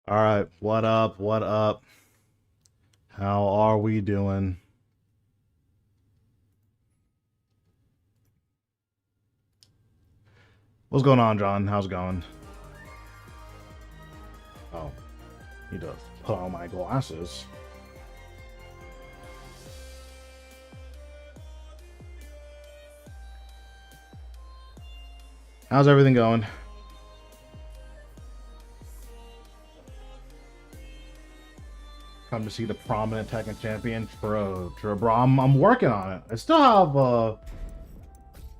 All right, what up? What up? How are we doing? What's going on, John? How's it going? Oh, need to put on my glasses. How's everything going? Come to see the prominent Tekken champion, bro. I'm working on it. I still have a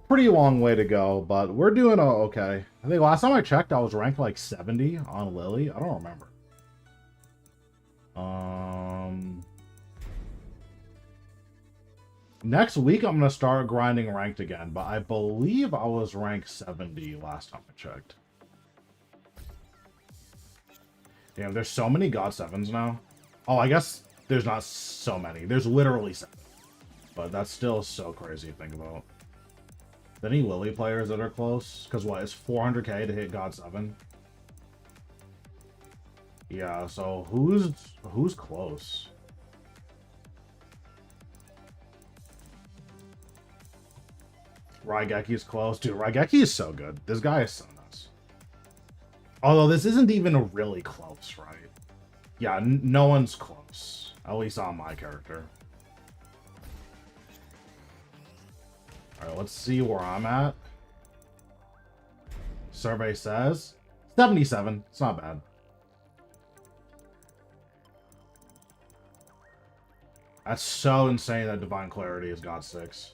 pretty long way to go, but we're doing okay. I think last time I checked, I was ranked like 70 on Lily. I don't remember. Next week, I'm going to start grinding ranked again, but I believe I was ranked 70 last time I checked. Damn, there's so many God 7s now. Oh, I guess there's not so many. There's literally 7. But that's still so crazy to think about. Any Lily players that are close? Because what, it's 400k to hit God 7? Yeah, so who's close? Raigeki's close. Dude, Raigeki is so good. This guy is so nuts. Although this isn't even really close, right? Yeah, no one's close. At least on my character. Alright, let's see where I'm at. Survey says 77. It's not bad. That's so insane that Divine Clarity is God 6.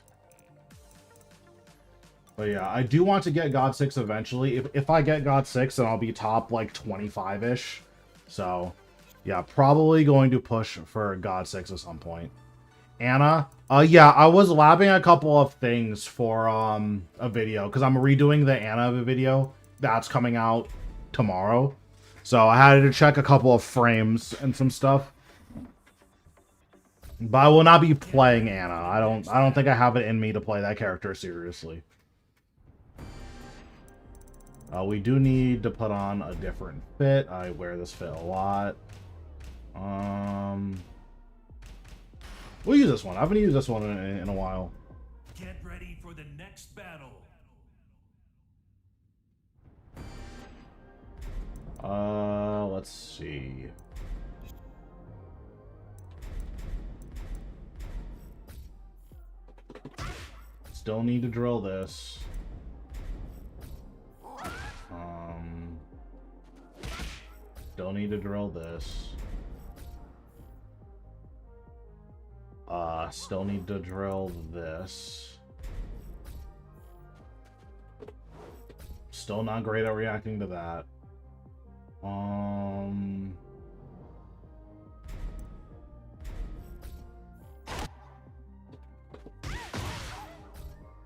But yeah, I do want to get God 6 eventually. If I get God 6, then I'll be top like 25-ish. So yeah, probably going to push for God 6 at some point. Anna, yeah, I was labbing a couple of things for a video because I'm redoing the Anna video that's coming out tomorrow. So I had to check a couple of frames and some stuff. But I will not be playing Anna. I don't think I have it in me to play that character seriously. We do need to put on a different fit. I wear this fit a lot. We'll use this one. I haven't used this one in a while. Get ready for the next battle. Let's see. Still need to drill this. Still need to drill this. Still need to drill this. Still not great at reacting to that.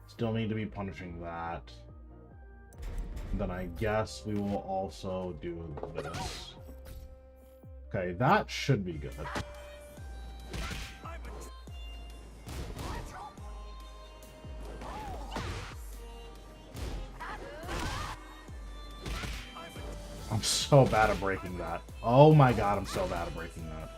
Still need to be punishing that. Then I guess we will also do this. Okay, that should be good. I'm so bad at breaking that. Oh my god, I'm so bad at breaking that.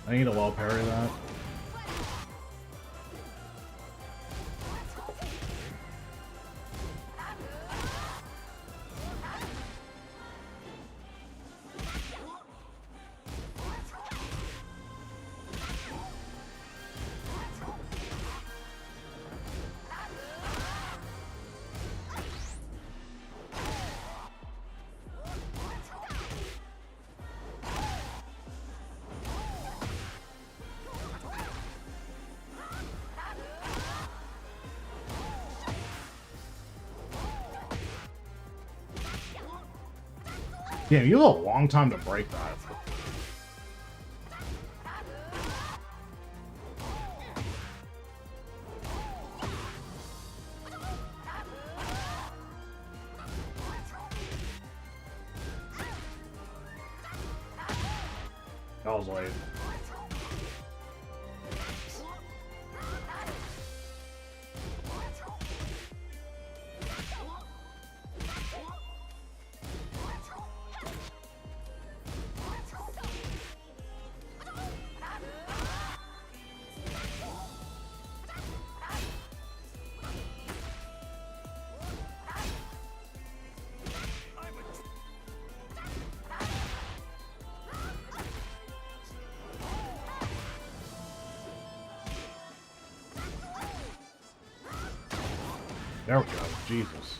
I need to low parry that. Damn, you have a long time to break that. That was late. There we go. Jesus.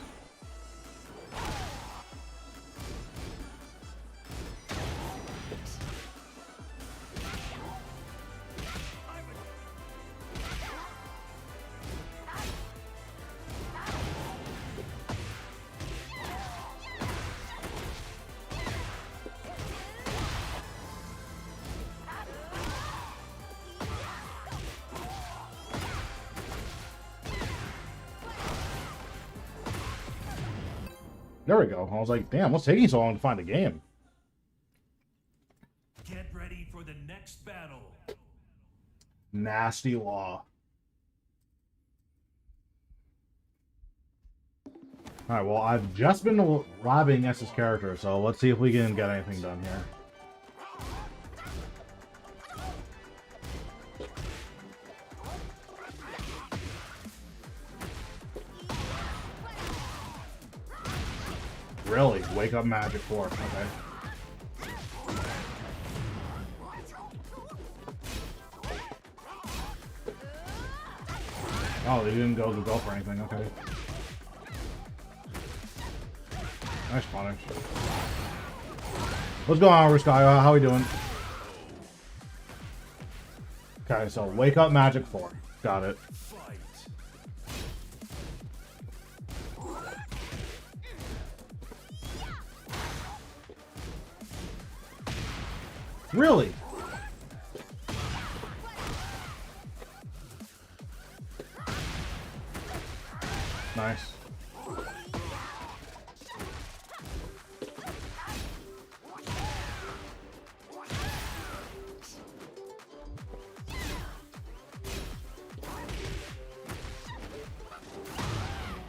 There we go. I was like, damn, what's taking so long to find a game? Get ready for the next battle. Nasty Law. Alright, well, I've just been robbing S's character, so let's see if we can get anything done here. Really? Wake up Magic Force, okay. Oh, they didn't go for anything, okay. Nice punish. What's going on, Ruskai? How we doing? Okay, so wake up Magic 4. Got it. Really? Nice.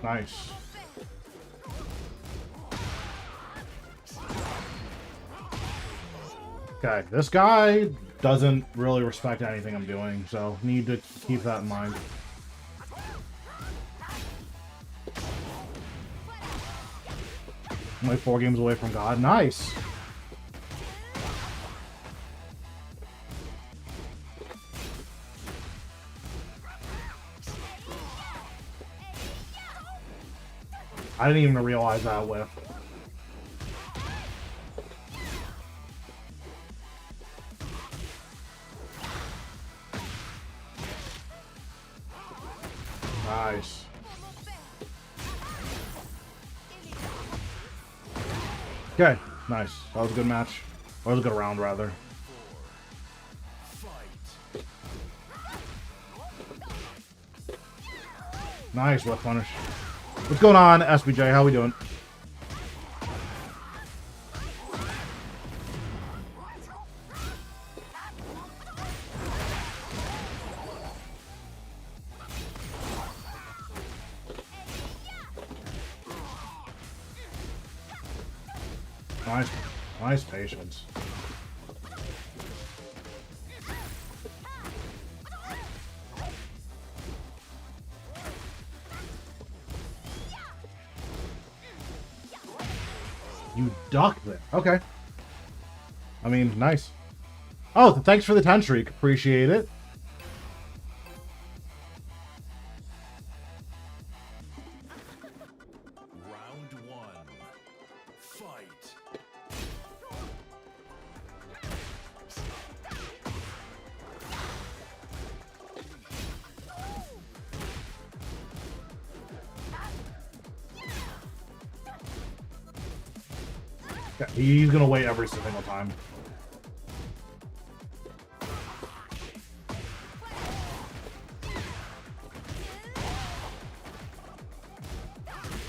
Nice. Okay, this guy doesn't really respect anything I'm doing, so need to keep that in mind. I'm like 4 games away from God. Nice! I didn't even realize that whiff. Nice. Okay, nice. That was a good match. That was a good round, rather. Nice whiff punish. What's going on, SBJ? How we doing? Nice, nice patience. You ducked there. Okay. I mean, nice. Oh, thanks for the 10 streak. Appreciate it. Round 1. Fight. Okay, he's gonna wait every single time.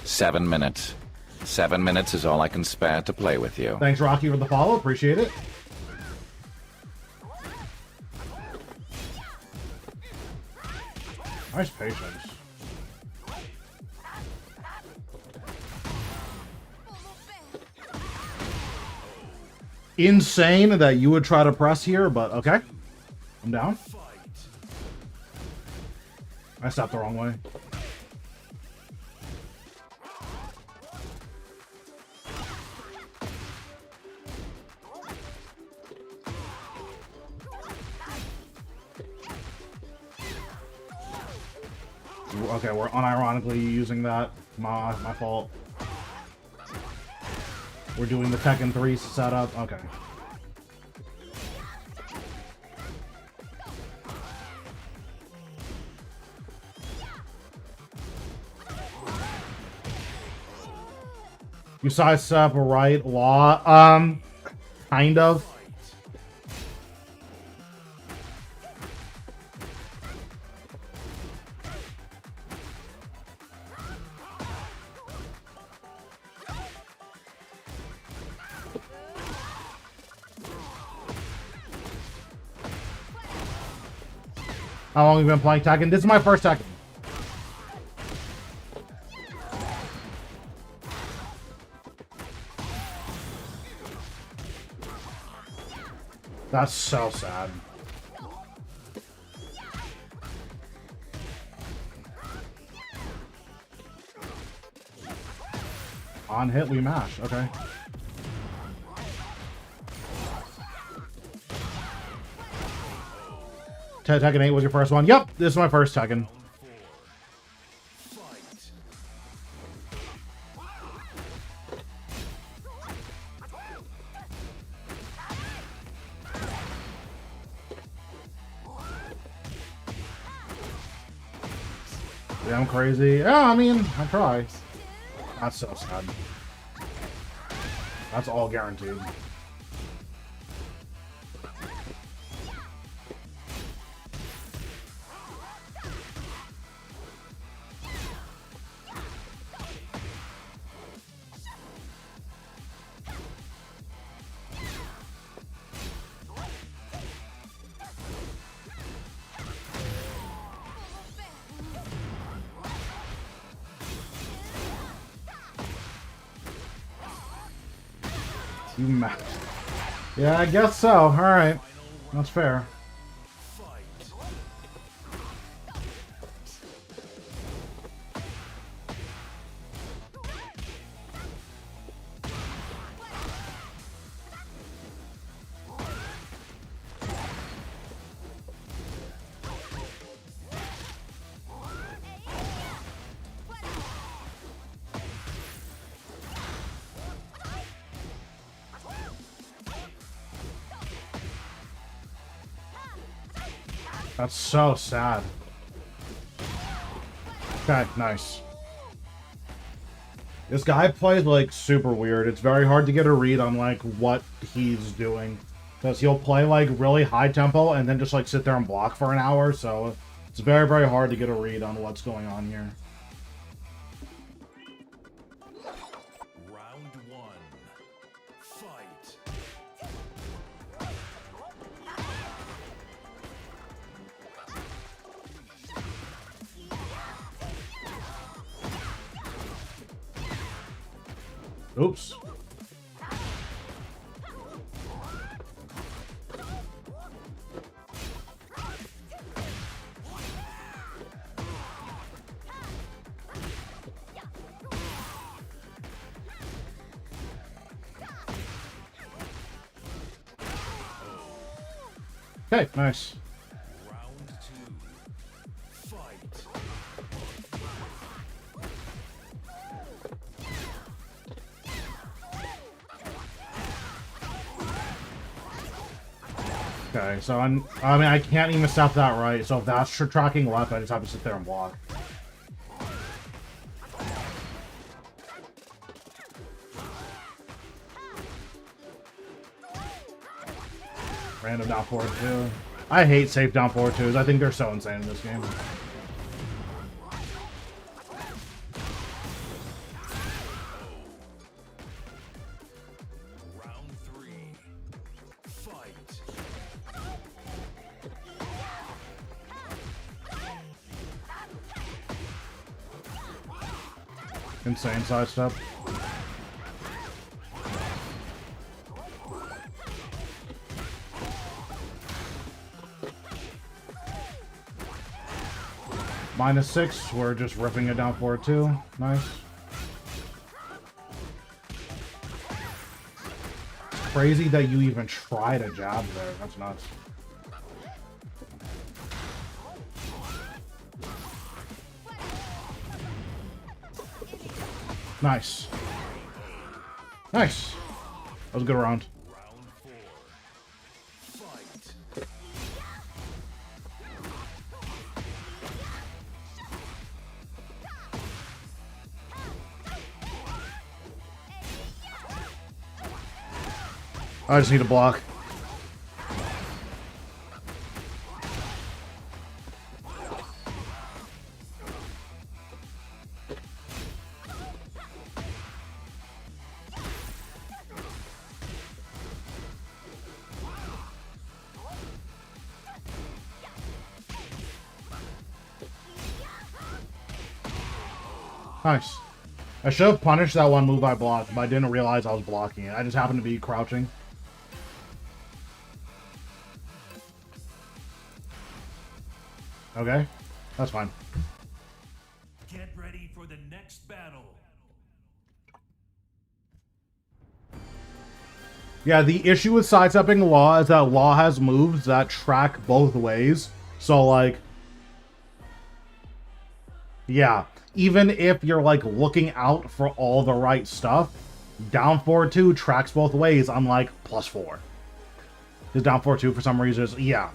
Seven minutes. 7 minutes is all I can spare to play with you. Thanks, Rocky, for the follow. Appreciate it. Nice patience. Insane that you would try to press here, but okay. I'm down. I stepped the wrong way. Okay, we're unironically using that. My fault. We're doing the Tekken 3 setup. Okay. You sidestep right law. Kind of. How long have you been playing Tekken? This is my first Tekken. That's so sad. On hit, we mash. Okay. Tekken 8 was your first one? Yep, this is my first Tekken. Yeah, I'm crazy. Yeah, I mean, I try. That's so sad. That's all guaranteed. You match. Yeah, I guess so. Alright. That's fair. That's so sad. Okay, nice. This guy plays, like, super weird. It's very hard to get a read on, like, what he's doing. Because he'll play, like, really high tempo and then just, like, sit there and block for an hour. So it's very, very hard to get a read on what's going on here. Round one. Fight. Oops. Okay, nice. Round two. Fight. Okay, so I mean, I can't even stop that right. So if that's tracking left, I just have to sit there and block. Random down forward 2. I hate safe down forward 2s. I think they're so insane in this game. Round 3. Fight. Insane sidestep. -6, we're just ripping it down forward 2. Nice. Crazy that you even tried a jab there. That's nuts. Nice. Nice. That was a good round. Round 4. Fight. I just need to block. Nice. I should have punished that one move I blocked, but I didn't realize I was blocking it. I just happened to be crouching. Okay, that's fine. Get ready for the next battle. Yeah, the issue with sidestepping Law is that Law has moves that track both ways. So, like, yeah, even if you're, like, looking out for all the right stuff, down forward 2 tracks both ways on, like, +4. Because down forward 2, for some reason, is, yeah.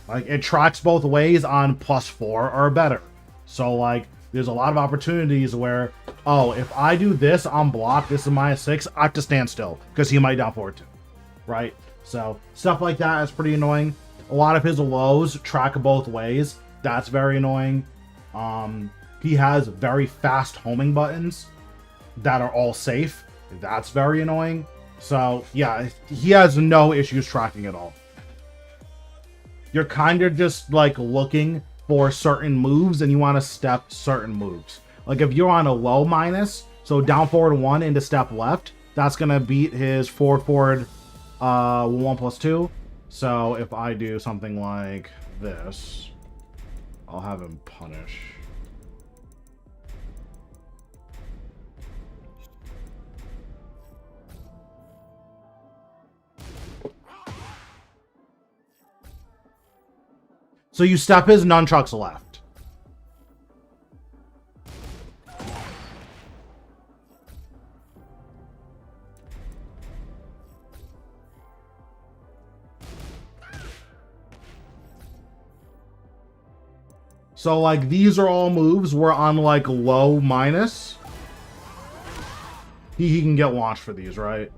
Like, it tracks both ways on +4 or better. So, like, there's a lot of opportunities where, oh, if I do this on block, this is -6, I have to stand still, because he might down forward 2. Right? So, stuff like that is pretty annoying. A lot of his lows track both ways. That's very annoying. He has very fast homing buttons that are all safe. That's very annoying. So, yeah, he has no issues tracking at all. You're kind of just, like, looking for certain moves, and you want to step certain moves. Like, if you're on a low minus, so down forward 1 into step left, that's going to beat his forward 1+2. So, if I do something like this, I'll have him punish. So you step his nunchucks left. So, like, these are all moves where on, like, low minus, he can get launched for these, right?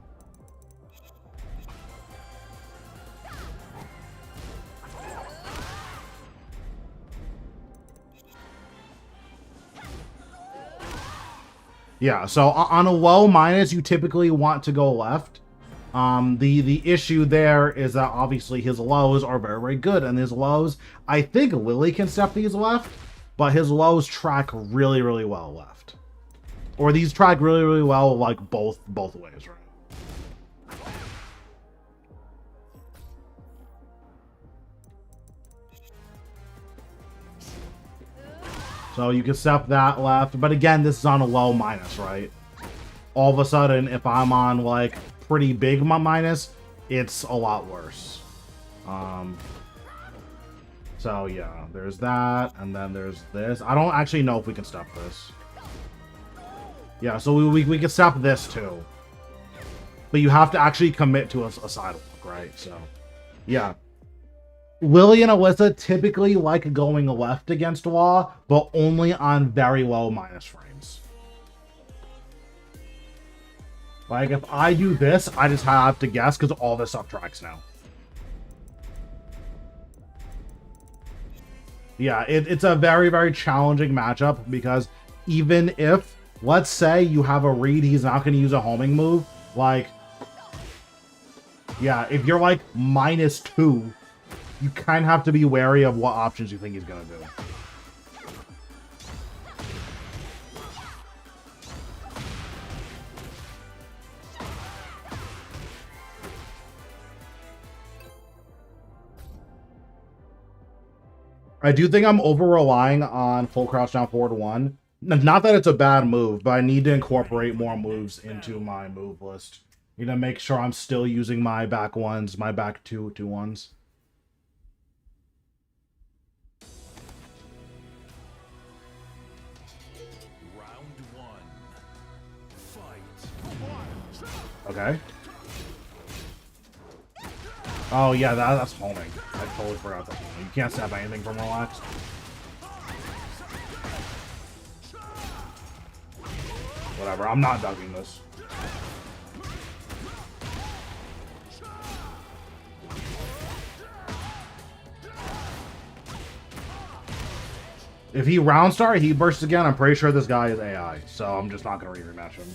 Yeah, so on a low minus, you typically want to go left. The issue there is that obviously his lows are very, very good, and his lows, I think Lily can step these left, but his lows track really, really well left. Or these track really, really well, like, both ways, right? So you can step that left, but again, this is on a low minus, right? All of a sudden, if I'm on, like, pretty big minus, it's a lot worse. So yeah, there's that, and then there's this. I don't actually know if we can step this. Yeah, so we can step this too. But you have to actually commit to a sidewalk, right? So, yeah. Lily and Alyssa typically like going left against Law, but only on very low minus frames. Like, if I do this, I just have to guess because all this stuff tracks now. Yeah, it's a very, very challenging matchup because even if, let's say you have a read, he's not going to use a homing move, like, yeah, if you're like -2, you kind of have to be wary of what options you think he's going to do. I do think I'm over-relying on full crouch down forward 1. Not that it's a bad move, but I need to incorporate more moves into my move list. Need to make sure I'm still using my back ones, my back two ones. Round 1. Fight. Okay. Oh yeah, that's homing. I totally forgot that. You can't snap anything from relaxed. Whatever, I'm not ducking this. If he round start, he bursts again, I'm pretty sure this guy is AI, so I'm just not gonna rematch him.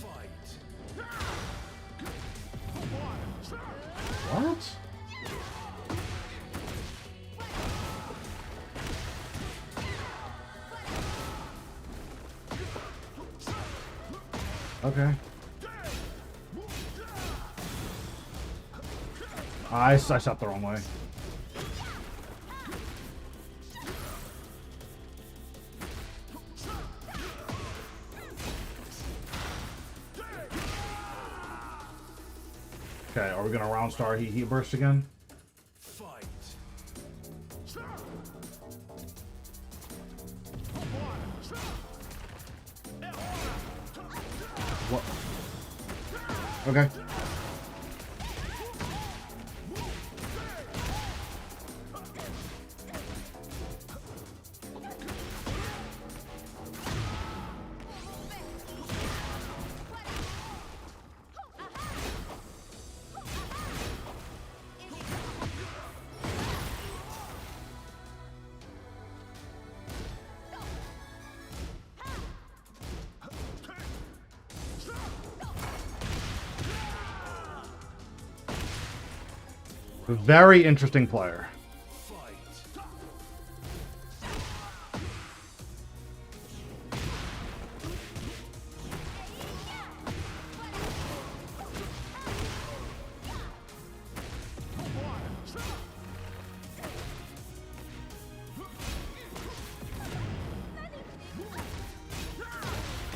What? Okay. I stepped the wrong way. Okay, are we gonna round star heat burst again? Fight. What? Okay. Very interesting player.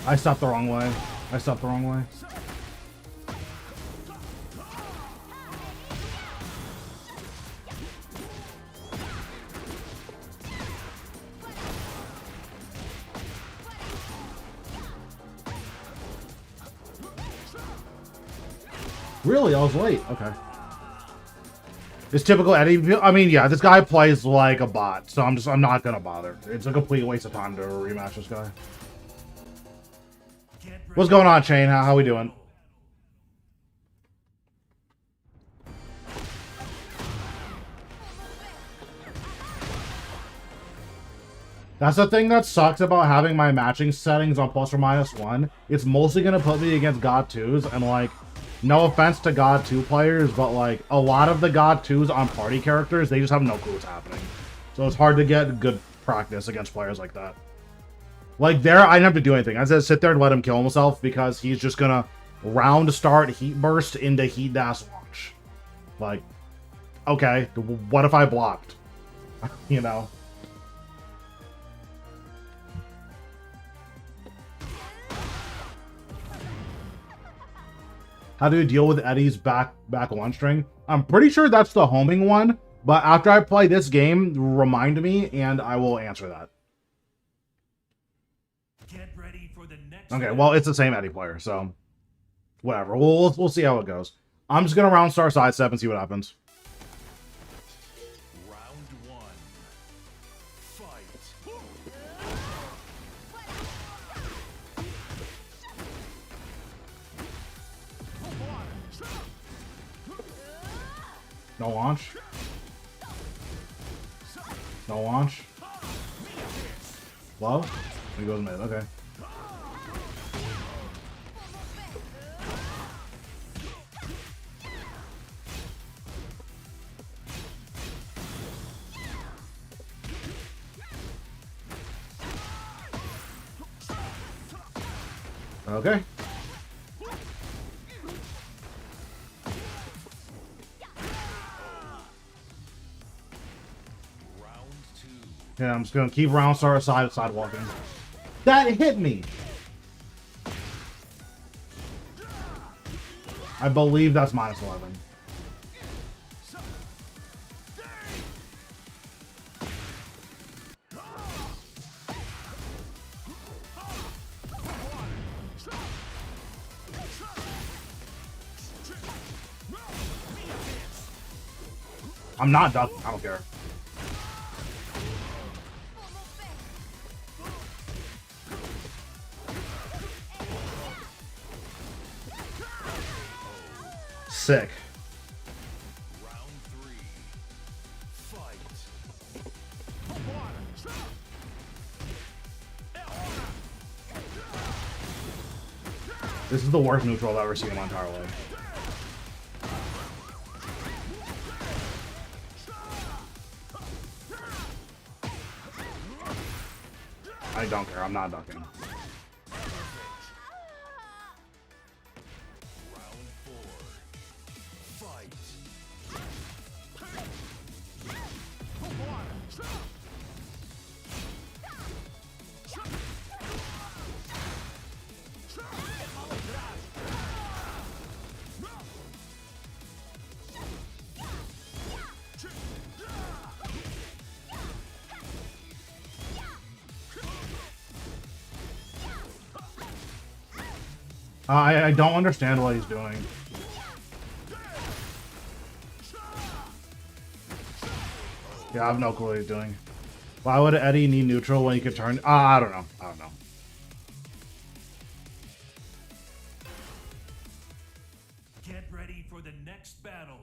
I stopped the wrong way. I stopped the wrong way. Really? I was late. Okay. It's typical Eddie. I mean, yeah, this guy plays like a bot, so I'm not gonna bother. It's a complete waste of time to rematch this guy. What's going on, Shane? How we doing? That's the thing that sucks about having my matching settings on +or-1. It's mostly gonna put me against God 2s, and like, no offense to God 2 players, but like, a lot of the God 2s on party characters, they just have no clue what's happening. So it's hard to get good practice against players like that. Like there, I didn't have to do anything. I just sit there and let him kill himself because he's just gonna round start heat burst into heat dash launch. Like, okay, what if I blocked? You know? How do you deal with Eddie's back one string? I'm pretty sure that's the homing one, but after I play this game, remind me and I will answer that. Get ready for the next Okay, well, it's the same Eddie player, so whatever. We'll see how it goes. I'm just gonna round star sidestep and see what happens. Round 1. Fight. No launch. No launch. Low? He goes mid, okay. Okay. Yeah, I'm just gonna keep round start side walking. That hit me. I believe that's -11. I'm not ducking. I don't care. Sick. Round 3. Fight. This is the worst neutral I've ever seen in my entire life. I don't care. I'm not ducking. I don't understand what he's doing. Yeah, I have no clue what he's doing. Why would Eddie need neutral when he could turn? I don't know. I don't know. Get ready for the next battle.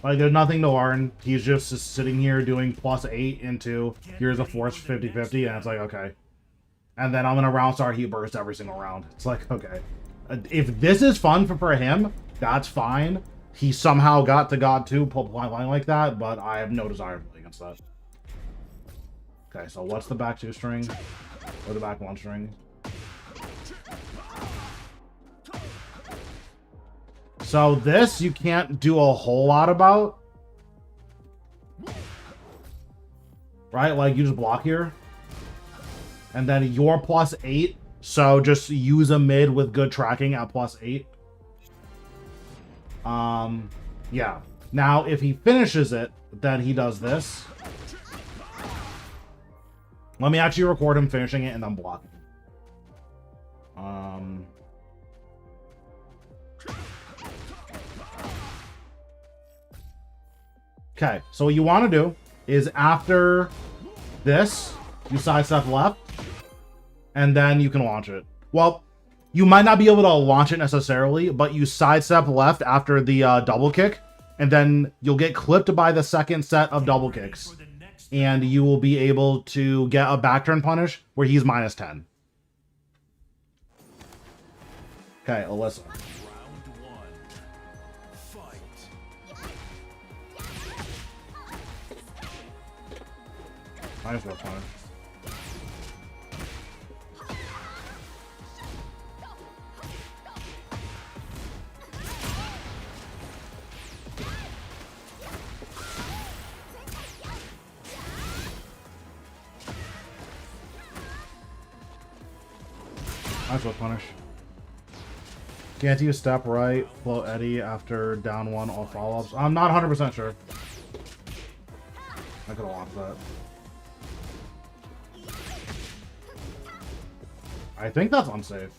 Like, there's nothing to learn. He's just sitting here doing +8 into here's a force 50-50, and it's like, okay. And then I'm gonna round start heat burst every single round. It's like, okay. If this is fun for him, that's fine. He somehow got to God 2 playing like that, but I have no desire to play against that. Okay, so what's the back 2 string? Or the back 1 string? So this you can't do a whole lot about. Right? Like, you just block here. And then you're +8. So just use a mid with good tracking at +8. Yeah. Now, if he finishes it, then he does this. Let me actually record him finishing it and then blocking. Okay, so what you want to do is after this, you sidestep left, and then you can launch it. Well, you might not be able to launch it necessarily, but you sidestep left after the double kick, and then you'll get clipped by the second set of double kicks, and you will be able to get a back turn punish where he's -10. Okay, Alyssa. Might as well punish. Might as well punish. Can't you step right, float Eddie after down 1 or follow-ups? I'm not 100% sure. I could have launched that. I think that's unsafe.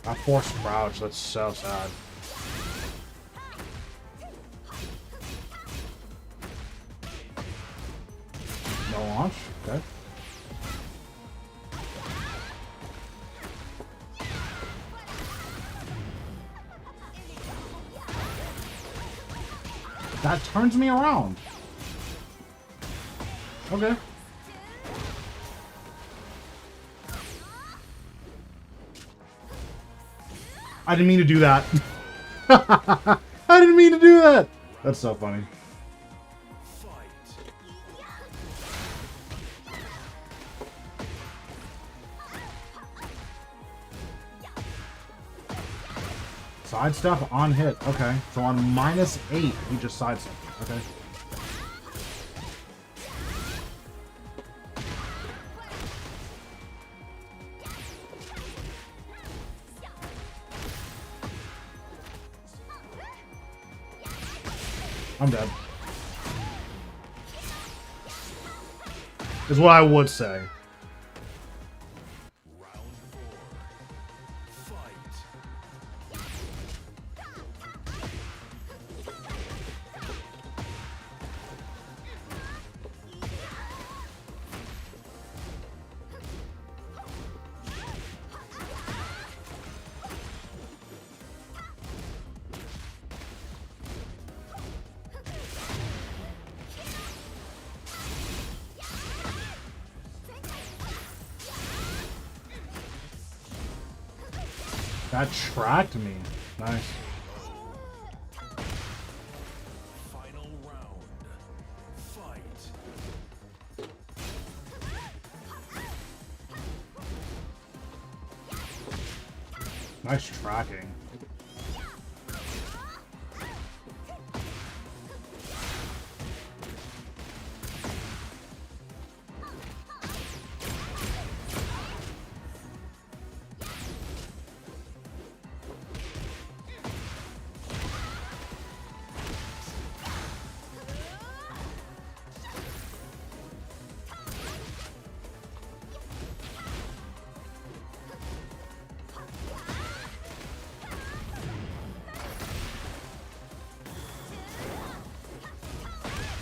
I forced crouch, that's so sad. No launch? Okay. That turns me around. Okay. I didn't mean to do that. I didn't mean to do that. That's so funny. Sidestep on hit. Okay. So on -8, he just sidestepped it. Okay. I'm dead. Is what I would say. That tracked me. Nice. Final round. Fight. Nice tracking.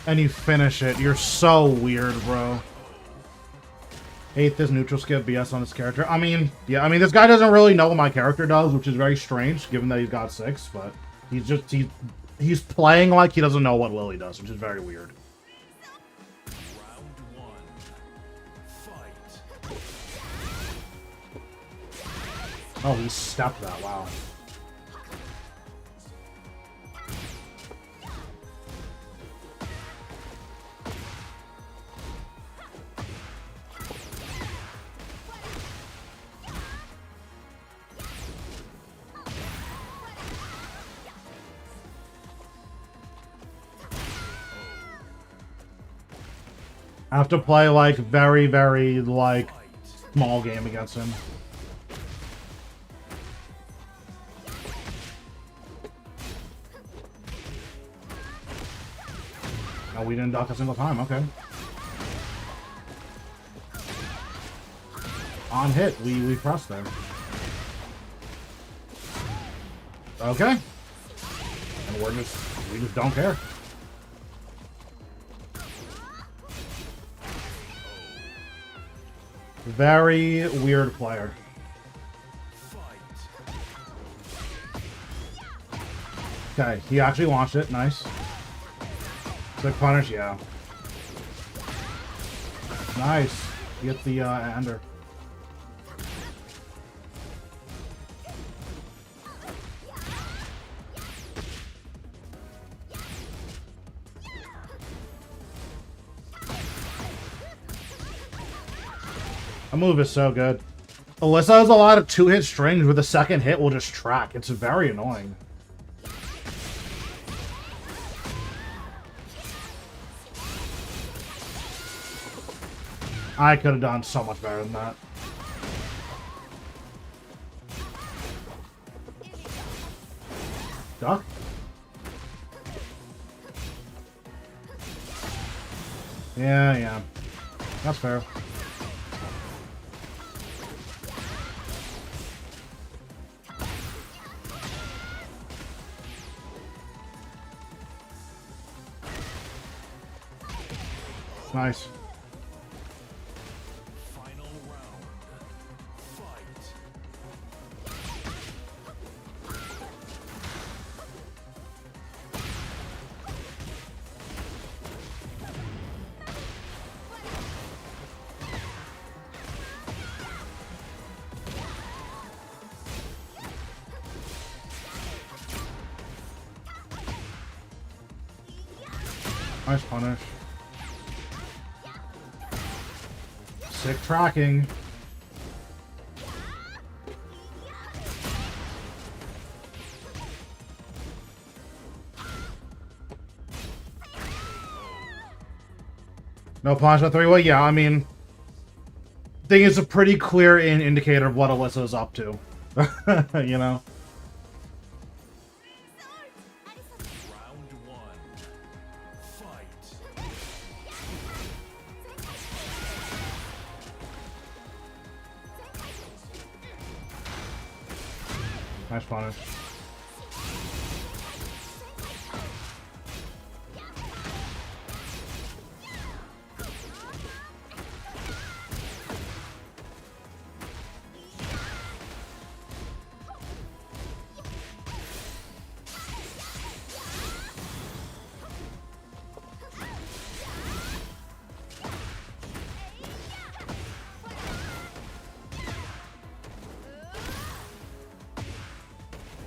And you finish it. You're so weird, bro. Hate this neutral skip BS on this character. I mean, yeah, I mean, this guy doesn't really know what my character does, which is very strange, given that he's got 6, but he's playing like he doesn't know what Lily does, which is very weird. Round 1. Fight. Oh, he stepped that. Wow. I have to play, like, very, very, like, small game against him. No, we didn't duck a single time. Okay. On hit, we pressed there. Okay. And we just don't care. Very weird player. Okay, he actually launched it. Nice. Quick punish, yeah. Nice. Get the ender. That move is so good. Alyssa has a lot of 2-hit strings where the second hit will just track. It's very annoying. I could have done so much better than that. Duck? Yeah. That's fair. Nice. Final round. Fight. Nice punish. Sick tracking. No punch, no three-way? Yeah, I mean... I think it's a pretty clear indicator of what Alyssa's up to. You know? Round one. Fight. Nice punish.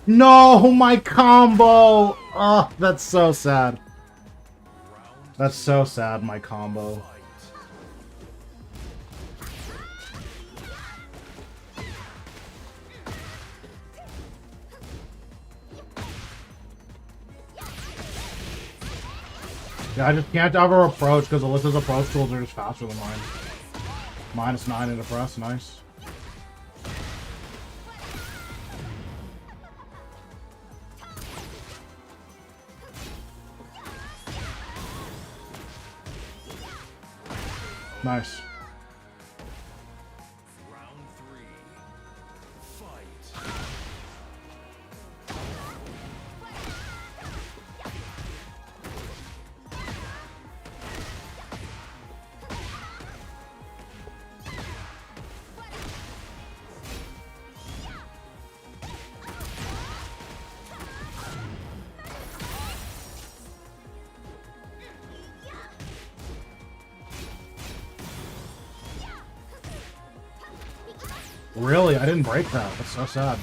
No, my combo! Oh, that's so sad. That's so sad, my combo. Yeah, I just can't ever approach because Alyssa's approach tools are just faster than mine. -9 into press, nice. Nice. Round three. Fight. Really? I didn't break that. That's so sad.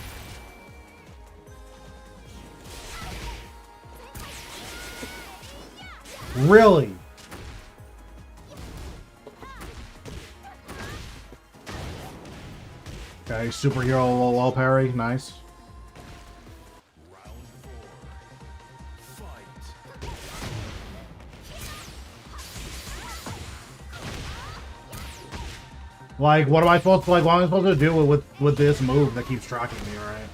Really? Okay, superhero low parry. Nice. Round four. Fight. Like, what am I supposed to, like, what am I supposed to do with this move that keeps tracking me, right?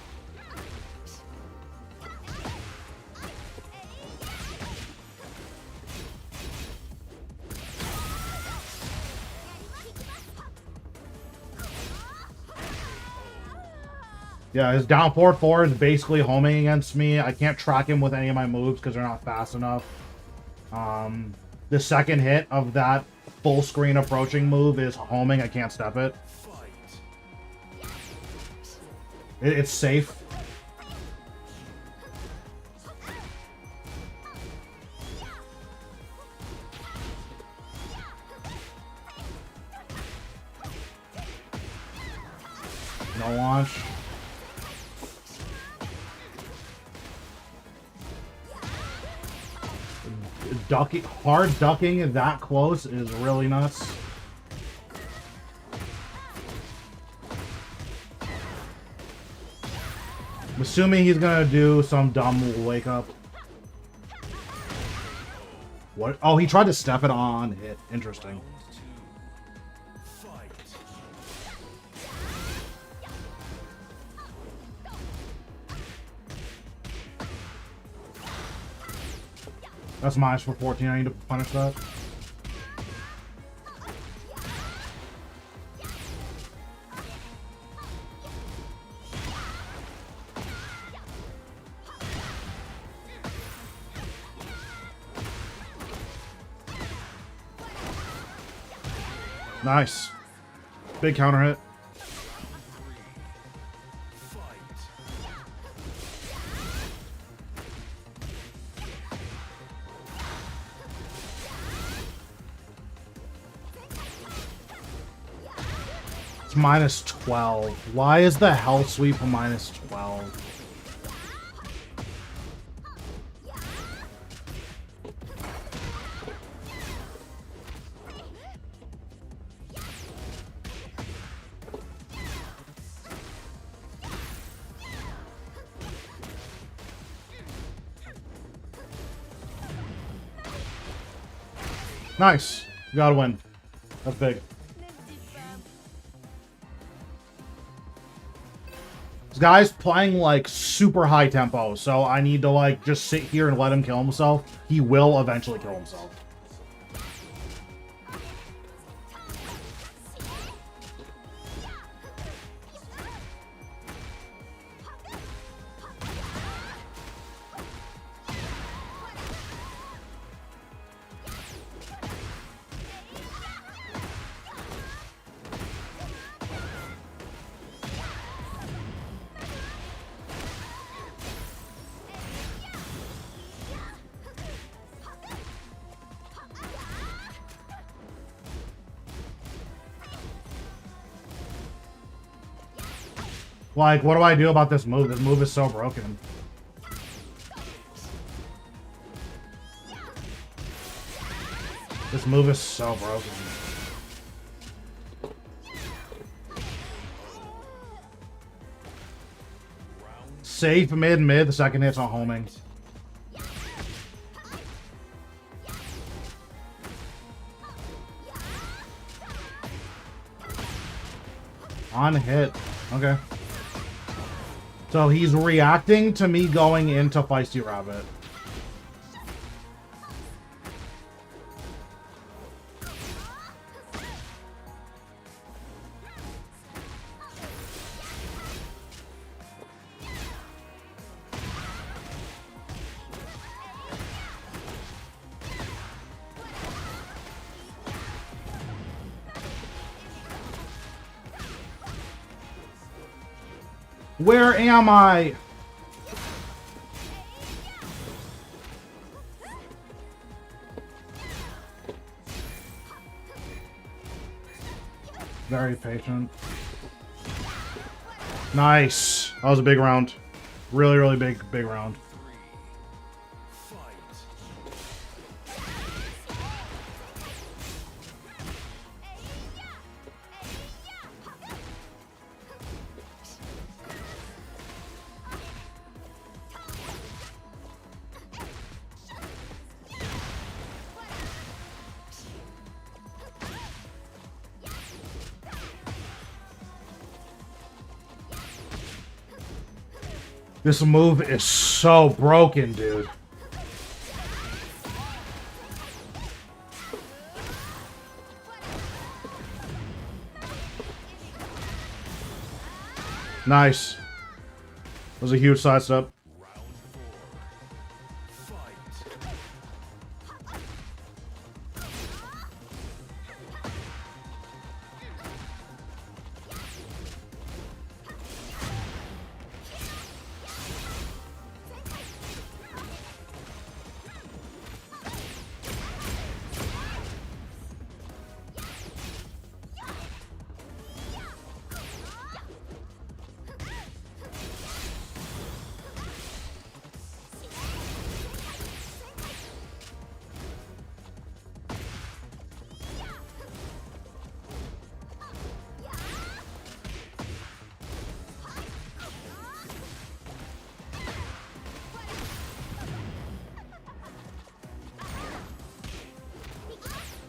Yeah, his down forward 4 is basically homing against me. I can't track him with any of my moves because they're not fast enough. The second hit of that full screen approaching move is homing. I can't step it. Fight. It's safe. No launch. Ducking, hard ducking that close is really nuts. I'm assuming he's gonna do some dumb wake up. What? Oh, he tried to step it on hit. Interesting. Round two. Fight. That's minus for 14. I need to punish that. Nice. Big counter hit. Fight. It's minus 12. Why is the health sweep a minus 12? Nice. You gotta win. That's big. This guy's playing like super high tempo, so I need to like just sit here and let him kill himself. He will eventually kill himself. Like, what do I do about this move? This move is so broken. This move is so broken. Safe mid. The second hit's not homing. On hit. Okay. So he's reacting to me going into Feisty Rabbit. Where am I? Very patient. Nice. That was a big round. Really big round. This move is so broken, dude. Nice. That was a huge sidestep.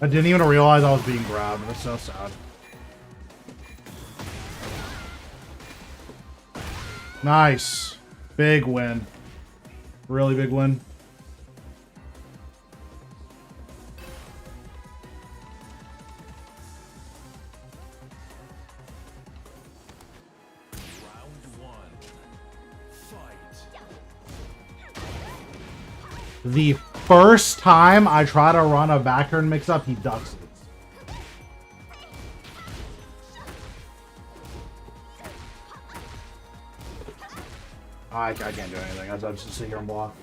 I didn't even realize I was being grabbed. That's so sad. Nice. Big win. Really big win. The first time I try to run a back turn mix-up, he ducks it. I can't do anything. I just sit here and block.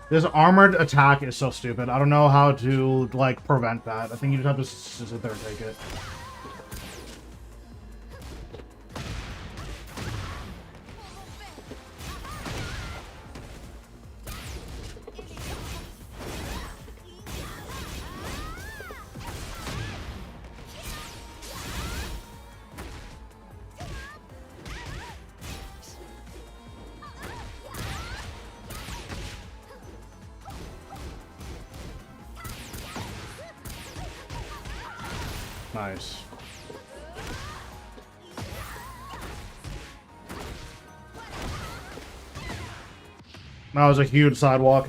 This armored attack is so stupid. I don't know how to, like, prevent that. I think you just have to sit there and take it. Nice. That was a huge sidewalk.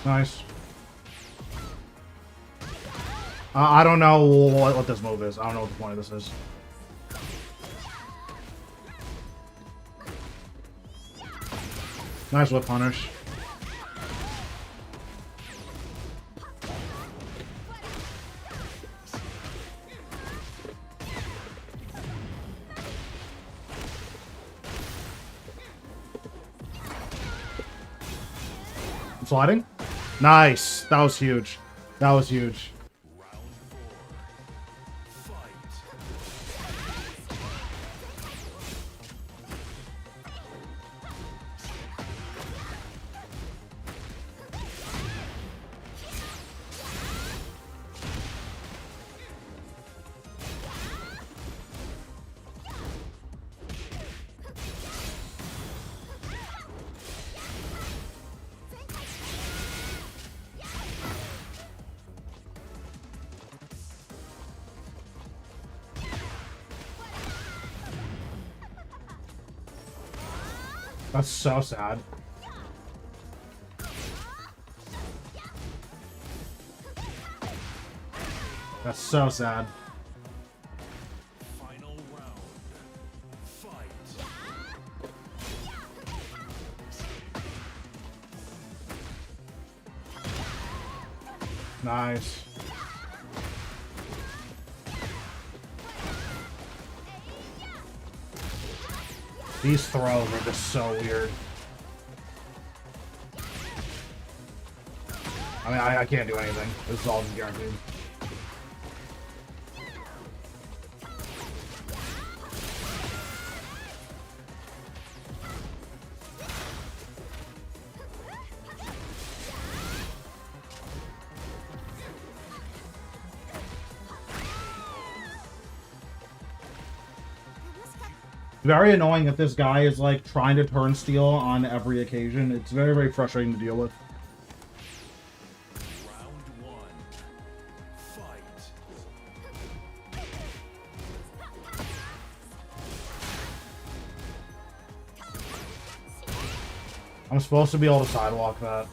Nice. I don't know what this move is. I don't know what the point of this is. Nice whip punish. Sliding? Nice. That was huge. That was huge. That's so sad. That's so sad. Final round. Fight. Nice. These throws are just so weird. I mean, I can't do anything. This is all just guaranteed. Very annoying if this guy is like trying to turn steel on every occasion. It's very, very frustrating to deal with. Round one. Fight. I'm supposed to be able to sidewalk that.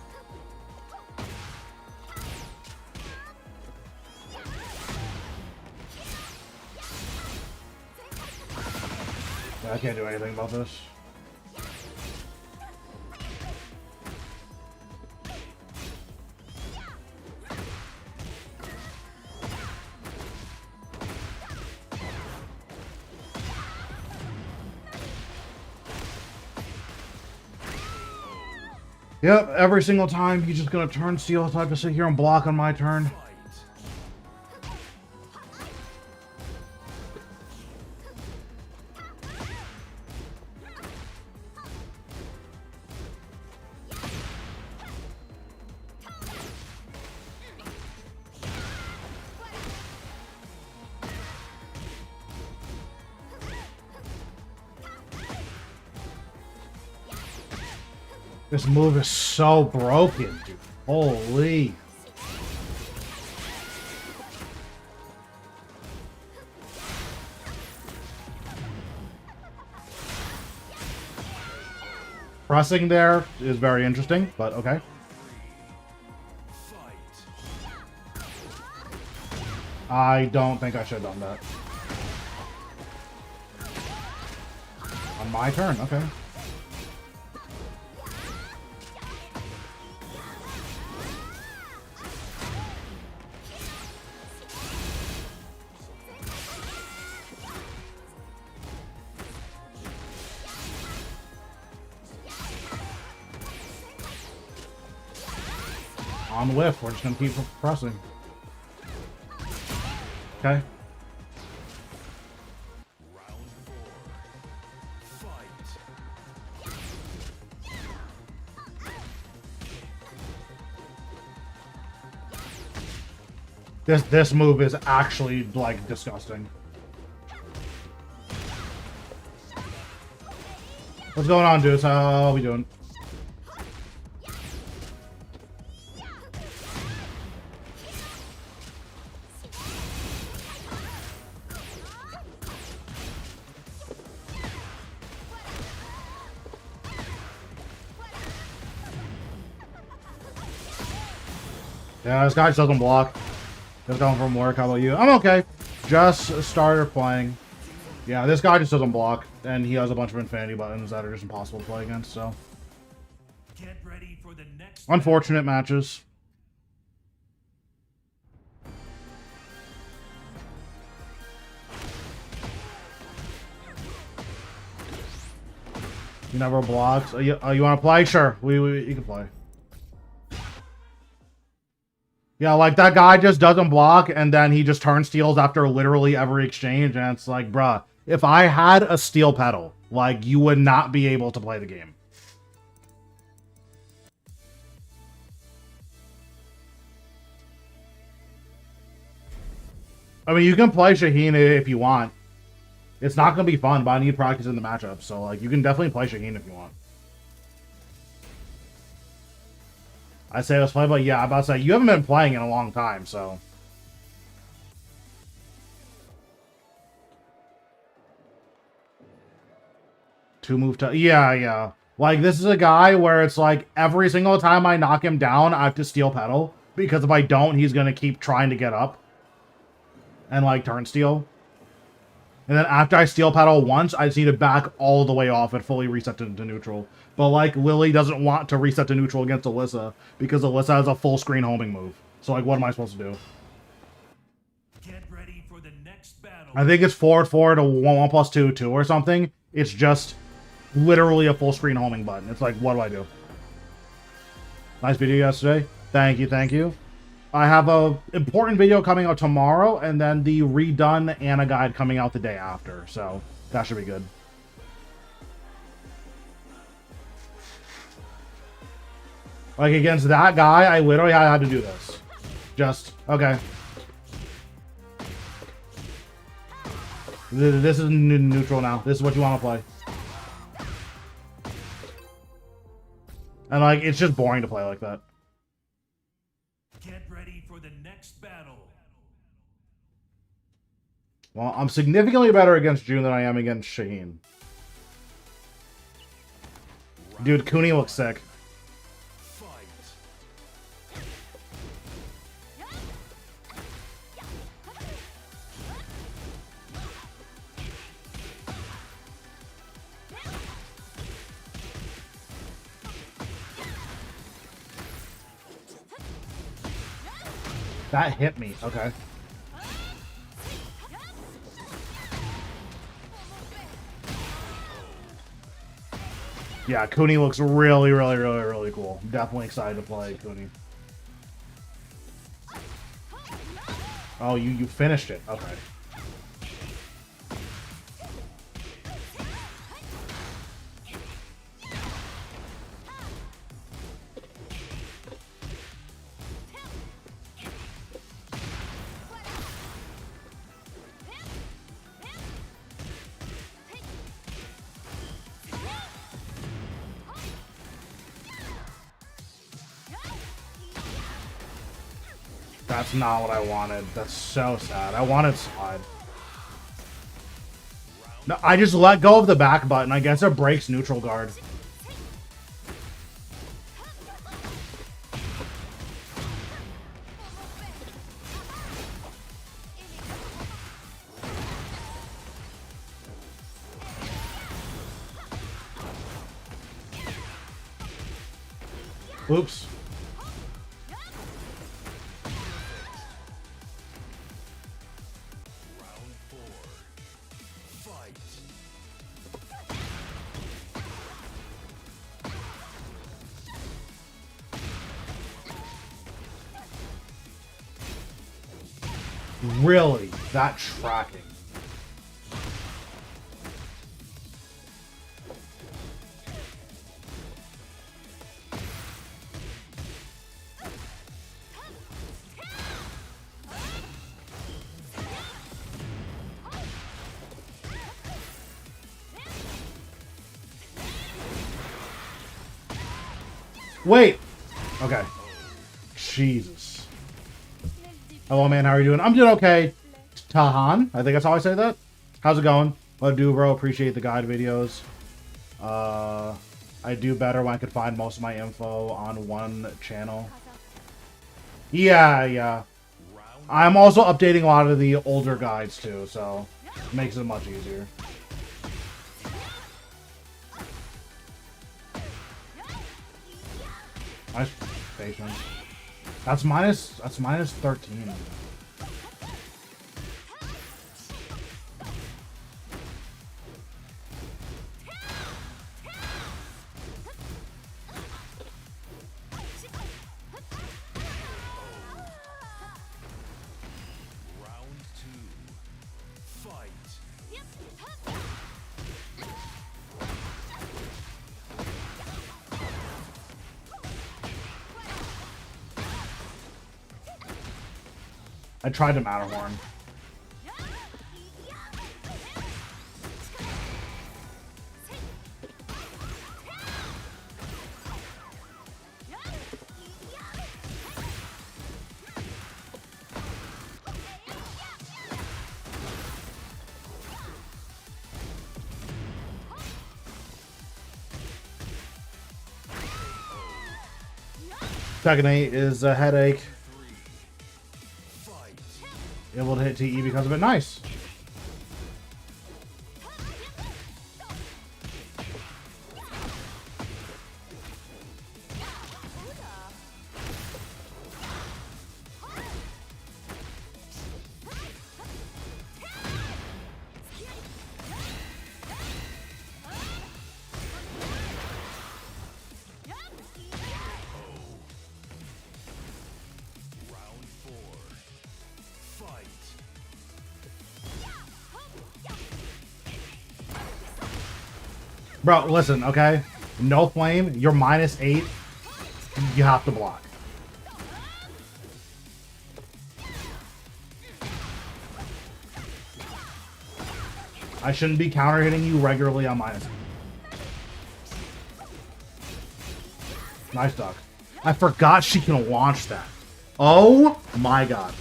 I can't do anything about this. Yep, every single time he's just gonna turn steel, so I have to sit here and block on my turn. This move is so broken, dude. Holy. Pressing there is very interesting, but okay. I don't think I should have done that. On my turn, okay. on the whiff. We're just gonna keep pressing. Okay. This move is actually like disgusting. What's going on, dudes? How are we doing? Yeah, this guy just doesn't block. Just going from work. How about you? I'm okay. Just started playing. Yeah, this guy just doesn't block, and he has a bunch of infinity buttons that are just impossible to play against, so. Get ready for the next Unfortunate matches. You never blocks. You want to play? Sure, you can play. Yeah, like that guy just doesn't block, and then he just turn steals after literally every exchange, and it's like, bruh, if I had a steel pedal, like, you would not be able to play the game. I mean, you can play Shaheen if you want. It's not going to be fun, but I need practice in the matchup, so, like, you can definitely play Shaheen if you want. I say let's play, but yeah, I'm about to say, you haven't been playing in a long time, so. Yeah. Like, this is a guy where it's like, every single time I knock him down, I have to steel pedal. Because if I don't, he's going to keep trying to get up. And, like, turn steal. And then after I steel pedal once, I just need to back all the way off and fully reset to neutral. But, like, Lily doesn't want to reset to neutral against Alyssa. Because Alyssa has a full screen homing move. So, like, what am I supposed to do? Get ready for the next battle. I think it's forward to 1+2 or something. It's just literally a full screen homing button. It's like, what do I do? Nice video yesterday. Thank you. I have a important video coming out tomorrow, and then the redone Ana guide coming out the day after. So that should be good. Like, against that guy, I literally had to do this. Just, okay. This is neutral now. This is what you want to play. And, like, it's just boring to play like that. Get ready for the next battle. Well, I'm significantly better against June than I am against Shaheen. Dude, Cooney looks sick. That hit me. Okay. Yeah, Cooney looks really cool. I'm definitely excited to play Cooney. Oh, you finished it. Okay. That's not what I wanted. That's so sad. I wanted slide. No, I just let go of the back button. I guess it breaks neutral guard. Oops. Really? That tracking. Wait. Okay. Jesus. Hello, man. How are you doing? I'm doing okay. Tahan. I think that's how I say that. How's it going? What do, bro? Appreciate the guide videos. I do better when I could find most of my info on one channel. Yeah. I'm also updating a lot of the older guides too, so it makes it much easier. Nice patience. That's minus 13. I tried to Matterhorn. Second 8 is a headache. Able to hit TE because of it. Nice. Bro, listen, okay? No flame, you're -8. You have to block. I shouldn't be counter hitting you regularly on -8. Nice duck. I forgot she can launch that. Oh my god.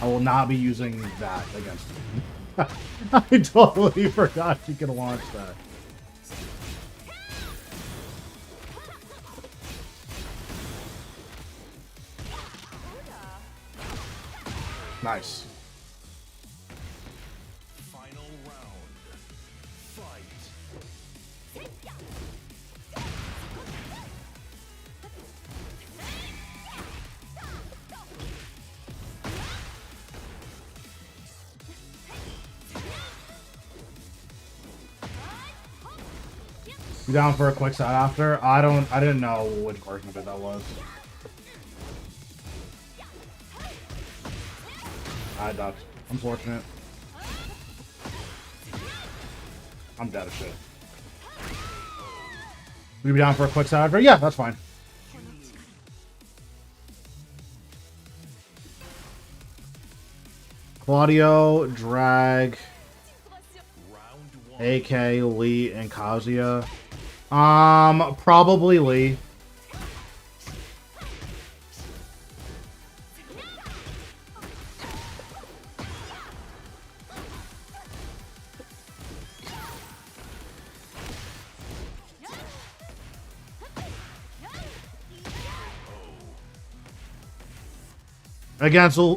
I will not be using that against you. I totally forgot she can launch that. Nice. Final round. Fight. You down for a quick side after? I didn't know which version of it that was. I ducked. Unfortunate. I'm dead of shit. Would you be down for a quick side after? Yeah, that's fine. Claudio, Drag, AK, Lee, and Kazuya. Probably Lee.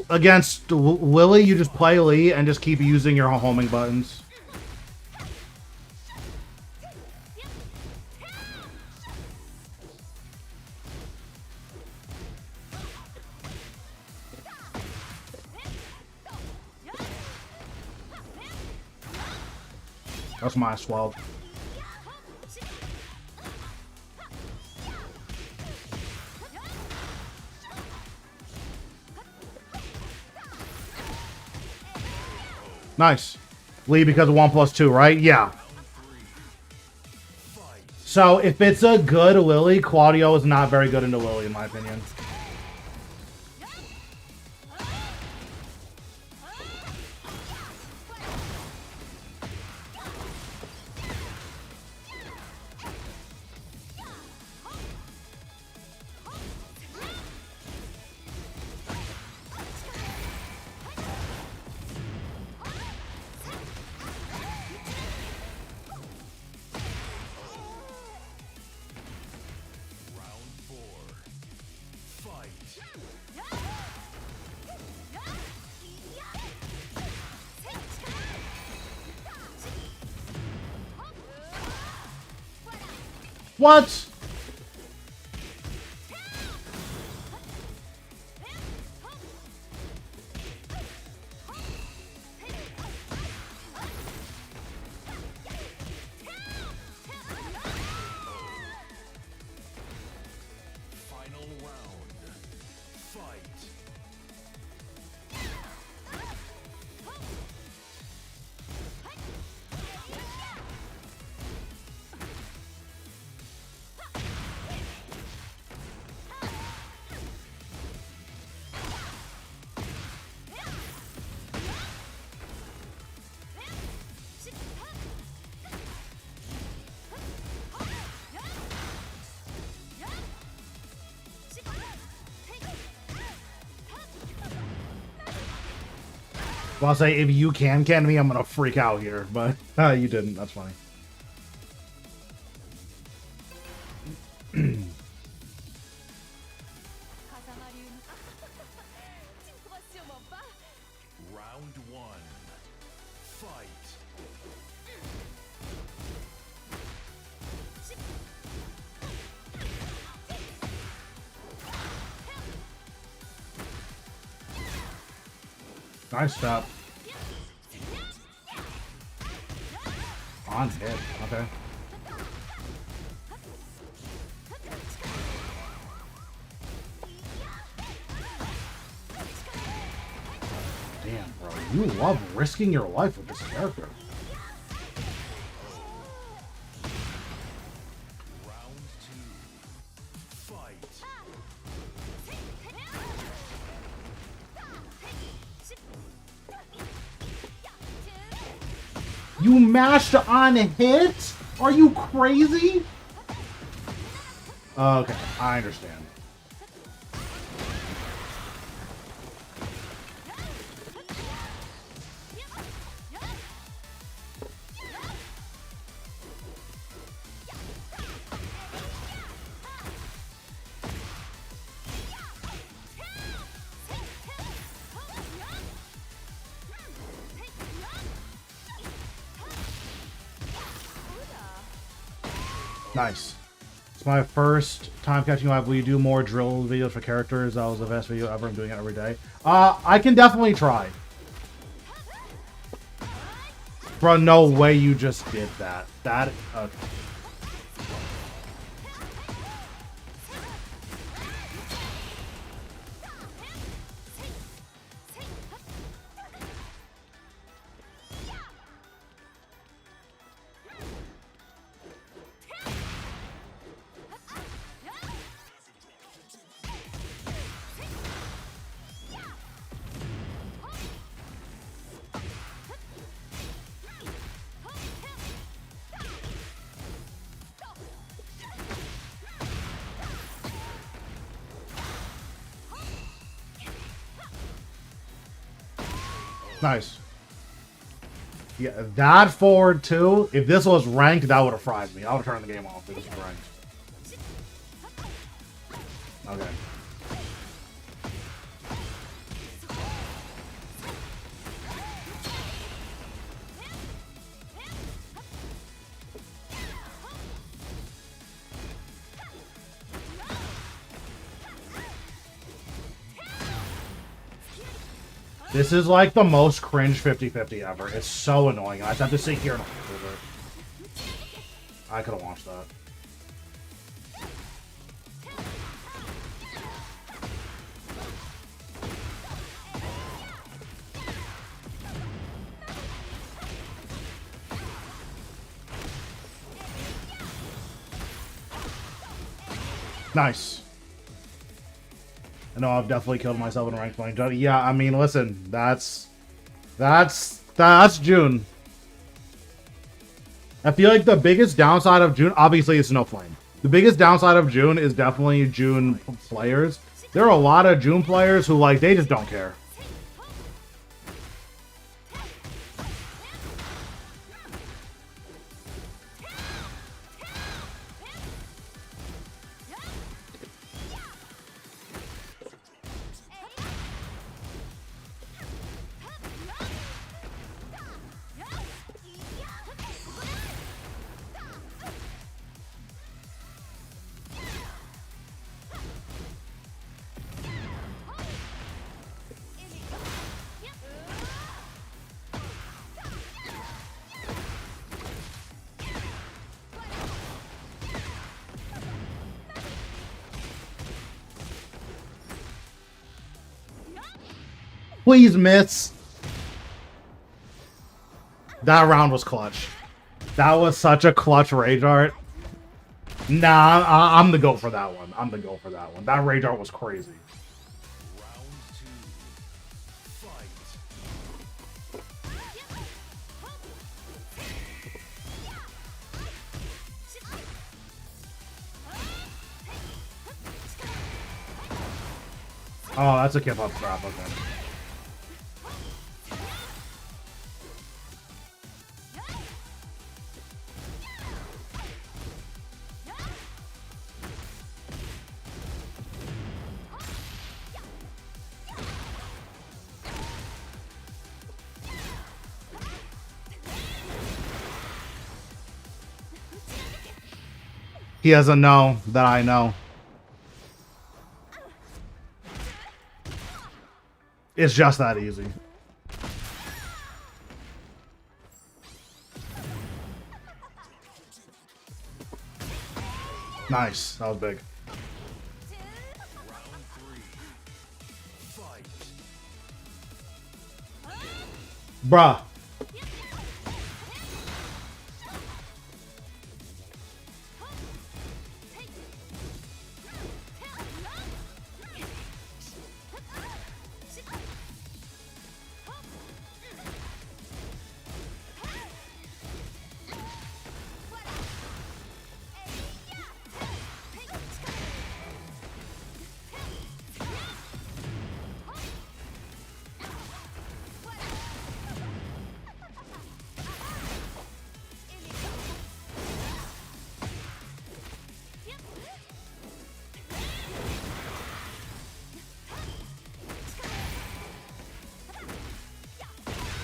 Against Lily, you just play Lee and just keep using your homing buttons. That's -12. Nice. Lee because of 1+2, right? Yeah. So if it's a good Lily, Claudio is not very good into Lily, in my opinion. What? Final round. Fight. Well, I'll say if you can me, I'm gonna freak out here, but you didn't. That's funny. Round one. Fight. Nice stop. On hit. Okay. Damn, bro. You love risking your life with this character. Round two. Fight. You mashed on hit? Are you crazy? Okay, I understand. Nice. It's my first time catching live. Will you do more drill videos for characters? That was the best video ever. I'm doing it every day. I can definitely try. Bro, no way you just did that. That, okay. Nice. Yeah, that forward too. If this was ranked, that would have fried me. I would have turned the game off if this was ranked. Okay. This is like the most cringe 50-50 ever. It's so annoying. I just have to sit here and hold it. I could have watched that. Nice. I know I've definitely killed myself in ranked playing. Yeah, I mean, listen, that's June. I feel like the biggest downside of June, obviously, is Snowflame. The biggest downside of June is definitely June players. There are a lot of June players who, like, they just don't care. Please miss. That round was clutch. That was such a clutch rage art. Nah, I'm the go for that one. I'm the go for that one. That rage art was crazy. Round 2. Fight. Oh, that's a kip up trap. Okay. He has a no that I know. It's just that easy. Nice. That was big. Round 3. Fight. Bruh.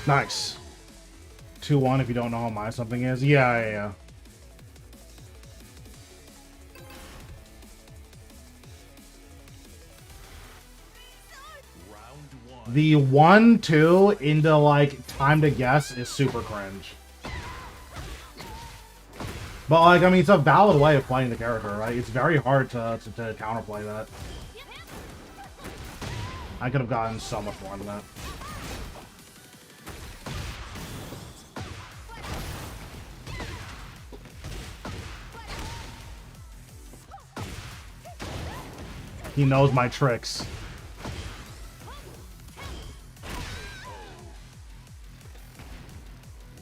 Nice. 2-1 if you don't know how my something is. Yeah. Round 1. The 1-2 into, like, time to guess is super cringe. But, like, I mean, it's a valid way of playing the character, right? It's very hard to counterplay that. I could have gotten so much more than that. He knows my tricks.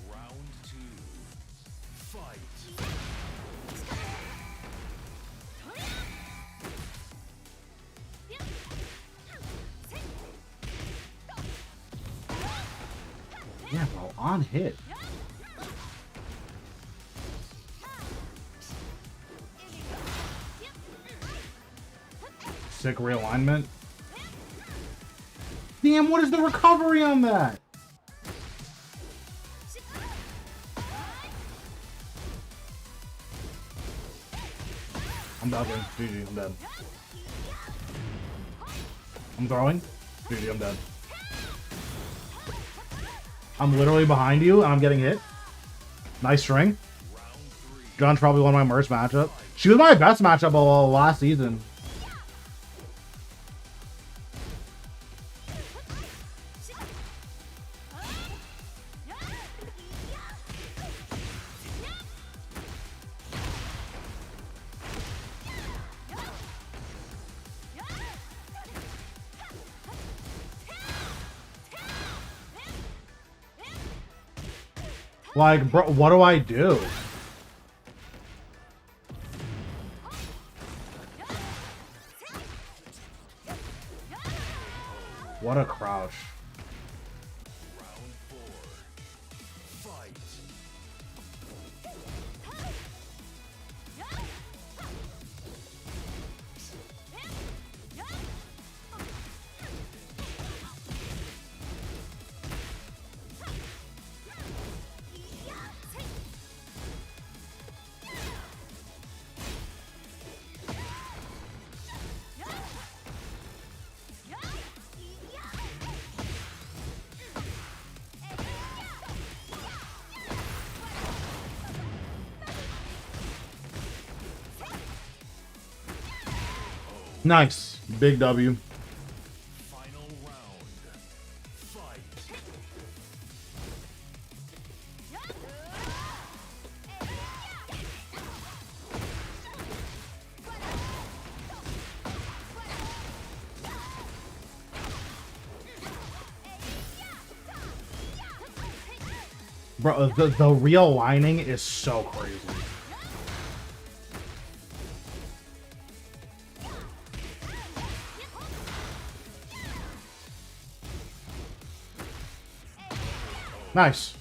Round 2. Fight. Yeah, bro, on hit. Sick realignment. Damn, what is the recovery on that? I'm dead. GG, I'm dead. I'm throwing. GG, I'm dead. I'm literally behind you and I'm getting hit. Nice string. John's probably won my Merce matchup. She was my best matchup of last season. Like, bro, what do I do? What a crouch. Nice. Big W. Final round. Fight. Bro, the realigning is so crazy. Nice. Do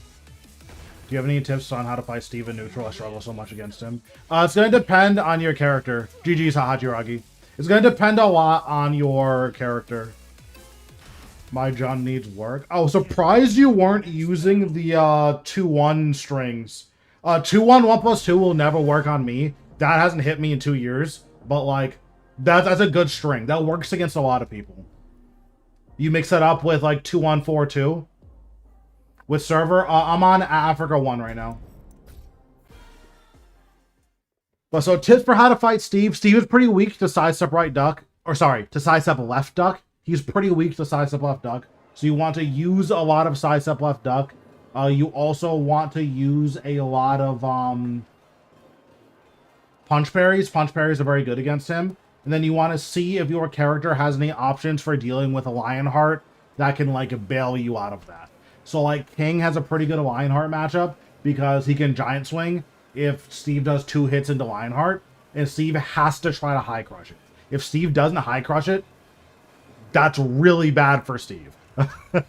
you have any tips on how to fight Steve in neutral? I struggle so much against him. It's going to depend on your character. GG's Hachiragi. It's going to depend a lot on your character. My John needs work. Oh, surprised you weren't using the 2-1 strings. 2-1, 1+2 will never work on me. That hasn't hit me in 2 years. But, like, that's a good string. That works against a lot of people. You mix that up with, like, 2-1, 4-2. With server, I'm on Africa 1 right now. But so tips for how to fight Steve. Steve is pretty weak to sidestep right duck. Or sorry, to sidestep left duck. He's pretty weak to sidestep left duck. So you want to use a lot of sidestep left duck. You also want to use a lot of punch parries. Punch parries are very good against him. And then you want to see if your character has any options for dealing with a Lionheart that can like bail you out of that. So, like, King has a pretty good Lionheart matchup because he can Giant Swing if Steve does 2 hits into Lionheart, and Steve has to try to high crush it. If Steve doesn't high crush it, that's really bad for Steve. But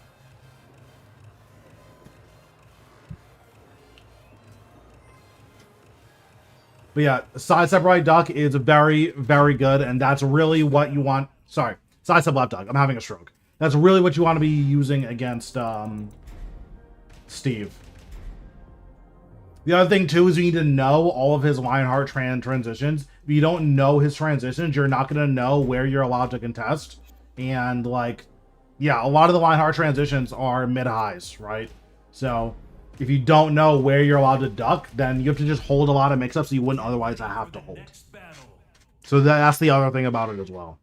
yeah, sidestep right duck is very, very good, and that's really what you want. Sorry, sidestep left duck. I'm having a stroke. That's really what you want to be using against Steve. The other thing too is you need to know all of his Lionheart transitions. If you don't know his transitions, you're not going to know where you're allowed to contest. And like, yeah, a lot of the Lionheart transitions are mid-highs, right? So if you don't know where you're allowed to duck, then you have to just hold a lot of mix-ups you wouldn't otherwise have to hold. So that's the other thing about it as well.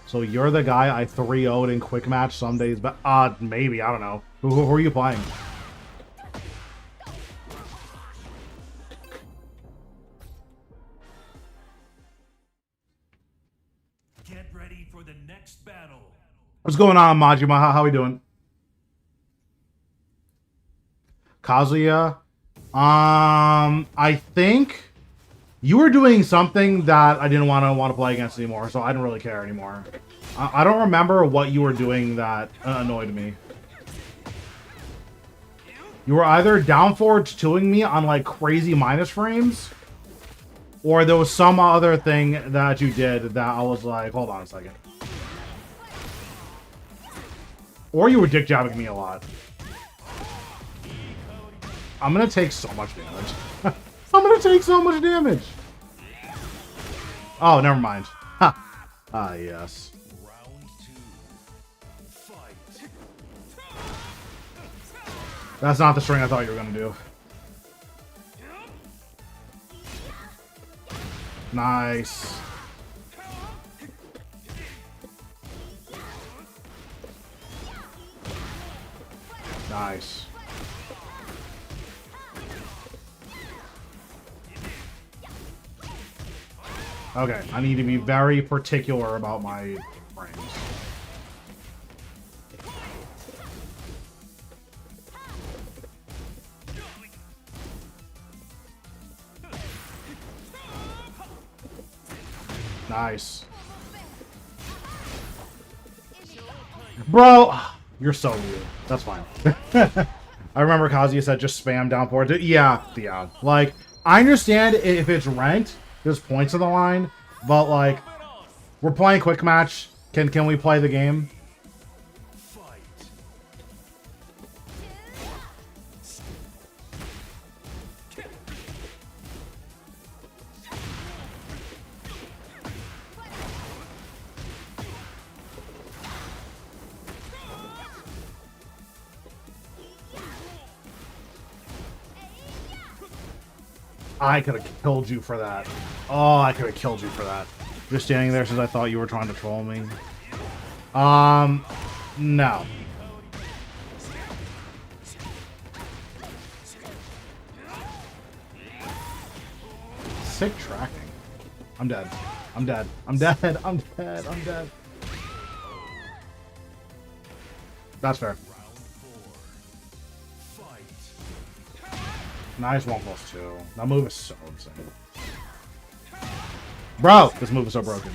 So you're the guy I 3-0'd in quick match some days, but maybe, I don't know. Who are you playing? Get ready for the next battle. What's going on, Majima? How we doing? Kazuya? I think you were doing something that I didn't want to play against anymore, so I didn't really care anymore. I don't remember what you were doing that annoyed me. You were either down forward 2ing me on like crazy minus frames, or there was some other thing that you did that I was like, hold on a second. Or you were dick jabbing me a lot. I'm gonna take so much damage. I'm gonna take so much damage. Oh, never mind. Ha. Ah, yes. Round 2. Fight. That's not the string I thought you were gonna do. Nice. Nice. Okay, I need to be very particular about my frames. Nice. Bro, you're so weird. That's fine. I remember Kazuya said just spam down forward. Yeah, yeah. Like, I understand if it's ranked, there's points on the line, but like, we're playing quick match. Can we play the game? I could have killed you for that. Oh, I could have killed you for that. Just standing there since I thought you were trying to troll me. No. Sick tracking. I'm dead. I'm dead. I'm dead. I'm dead. I'm dead. That's fair. Nice 1+2. That move is so insane. Bro, this move is so broken.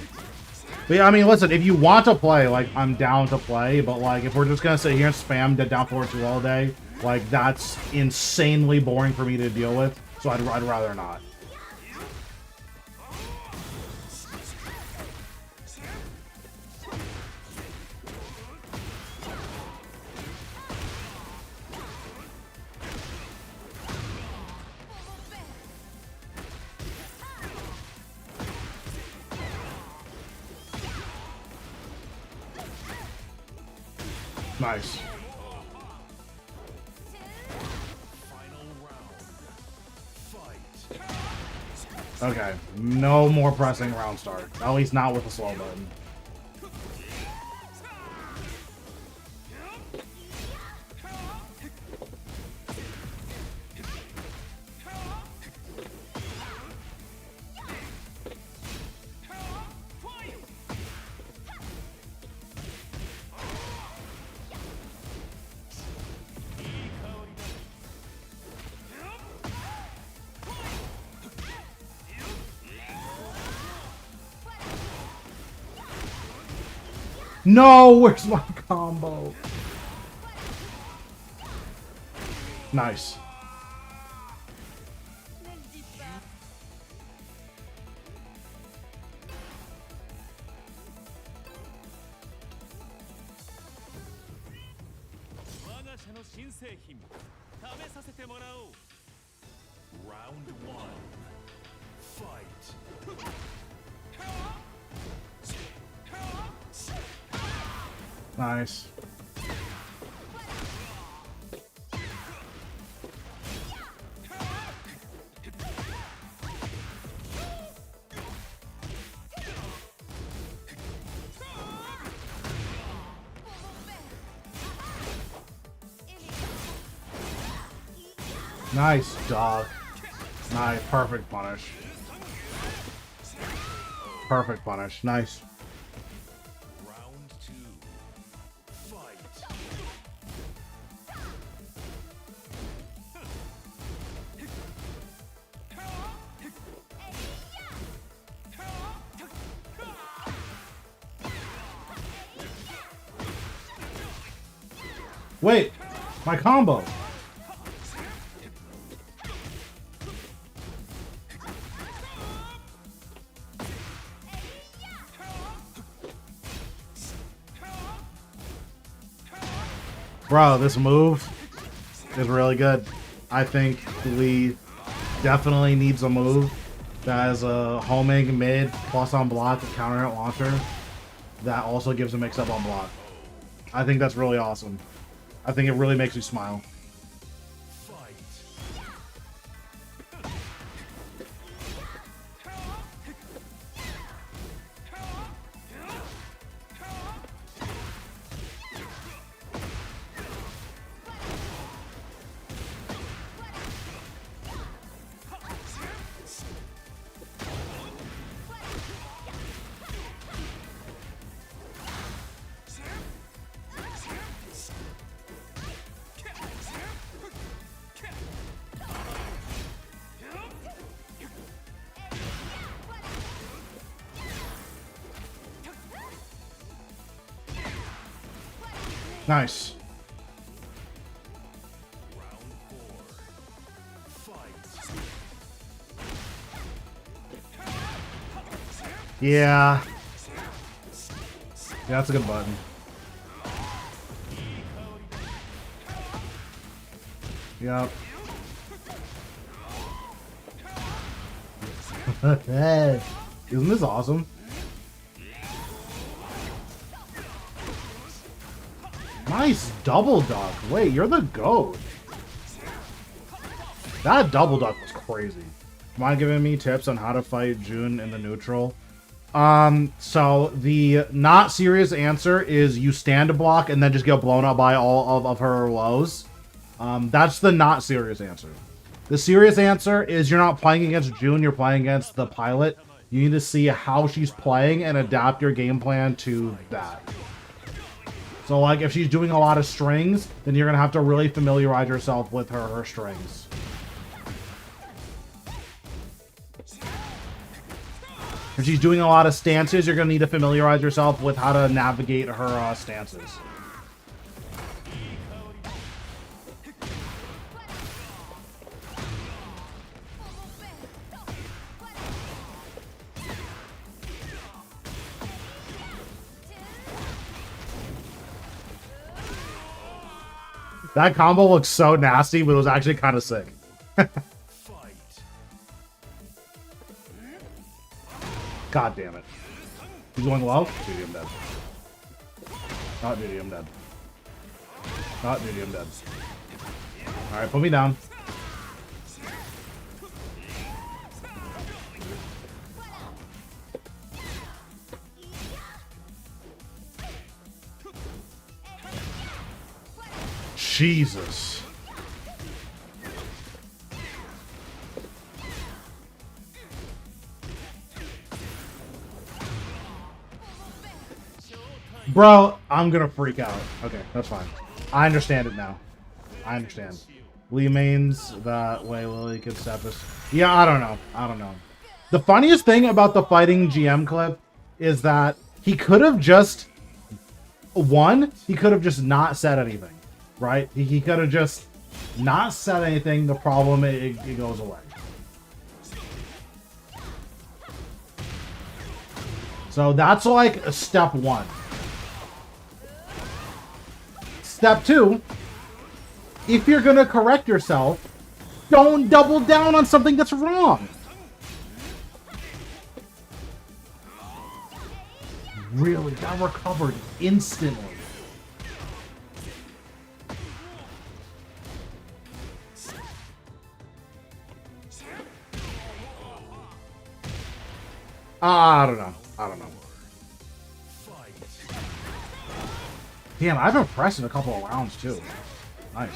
But yeah, I mean, listen, if you want to play, like, I'm down to play, but like, if we're just gonna sit here and spam the down forward 2 all day, like, that's insanely boring for me to deal with, so I'd rather not. Nice. Okay, no more pressing round start. At least not with a slow button. No, where's my combo? Nice. Round 1. Fight. Nice. Nice, dog. Nice, perfect punish. Perfect punish. Nice. Round 2. Fight. Wait, my combo. Bro, this move is really good. I think Lee definitely needs a move that has a homing mid plus on block with counter hit launcher that also gives a mix up on block. I think that's really awesome. I think it really makes me smile. Nice. Yeah. Yeah, that's a good button. Yep. Hey, isn't this awesome? Nice double duck. Wait, you're the GOAT. That double duck was crazy. Mind giving me tips on how to fight June in the neutral? So the not serious answer is you stand a block and then just get blown up by all of her lows. That's the not serious answer. The serious answer is you're not playing against June, you're playing against the pilot. You need to see how she's playing and adapt your game plan to that. So, like, if she's doing a lot of strings, then you're going to have to really familiarize yourself with her strings. If she's doing a lot of stances, you're going to need to familiarize yourself with how to navigate her stances. That combo looks so nasty, but it was actually kind of sick. God damn it. He's going low? Duty, I'm dead. Not duty, I'm dead. Not duty, I'm dead. Alright, put me down. Jesus. Bro, I'm gonna freak out. Okay, that's fine. I understand it now. I understand. Lee mains that way Lily could step us. Yeah, I don't know. I don't know. The funniest thing about the fighting GM clip is that he could have just he could have just not said anything. Right? He could have just not said anything. The problem, it goes away. So that's like step one. Step two, if you're going to correct yourself, don't double down on something that's wrong. Really, that recovered instantly. I don't know. I don't know. Damn, I've been pressing a couple of rounds too. Nice.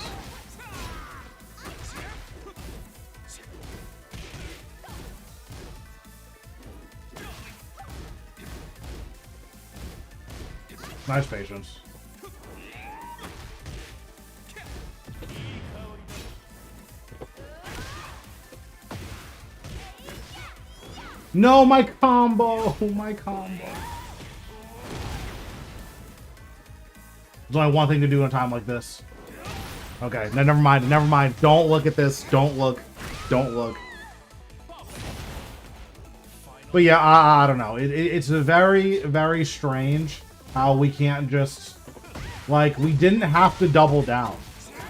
Nice patience. No, my combo! My combo. There's only one thing to do in a time like this. Okay, no, never mind, never mind. Don't look at this. Don't look. Don't look. But yeah, I don't know. It's a very, very strange how we can't just... Like, we didn't have to double down.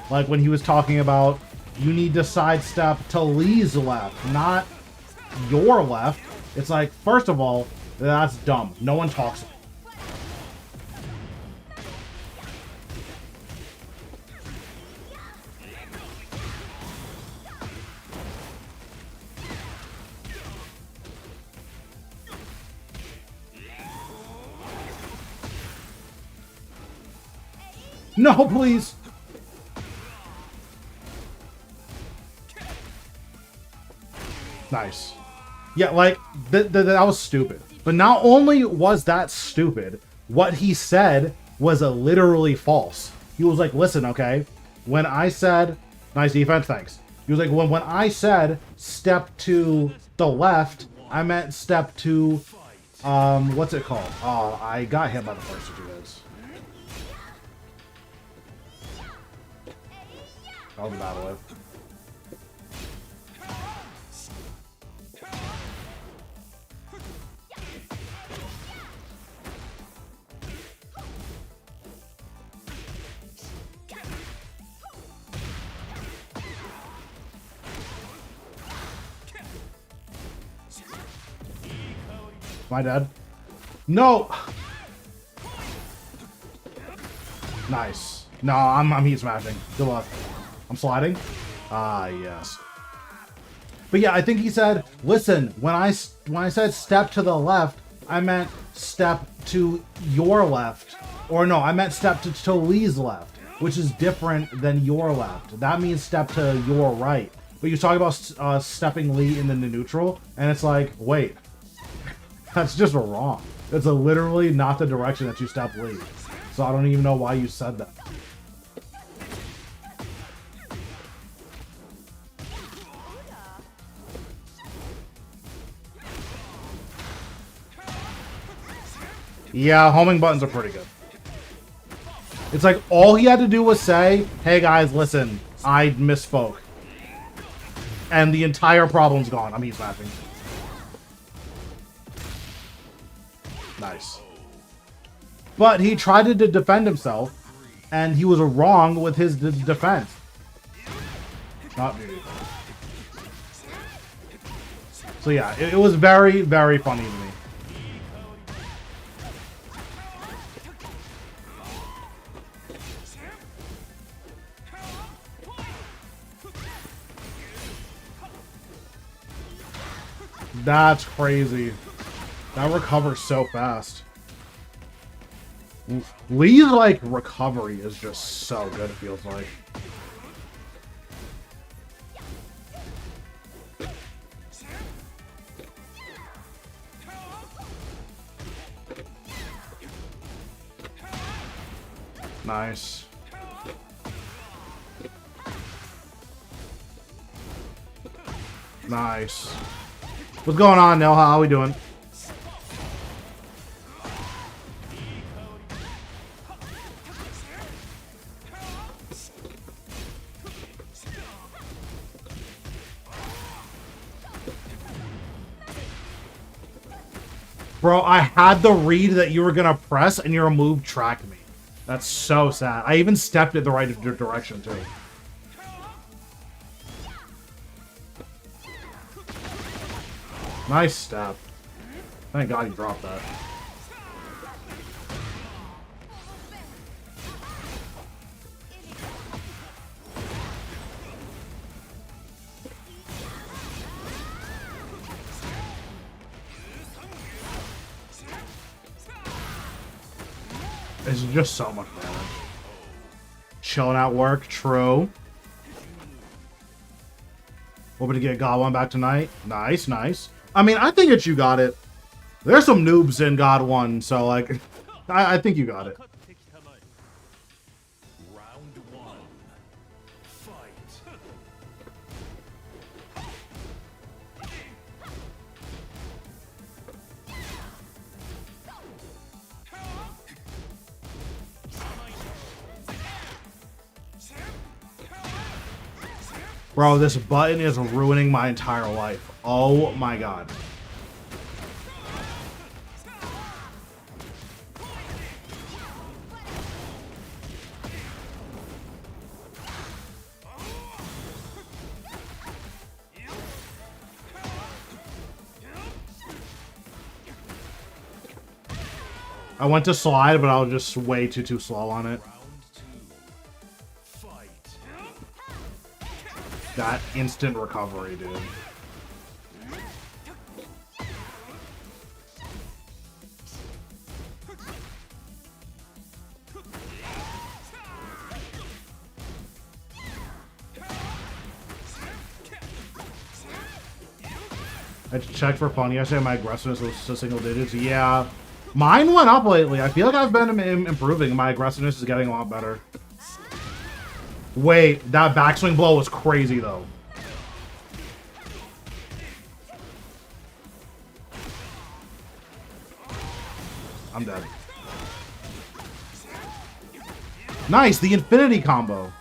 Like, when he was talking about, you need to sidestep to Lee's left, not your left. It's like, first of all, that's dumb. No one talks. No, please. Nice. Yeah, like, that was stupid. But not only was that stupid, what he said was literally false. He was like, listen, okay, when I said, nice defense, thanks. He was like, when I said step to the left, I meant step to, what's it called? Oh, I got hit by the first two guys. That was a bad whip. Am I dead? No! Nice. No, I'm heat smashing. Good luck. I'm sliding? Ah, yes. But yeah, I think he said, listen, when I said step to the left, I meant step to your left. Or no, I meant step to Lee's left, which is different than your left. That means step to your right. But you're talking about stepping Lee into the neutral, and it's like, wait. That's just wrong. It's literally not the direction that you step Lee. So I don't even know why you said that. Yeah, homing buttons are pretty good. It's like all he had to do was say, hey guys, listen, I misspoke. And the entire problem's gone. I'm heat smashing. Nice. But he tried to defend himself, and he was wrong with his defense. Not me. So yeah, it was very, very funny to me. That's crazy. That recovers so fast. Lee's, like, recovery is just so good, it feels like. Nice. Nice. What's going on, Nil? How are we doing? Bro, I had the read that you were gonna press and your move tracked me. That's so sad. I even stepped in the right direction too. Nice step. Thank God he dropped that. It's just so much damage. Chilling at work, true. Hoping to get God 1 back tonight. Nice, nice. I mean, I think that you got it. There's some noobs in God 1, so like, I think you got it. Round 1. Fight. Bro, this button is ruining my entire life. Oh my God. I went to slide, but I was just way too slow on it. That instant recovery, dude. I checked for fun yesterday. My aggressiveness was to single digits. Yeah. Mine went up lately. I feel like I've been improving. My aggressiveness is getting a lot better. Wait, that backswing blow was crazy, though. I'm dead. Nice, the infinity combo.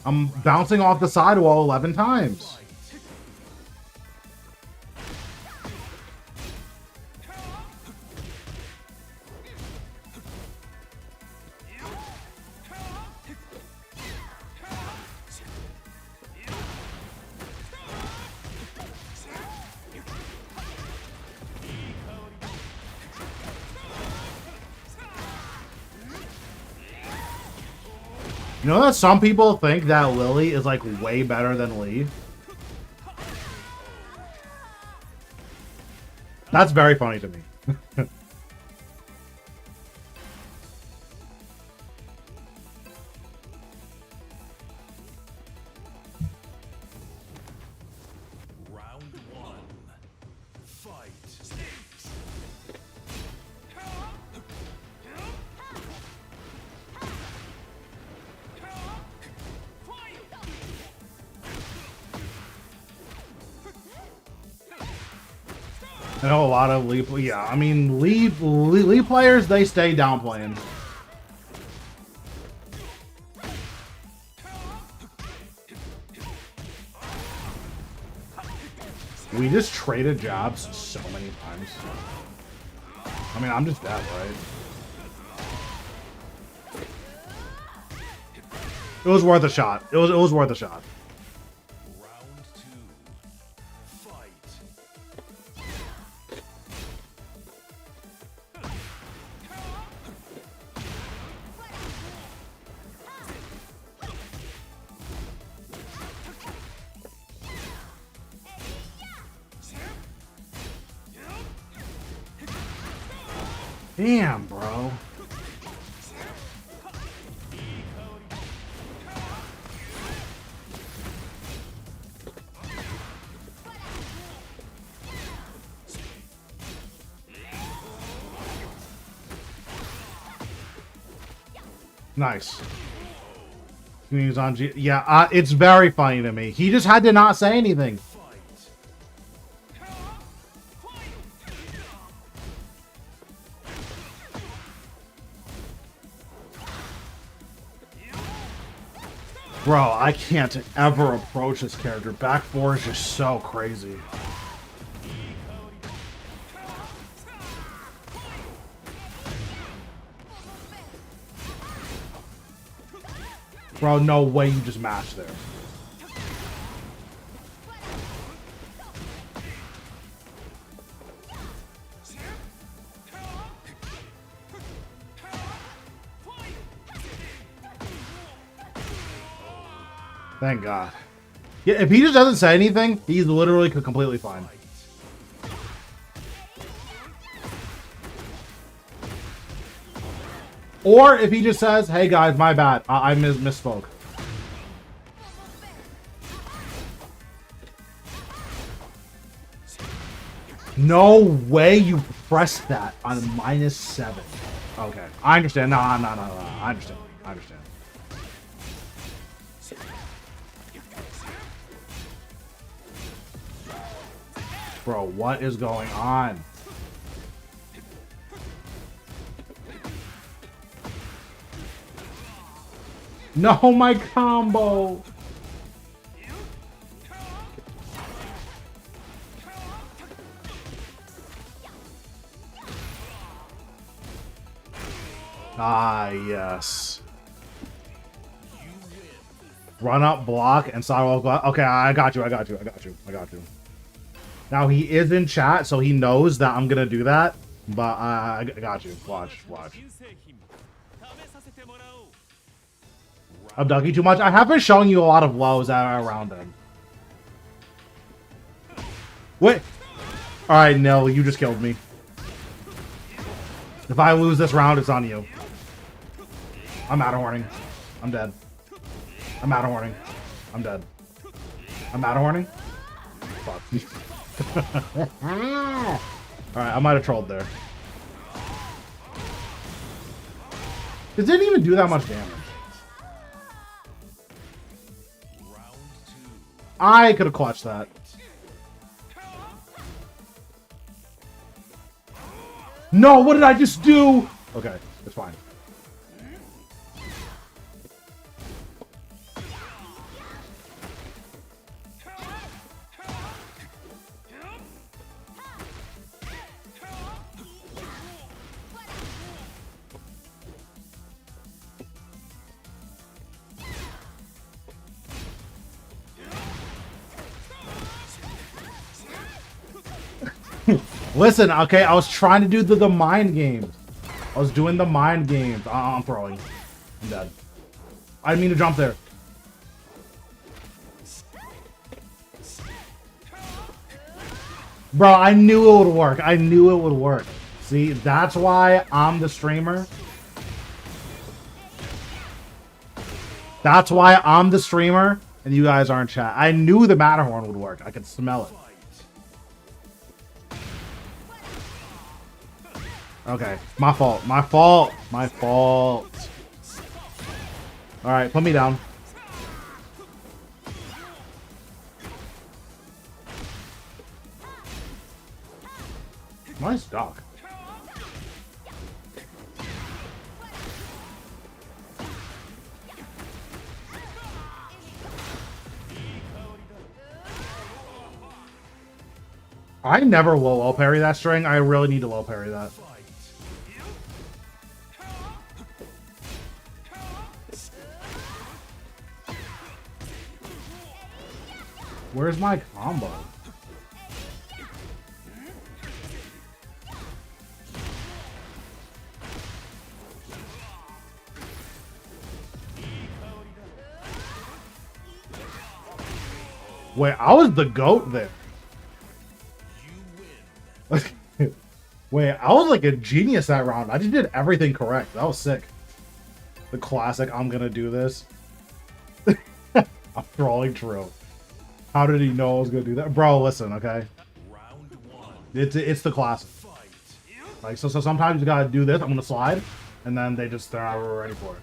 I'm bouncing off the sidewall 11 times. You know that some people think that Lily is like way better than Lee? That's very funny to me. Round one. Fight. I know a lot of Lee. Yeah, I mean Lee players, they stay down playing. We just traded jabs so many times. I mean, I'm just dead, right? It was worth a shot. It was worth a shot. Round two. Fight. Damn, bro. Nice. He's on G. Yeah, it's very funny to me. He just had to not say anything. Bro, I can't ever approach this character. Back four is just so crazy. Bro, no way you just mashed there. Thank God. Yeah, if he just doesn't say anything, he's literally completely fine. Or if he just says, hey guys, my bad. I misspoke. No way you pressed that on -7. Okay. I understand. No. I understand. I understand. Bro, what is going on? No, my combo. Ah, yes. Run up, block, and sidewalk block. Okay, I got you. Now he is in chat, so he knows that I'm gonna do that. But I got you. Watch. I'm ducking too much. I have been showing you a lot of lows around him. Wait. Alright, no, you just killed me. If I lose this round, it's on you. I'm out of warning. I'm dead. I'm out of warning. I'm dead. I'm out of warning. Fuck. Alright, I might have trolled there. It didn't even do that much damage. I could have clutched that. No, what did I just do? Okay, it's fine. Listen, okay, I was trying to do the mind games. I was doing the mind games. I'm throwing. I'm dead. I didn't mean to jump there. Bro, I knew it would work. I knew it would work. See, that's why I'm the streamer. That's why I'm the streamer and you guys aren't chat. I knew the Matterhorn would work. I could smell it. Okay, my fault. My fault. My fault. All right, put me down. Nice dog. I never will low parry that string. I really need to low parry that. Where's my combo? Wait, I was the GOAT there. Wait, I was like a genius that round. I just did everything correct. That was sick. The classic, I'm gonna do this. I'm trolling True. How did he know I was gonna do that? Bro, listen, okay? It's the classic. Like, so sometimes you gotta do this. I'm gonna slide, and then they're not ready for it.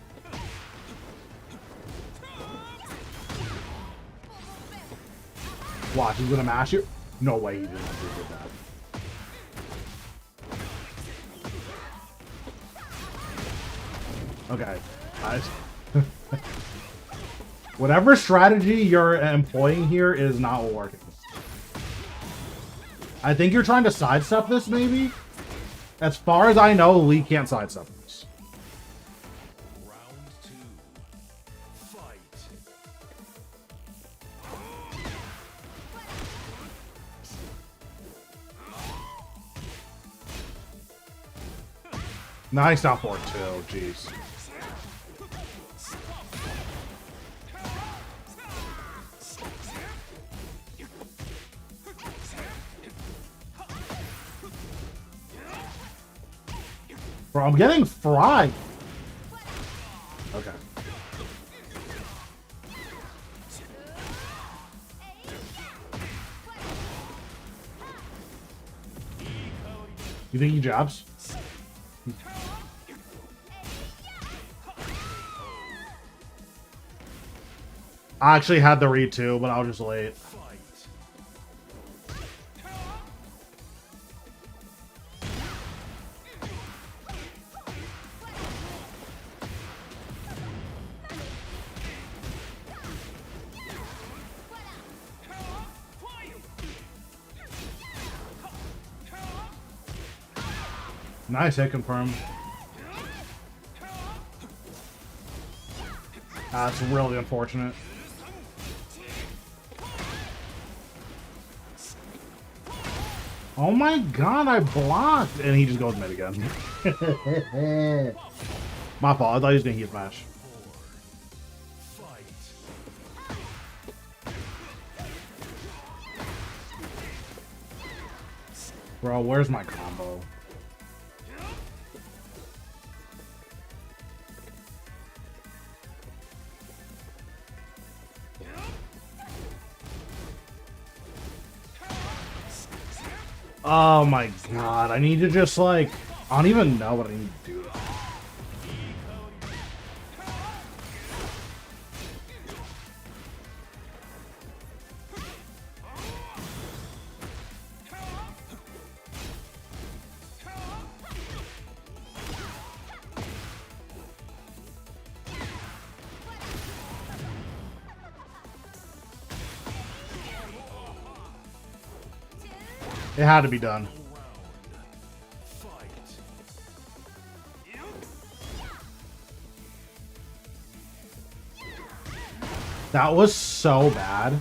Watch, he's gonna mash you. No way he didn't do that. Okay. Whatever strategy you're employing here is not working. I think you're trying to sidestep this, maybe? As far as I know, Lee can't sidestep this. Round 2. Fight. Nice down forward too, jeez. Bro, I'm getting fried. Okay. You think he jabs? I actually had the read too, but I was just late. Nice hit confirmed. That's really unfortunate. Oh my god, I blocked! And he just goes mid again. My fault, I thought he was gonna heat smash. Bro, where's my combo? Oh my god, I need to just like, I don't even know what I need to do. It had to be done. That was so bad.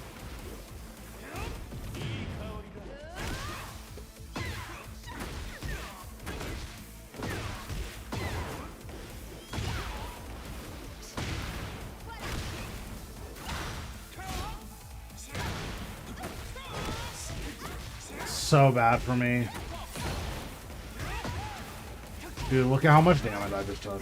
so bad for me. Dude, look at how much damage I just took.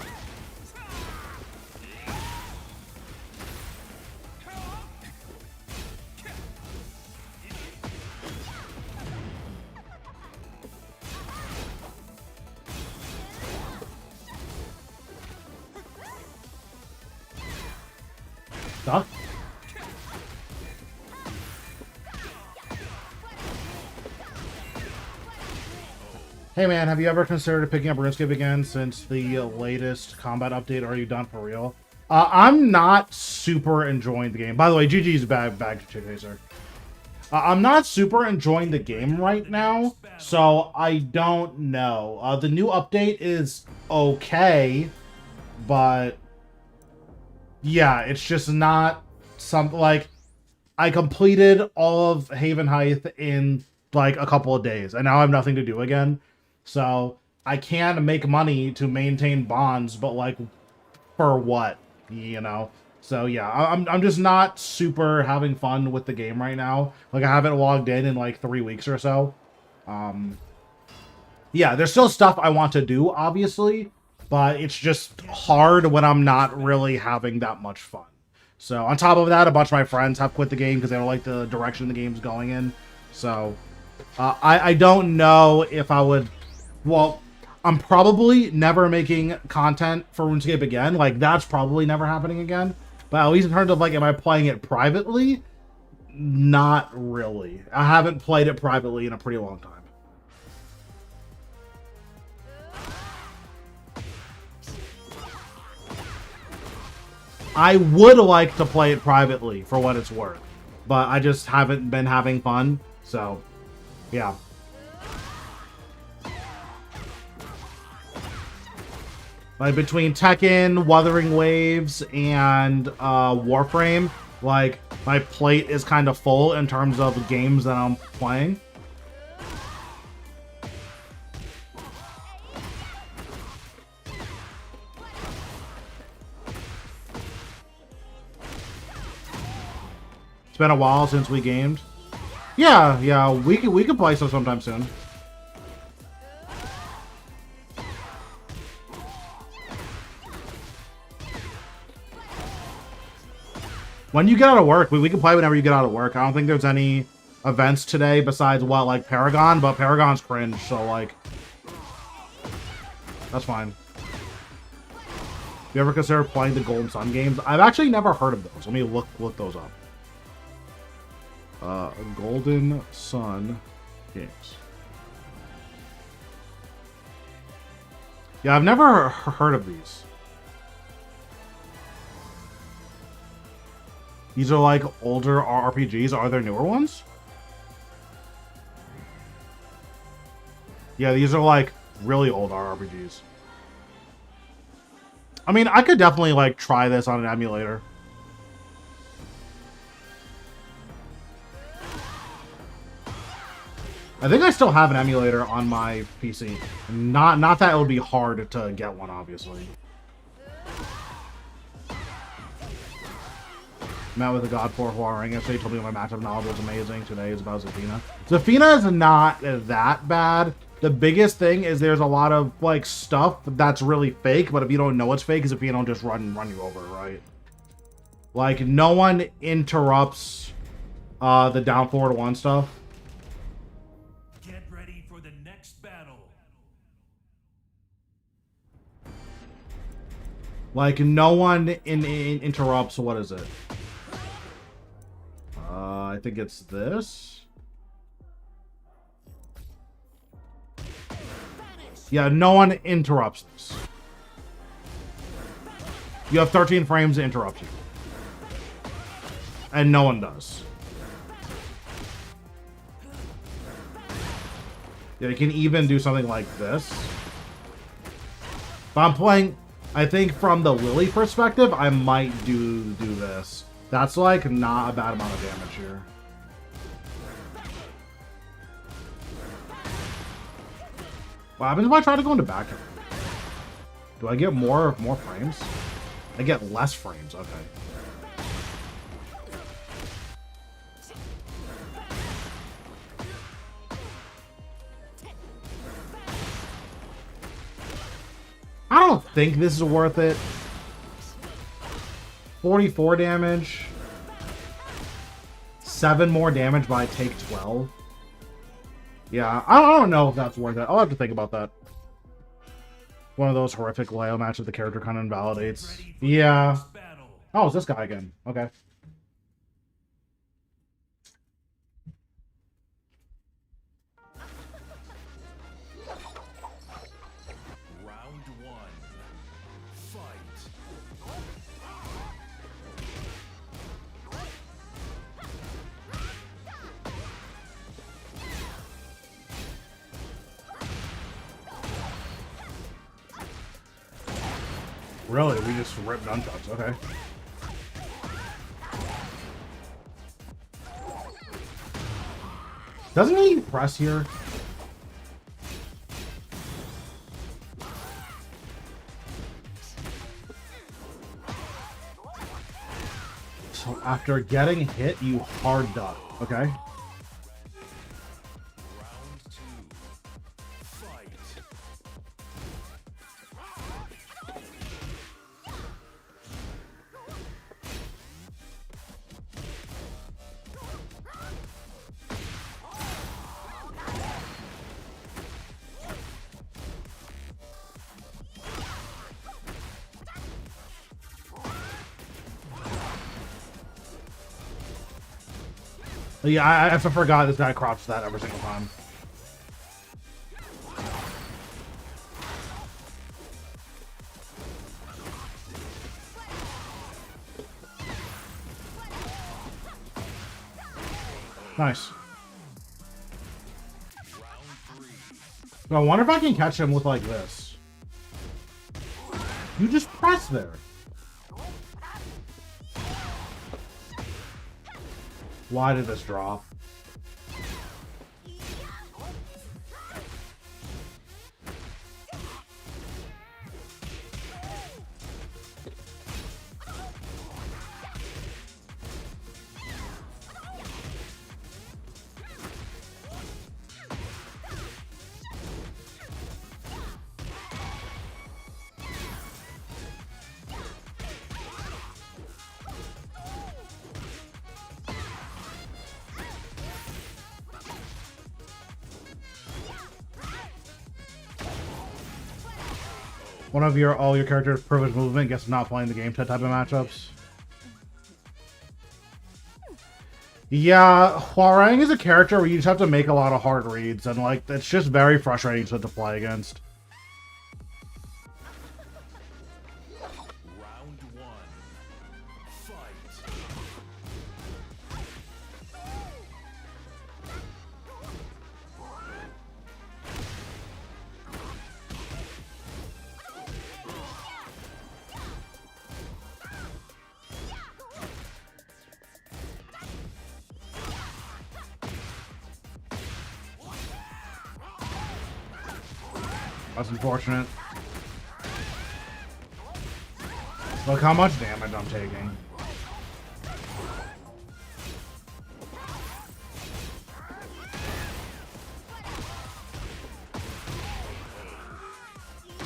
Duck? Hey man, have you ever considered picking up RuneScape again since the latest combat update? Are you done for real? I'm not super enjoying the game. By the way, GG's bag to Chaser. I'm not super enjoying the game right now, so I don't know. The new update is okay, but yeah, it's just not something like I completed all of Haven Heights in like a couple of days, and now I have nothing to do again. So I can make money to maintain bonds, but like for what, you know? So yeah, I'm just not super having fun with the game right now. Like I haven't logged in like 3 weeks or so. Yeah, there's still stuff I want to do, obviously, but it's just hard when I'm not really having that much fun. So on top of that, a bunch of my friends have quit the game because they don't like the direction the game's going in. So I don't know if I would. Well, I'm probably never making content for RuneScape again. Like that's probably never happening again. But at least in terms of like, am I playing it privately? Not really. I haven't played it privately in a pretty long time. I would like to play it privately for what it's worth, but I just haven't been having fun. So, yeah. Like between Tekken, Wuthering Waves, and Warframe, like my plate is kind of full in terms of games that I'm playing. It's been a while since we gamed. Yeah, we could play some sometime soon. When you get out of work, we can play whenever you get out of work. I don't think there's any events today besides what, like Paragon, but Paragon's cringe, so like that's fine. You ever consider playing the Golden Sun games? I've actually never heard of those. Let me look those up. Golden Sun games. Yeah, I've never heard of these. These are like older RPGs. Are there newer ones? Yeah, these are like really old RPGs. I mean, I could definitely like try this on an emulator. I think I still have an emulator on my PC. Not that it would be hard to get one, obviously. Met with a God for Huarang yesterday. Told me my matchup knowledge was amazing. Today is about Zafina. Zafina is not that bad. The biggest thing is there's a lot of like stuff that's really fake, but if you don't know it's fake, Zafina don't just run you over, right? Like no one interrupts the down forward one stuff. Get ready for the next battle. Like no one interrupts. What is it? I think it's this. Yeah, no one interrupts this. You have 13 frames to interrupt you. And no one does. Yeah, you can even do something like this. But I'm playing, I think from the Lily perspective, I might do this. That's like not a bad amount of damage here. What happens if I try to go into back? Do I get more frames? I get less frames, okay. I don't think this is worth it. 44 damage. 7 more damage, but I take 12. Yeah, I don't know if that's worth it. I'll have to think about that. One of those horrific Leo matches the character kind of invalidates. Yeah. Oh, it's this guy again. Okay. Round 1. Fight. Really? We just ripped nunchucks. Okay. Doesn't he press here? So after getting hit, you hard duck. Okay. Round 2. Fight. Yeah, I forgot this guy crouched that every single time. Nice. I wonder if I can catch him with like this. You just press there. Why did this drop? One of all your characters' privileged movement gets not playing the game type of matchups. Yeah, Hwoarang is a character where you just have to make a lot of hard reads, and like it's just very frustrating to play against. Round 1. Fight. That's unfortunate. Look how much damage I'm taking.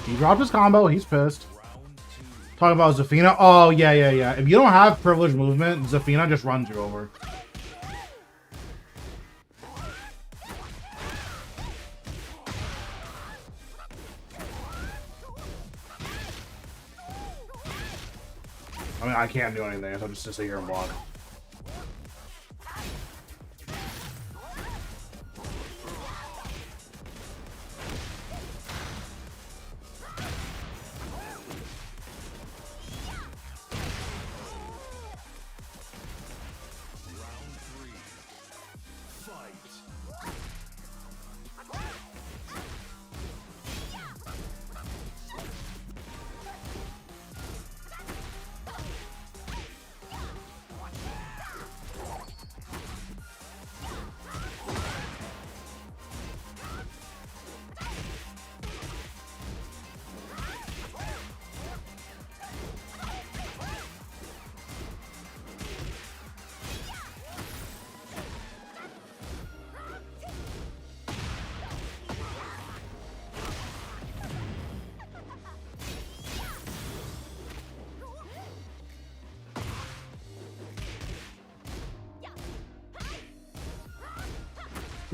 He dropped his combo, he's pissed. Talking about Zafina. Oh, yeah. If you don't have privileged movement, Zafina just runs you over. I mean, I can't do anything, so I'm just to sit here and block. Round 3. Fight.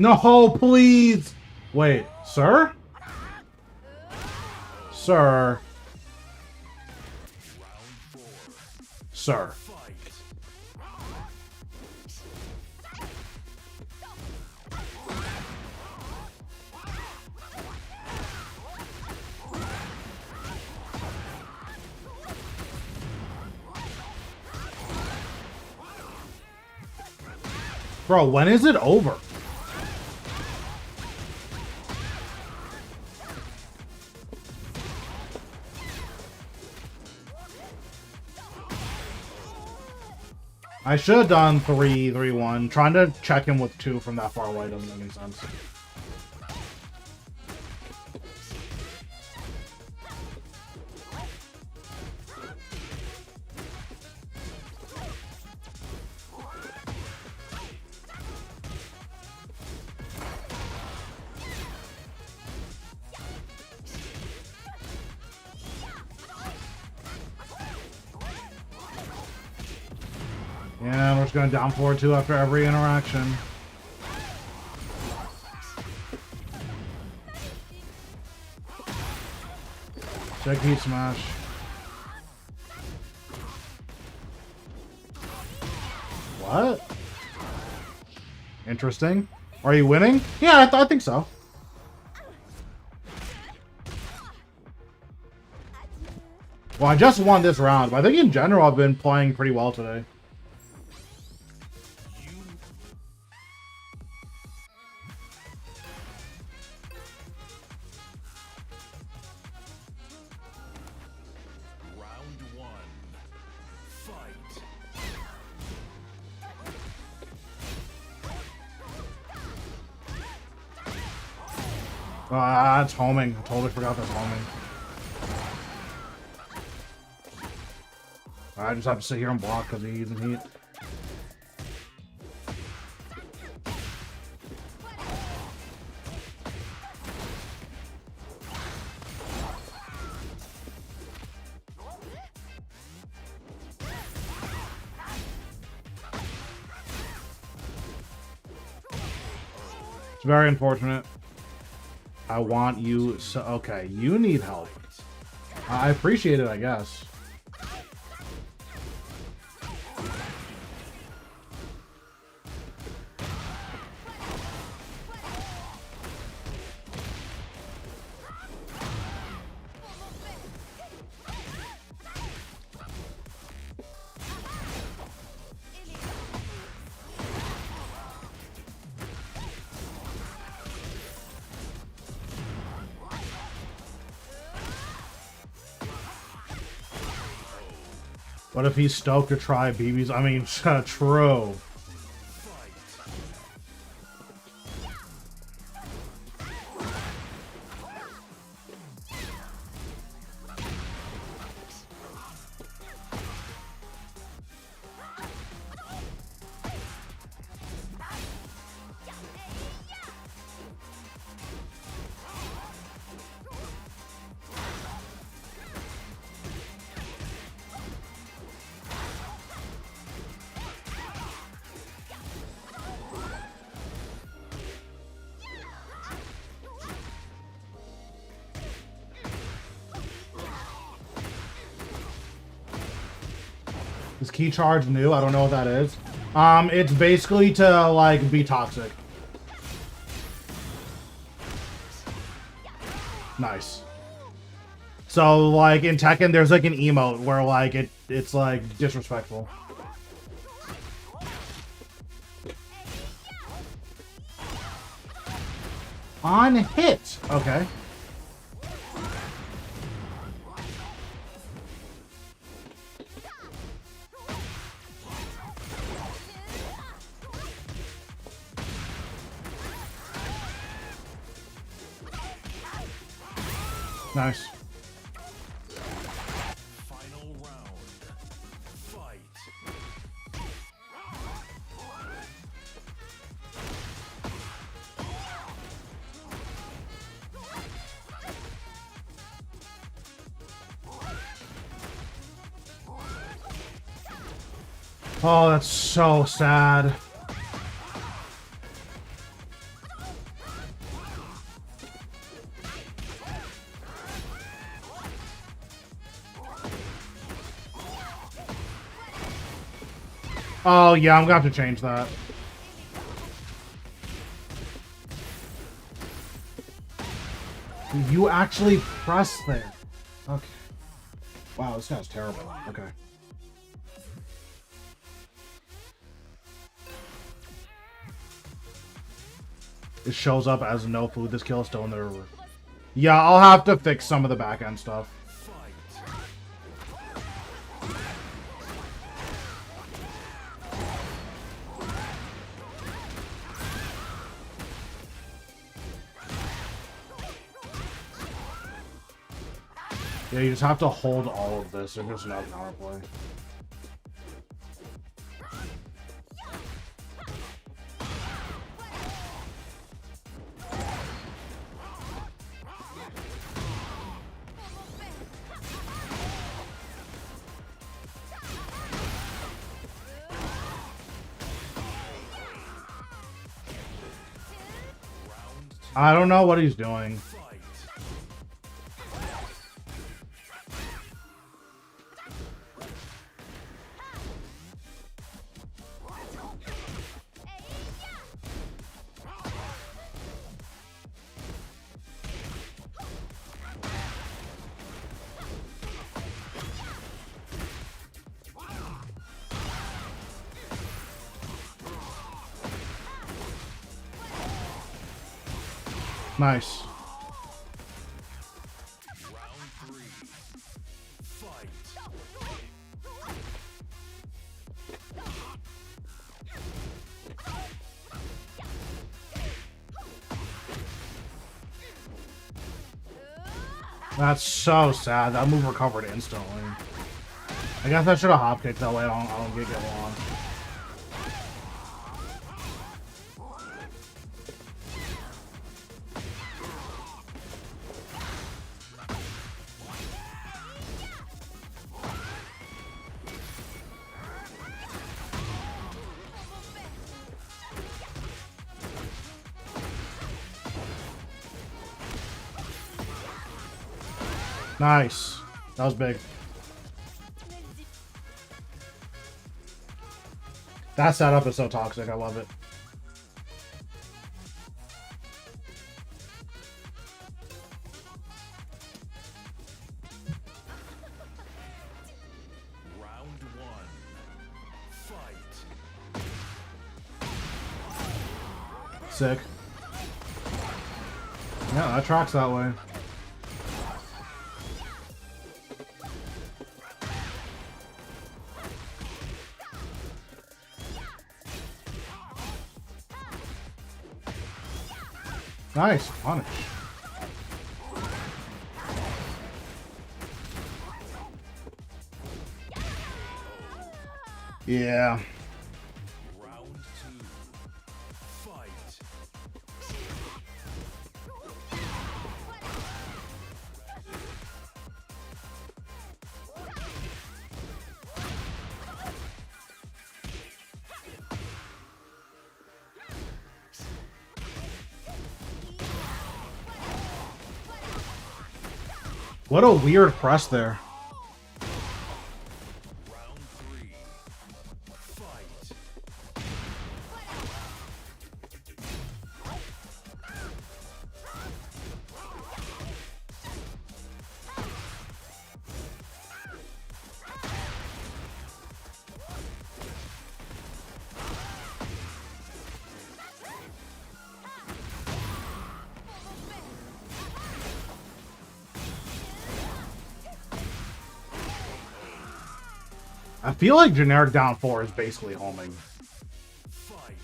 No, please! Wait, sir? Sir. Sir. Bro, when is it over? I should have done 3-3-1. Trying to check him with 2 from that far away doesn't make any sense. Yeah, we're just going down forward 2 after every interaction. Check heat smash. What? Interesting. Are you winning? Yeah, I think so. Well, I just won this round, but I think in general I've been playing pretty well today. It's homing. I totally forgot that's homing. I just have to sit here and block because he's in heat. It's very unfortunate. I want you so okay, you need help. I appreciate it, I guess. What if he's stoked to try BB's? I mean, true. Is key charge new? I don't know what that is. It's basically to like be toxic. Nice. So like in Tekken, there's like an emote where like it's like disrespectful. On hit. Okay. Nice. Final round. Fight. Oh, that's so sad. Oh, yeah, I'm gonna have to change that. You actually pressed there. Okay. Wow, this guy's terrible. Okay. It shows up as no food. This kill is still in the river. Yeah, I'll have to fix some of the back end stuff. Yeah, you just have to hold all of this. There's just no counterplay. I don't know what he's doing. Nice. Round 3. Fight. That's so sad. That move recovered instantly. I guess I should have hop kicked that way. I don't get long. Nice. That was big. That setup is so toxic. I love it. Round 1. Fight. Sick. Yeah, that tracks that way. Nice punish. Yeah. Round 2. Fight. What a weird press there. Round 3. Fight. I feel like generic down 4 is basically homing. Fight.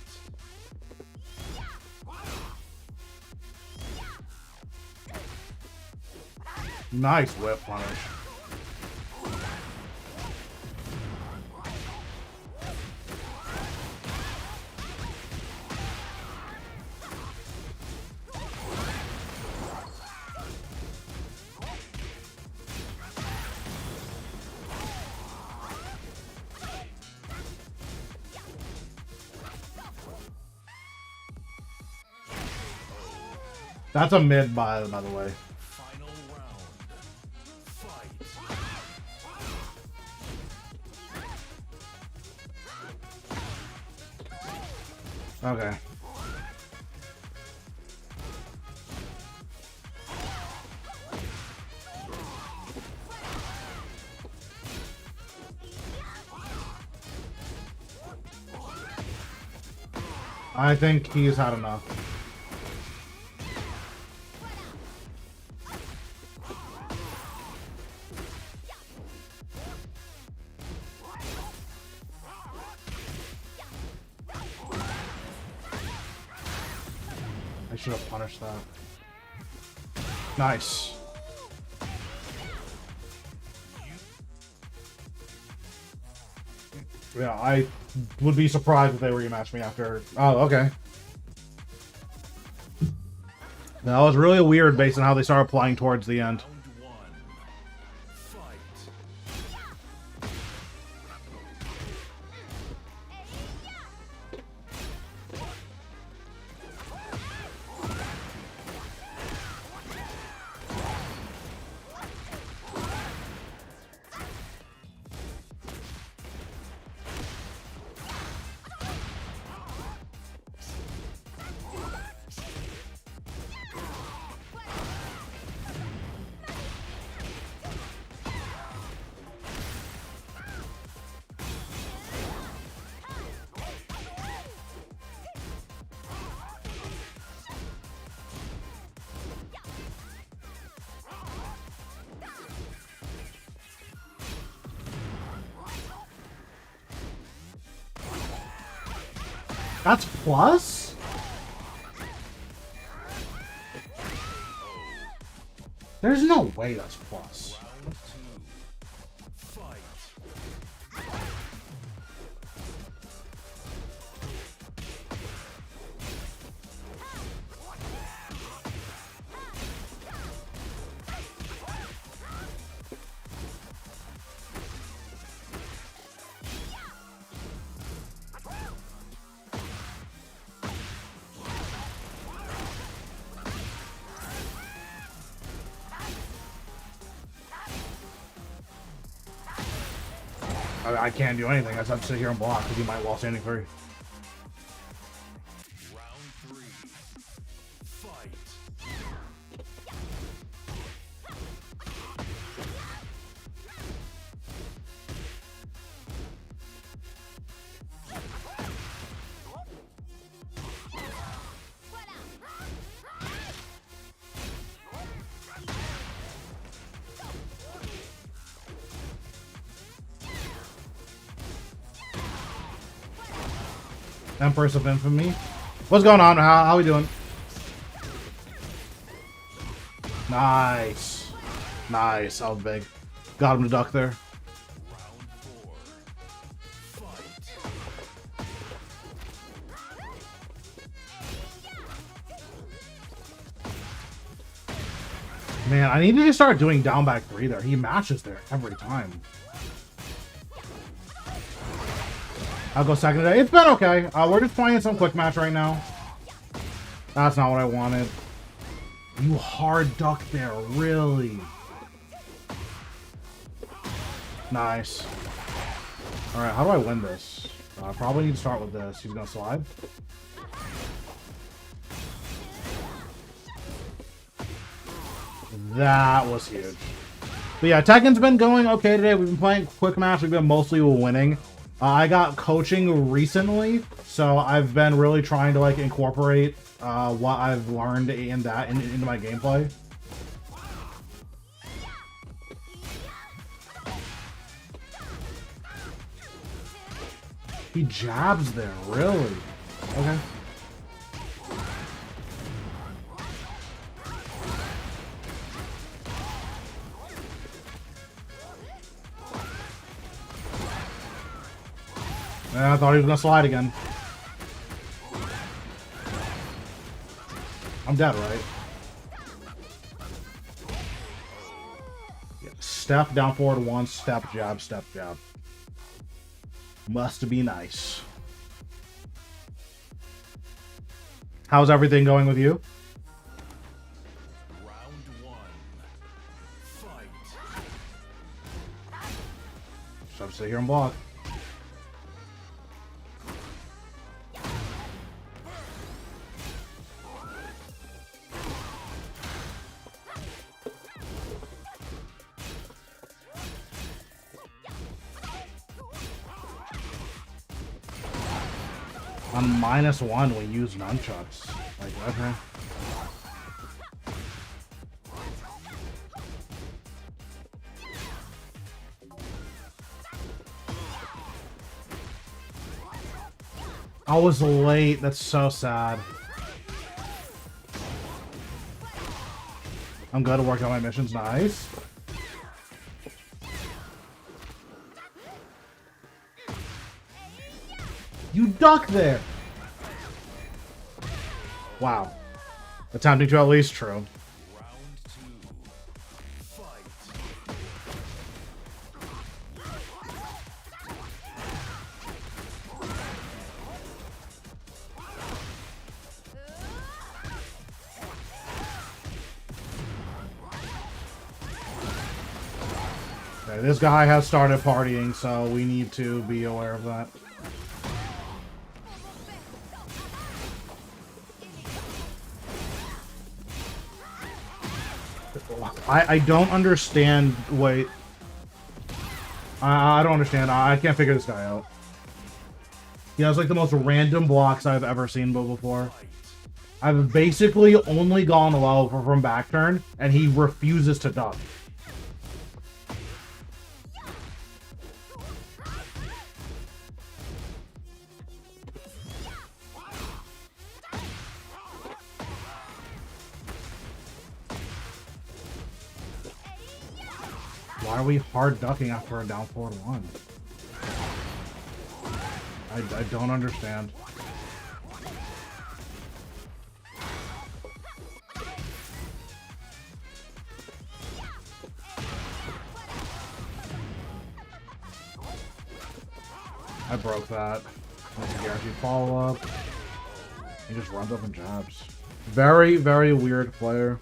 Nice whip punish. That's a mid by the way. Final round. Fight. Okay. I think he's had enough. I should have punished that. Nice. Yeah, I would be surprised if they rematched me after. Oh, okay. That was really weird based on how they started playing towards the end. Round one. Fight. That's plus? There's no way that's plus. Round two. Fight. I can't do anything. I just have to sit here and block because he might wall standing free. Round three. Fight. Empress of Infamy. What's going on? How we doing? Nice. Nice. That was big. Got him to duck there. Round four. Fight. Man, I need to just start doing down back 3 there. He matches there every time. I'll go second today. It's been okay. We're just playing some quick match right now. That's not what I wanted. You hard duck there, really? Nice. Alright, how do I win this? I probably need to start with this. He's gonna slide. That was huge. But yeah, Tekken's been going okay today. We've been playing quick match. We've been mostly winning. I got coaching recently, so I've been really trying to like incorporate what I've learned in that into my gameplay. He jabs there, really? Okay. I thought he was gonna slide again. I'm dead, right? Yeah. Step down forward once, step jab, step jab. Must be nice. How's everything going with you? Round one. Fight. Just have to sit here and block. On -1, we use nunchucks. Like, okay. I was late. That's so sad. I'm good to work on my missions. Nice. You duck there. Wow. Attempting to at least true. Okay, this guy has started partying, so we need to be aware of that. I don't understand. Wait. I don't understand. I can't figure this guy out. He has like the most random blocks I've ever seen before. I've basically only gone low from back turn, and he refuses to duck. Why are we hard ducking after a down 4-1? I don't understand. I broke that. That's a guaranteed follow-up. He just runs up and jabs. Very, very weird player.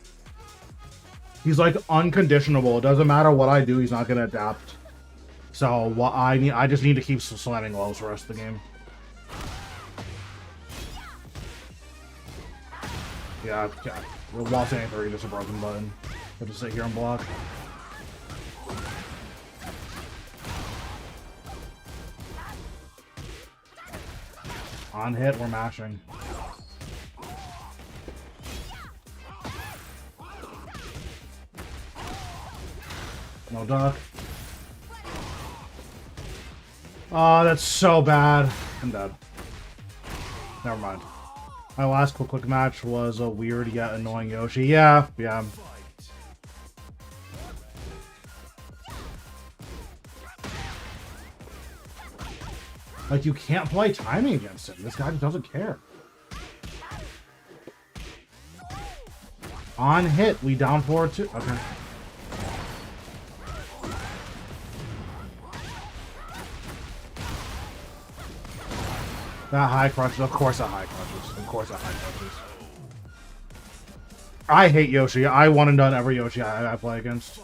He's like unconditionable. It doesn't matter what I do, he's not gonna adapt. So what I just need to keep slamming lows for the rest of the game. Yeah. While saying 3, just a broken button. Have to sit here and block. On hit, we're mashing. No duck. Oh, that's so bad. I'm dead. Never mind. My last quick match was a weird yet annoying Yoshi. Yeah. Like, you can't play timing against him. This guy just doesn't care. On hit, we down 4-2. Okay. That high crushes. Of course that high crushes. Of course that high crushes. I hate Yoshi. I one and done every Yoshi I play against.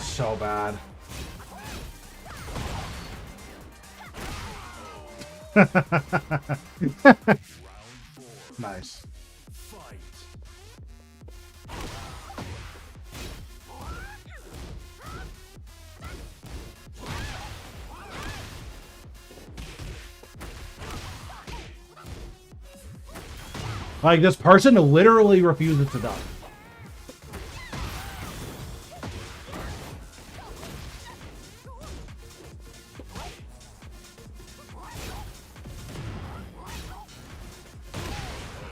So bad. Nice. Like, this person literally refuses to die.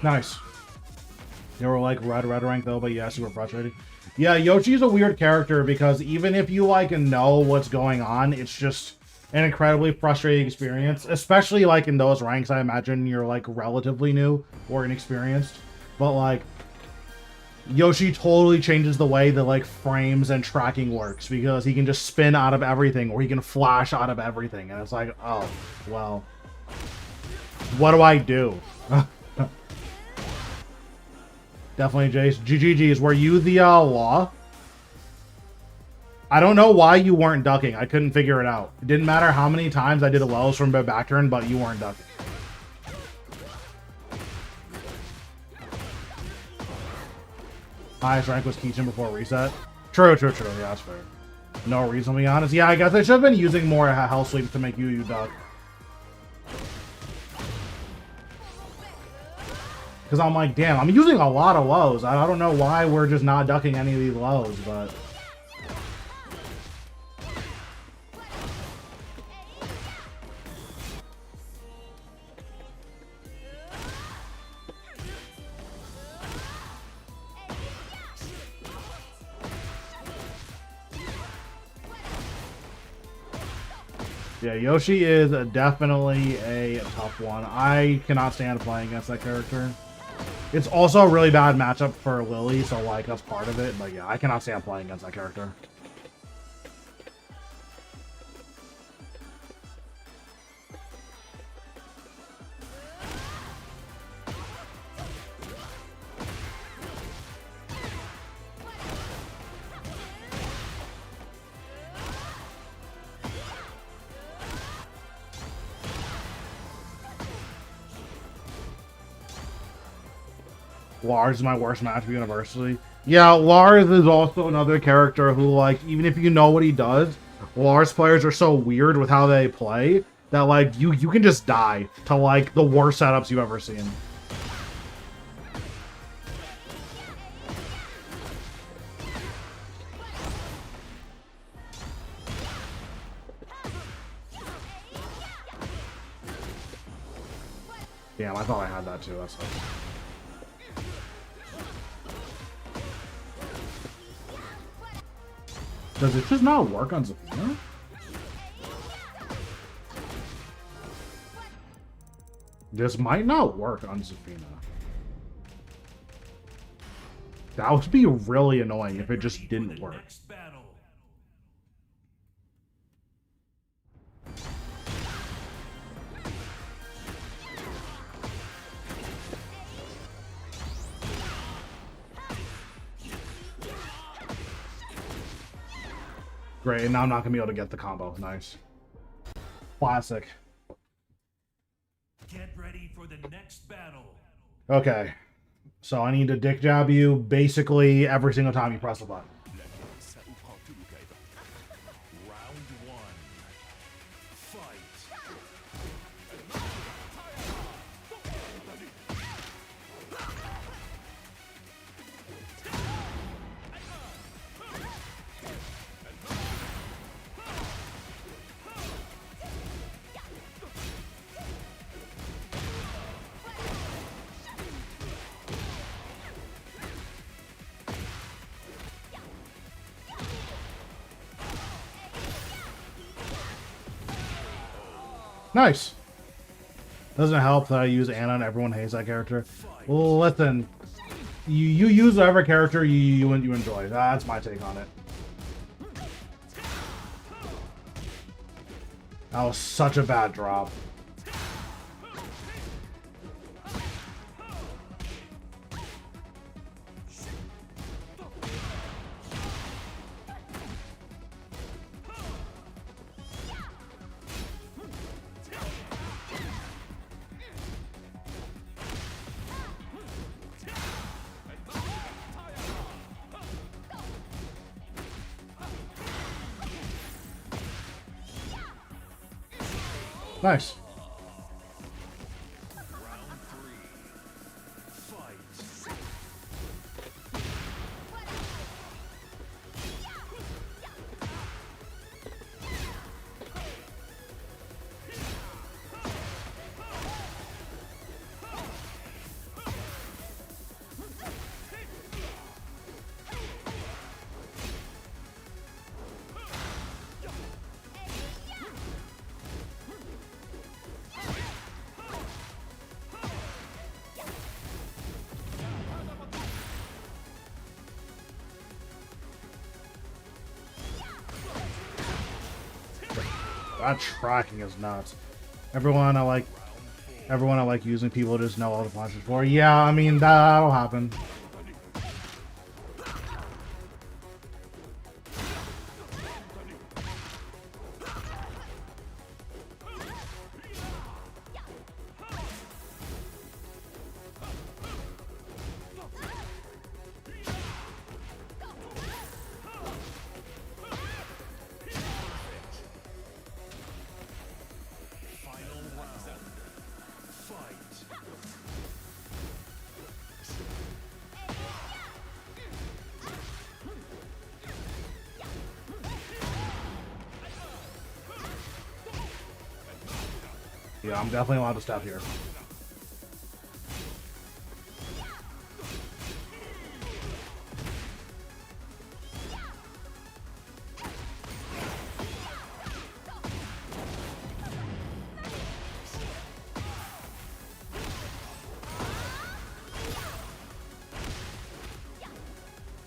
Nice. They were like red rank though, but yeah, super frustrating. Yeah, Yoshi's a weird character because even if you like know what's going on, it's just an incredibly frustrating experience. Especially like in those ranks, I imagine you're like relatively new or inexperienced. But like, Yoshi totally changes the way that like frames and tracking works because he can just spin out of everything or he can flash out of everything. And it's like, oh, well, what do I do? Definitely, Jace. GGG's. Were you the law? I don't know why you weren't ducking. I couldn't figure it out. It didn't matter how many times I did a Wells from back turn, but you weren't ducking. Highest rank was Keaton before reset. True. Yeah, that's fair. No reason to be honest. Yeah, I guess I should have been using more health sweeps to make you duck. Because I'm like, damn, I'm using a lot of lows. I don't know why we're just not ducking any of these lows, but... Yeah, Yoshi is definitely a tough one. I cannot stand playing against that character. It's also a really bad matchup for Lily, so like that's part of it. But yeah, I cannot stand playing against that character. Lars is my worst match for University. Yeah, Lars is also another character who, like, even if you know what he does, Lars players are so weird with how they play that, like, you can just die to, like, the worst setups you've ever seen. Damn, I thought I had that too. That's like... Does it just not work on Zafina? This might not work on Zafina. That would be really annoying if it just didn't work. Great, and now I'm not gonna be able to get the combo. Nice. Classic. Get ready for the next battle. Okay. So I need to dick jab you basically every single time you press the button. Round one. Fight. Nice. Doesn't help that I use Anna and everyone hates that character. Well, listen. You use whatever character you enjoy. That's my take on it. That was such a bad drop. Nice. Round three. Fight. That tracking is nuts. Everyone I like using people just know all the punches for. Yeah, I mean that'll happen. Yeah, I'm definitely allowed to step here.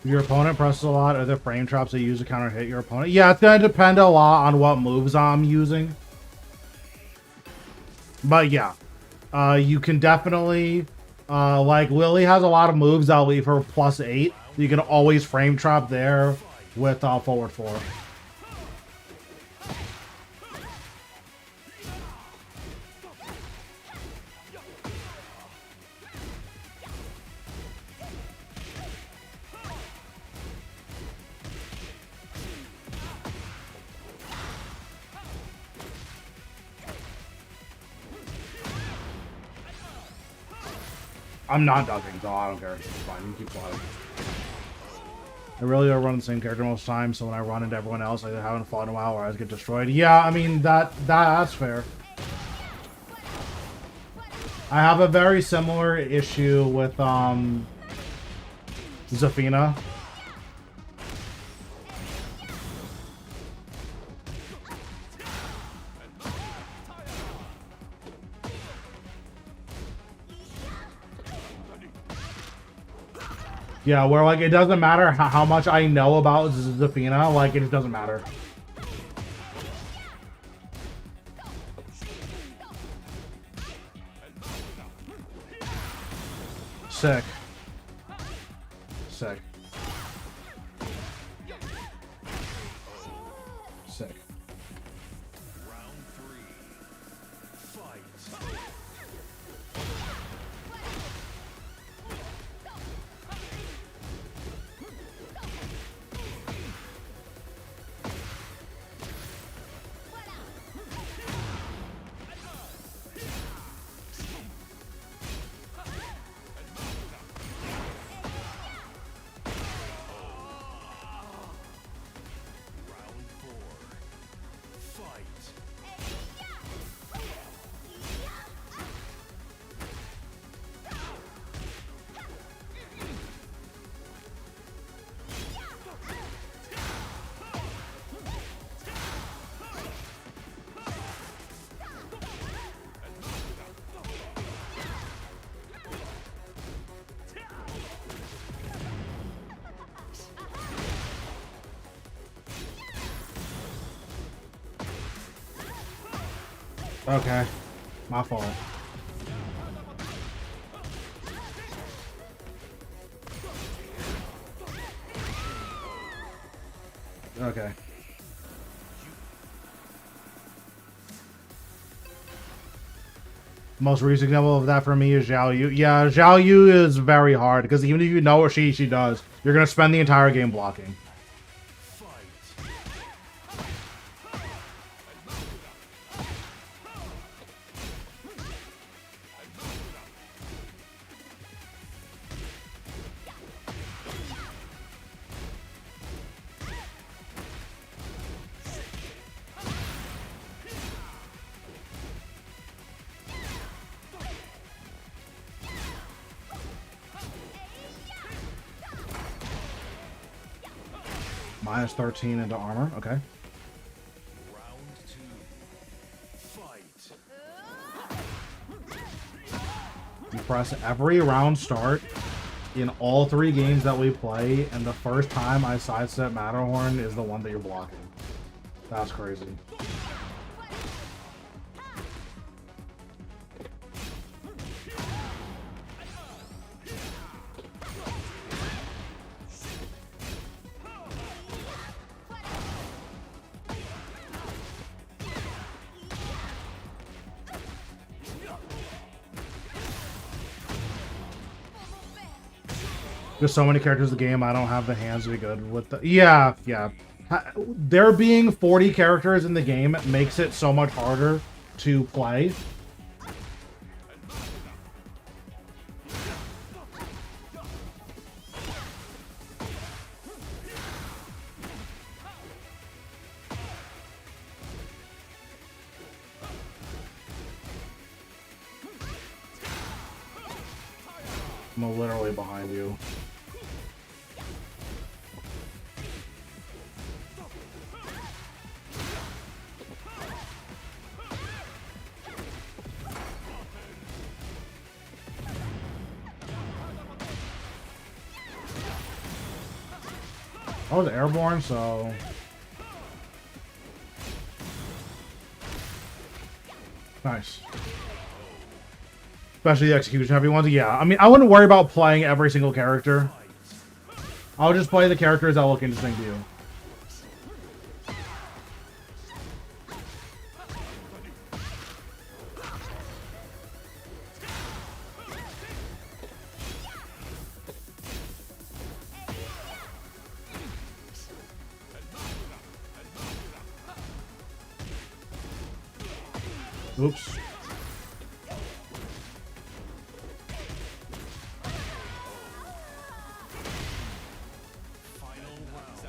If your opponent presses a lot, are there frame traps that you use to counter hit your opponent? Yeah, it's gonna depend a lot on what moves I'm using. But yeah, you can definitely, like Lily has a lot of moves that'll leave her +8. You can always frame trap there with forward 4. I'm not ducking, so I don't care. It's fine. You keep flying. I really don't run the same character most times, so when I run into everyone else, I haven't fought in a while or I just get destroyed. Yeah, I mean, that's fair. I have a very similar issue with, Zafina. Yeah, where, like, it doesn't matter how much I know about Zafina, like, it just doesn't matter. Sick. Sick. Sick. Round 3. Fight. Round 4. Fight. Okay. My fault. Okay. Most recent example of that for me is Zhao Yu. Yeah, Zhao Yu is very hard, because even if you know what she does, you're going to spend the entire game blocking. Minus 13 into armor. Okay. Round 2. Fight. You press every round start in all 3 games that we play, and the first time I sidestep Matterhorn is the one that you're blocking. That's crazy. There's so many characters in the game, I don't have the hands to be good with the... Yeah. There being 40 characters in the game makes it so much harder to play. I'm literally behind you. I was airborne, so... Nice. Especially the execution heavy ones. Yeah, I mean, I wouldn't worry about playing every single character. I'll just play the characters that look interesting to you. Oops. Final round.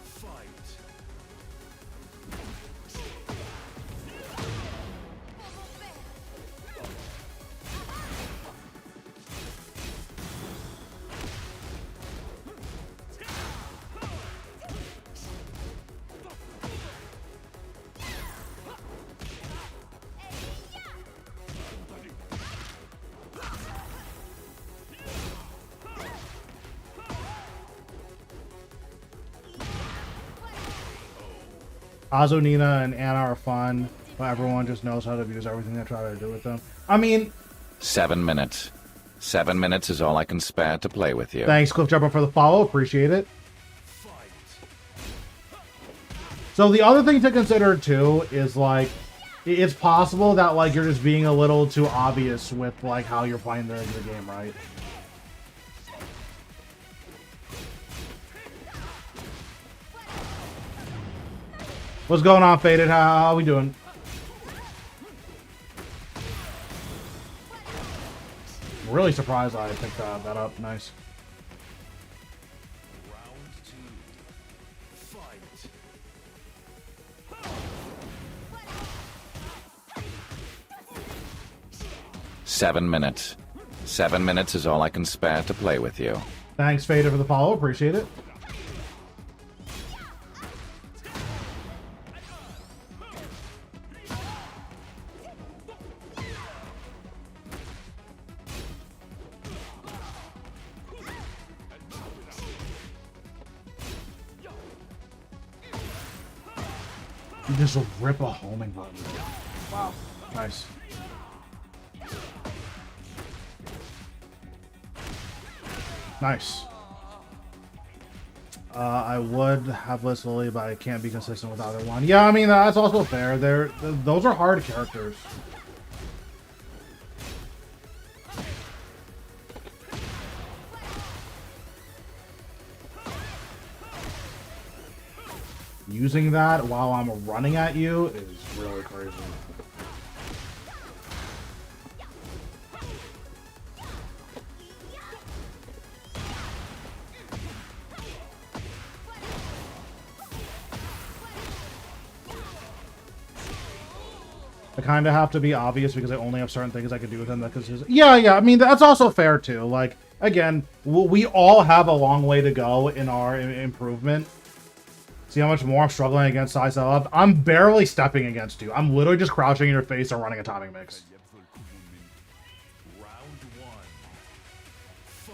Fight. 'Azunina and Anna are fun, but everyone just knows how to abuse everything they try to do with them. I mean, 7 minutes. 7 minutes is all I can spare to play with you. thanks, Cliffjumper, for the follow. Appreciate it. So the other thing to consider, too, is, like, it's possible that, like, you're just being a little too obvious with, like, how you're playing the game, right? What's going on, Faded? How we doing? Really surprised I picked that up. Nice. Round 2. Fight. 7 minutes. 7 minutes is all I can spare to play with you. Thanks, Faded, for the follow. Appreciate it. You just rip a homing button. Wow. Nice. Nice. I would have Liz Lily, but I can't be consistent with either one. Yeah, I mean, that's also fair. Those are hard characters. Using that while I'm running at you is really crazy. I kind of have to be obvious because I only have certain things I can do with him. Yeah, I mean, that's also fair too. Like, again, we all have a long way to go in our improvement. See how much more I'm struggling against Saizel. I'm barely stepping against you. I'm literally just crouching in your face and running a timing mix. Round 1. Fight.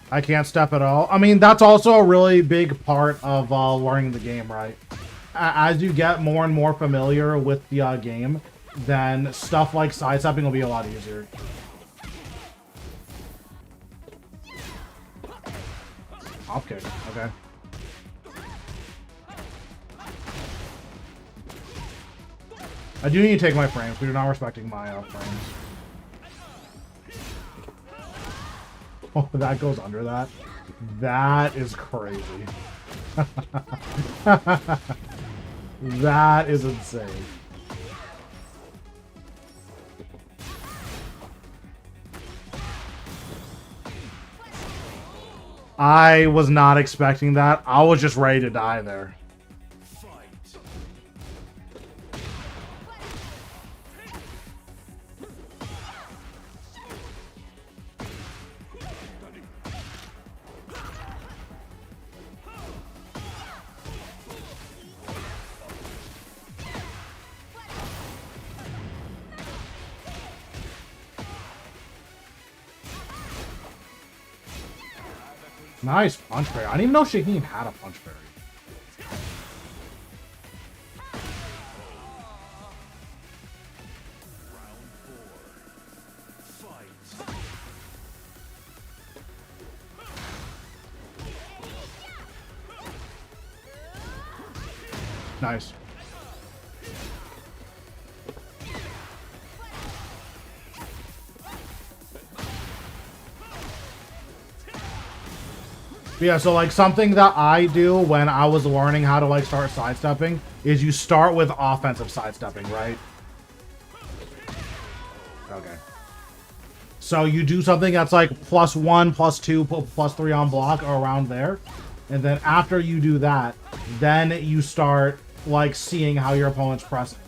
I can't step at all. I mean, that's also a really big part of learning the game, right? As you get more and more familiar with the game, then stuff like sidestepping will be a lot easier. Off kick, okay. I do need to take my frames. You're not respecting my frames. Oh, that goes under that? That is crazy. That is insane. I was not expecting that. I was just ready to die there. Nice punch parry. I didn't even know Shaheen had a punch parry. Nice. Yeah, so like something that I do when I was learning how to like start sidestepping is you start with offensive sidestepping, right? Okay. So you do something that's like +1, +2, +3 on block or around there. And then after you do that, then you start like seeing how your opponent's pressing.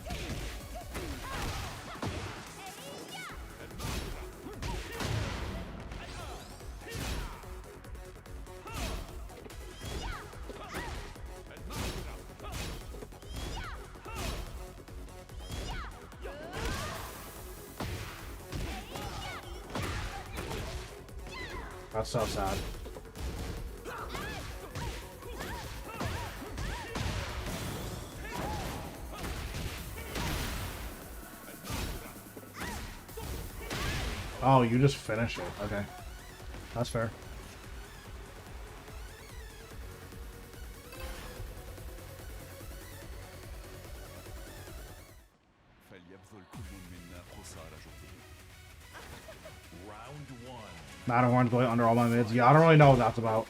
That's so sad. Oh, you just finish it. Okay. That's fair. Round one. Matterhorn's going under all my mids. Yeah, I don't really know what that's about.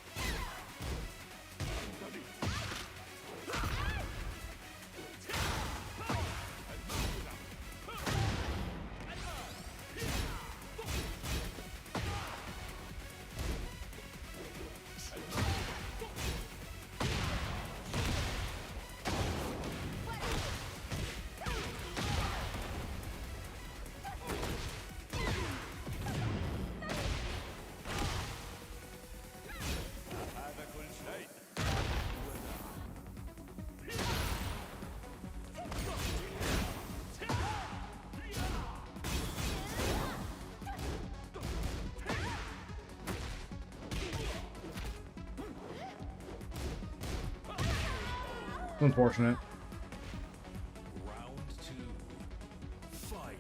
Unfortunate. Round two. Fight.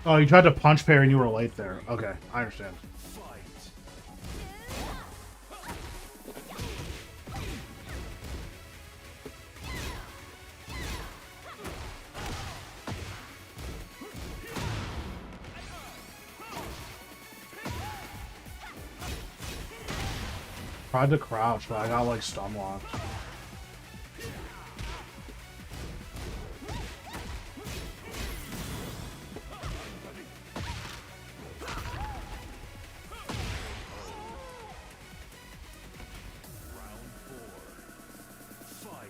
Oh, you tried to punch parry and you were late there. Okay, I understand. Fight. Tried to crouch, but I got like stun locked. Round four. Fight.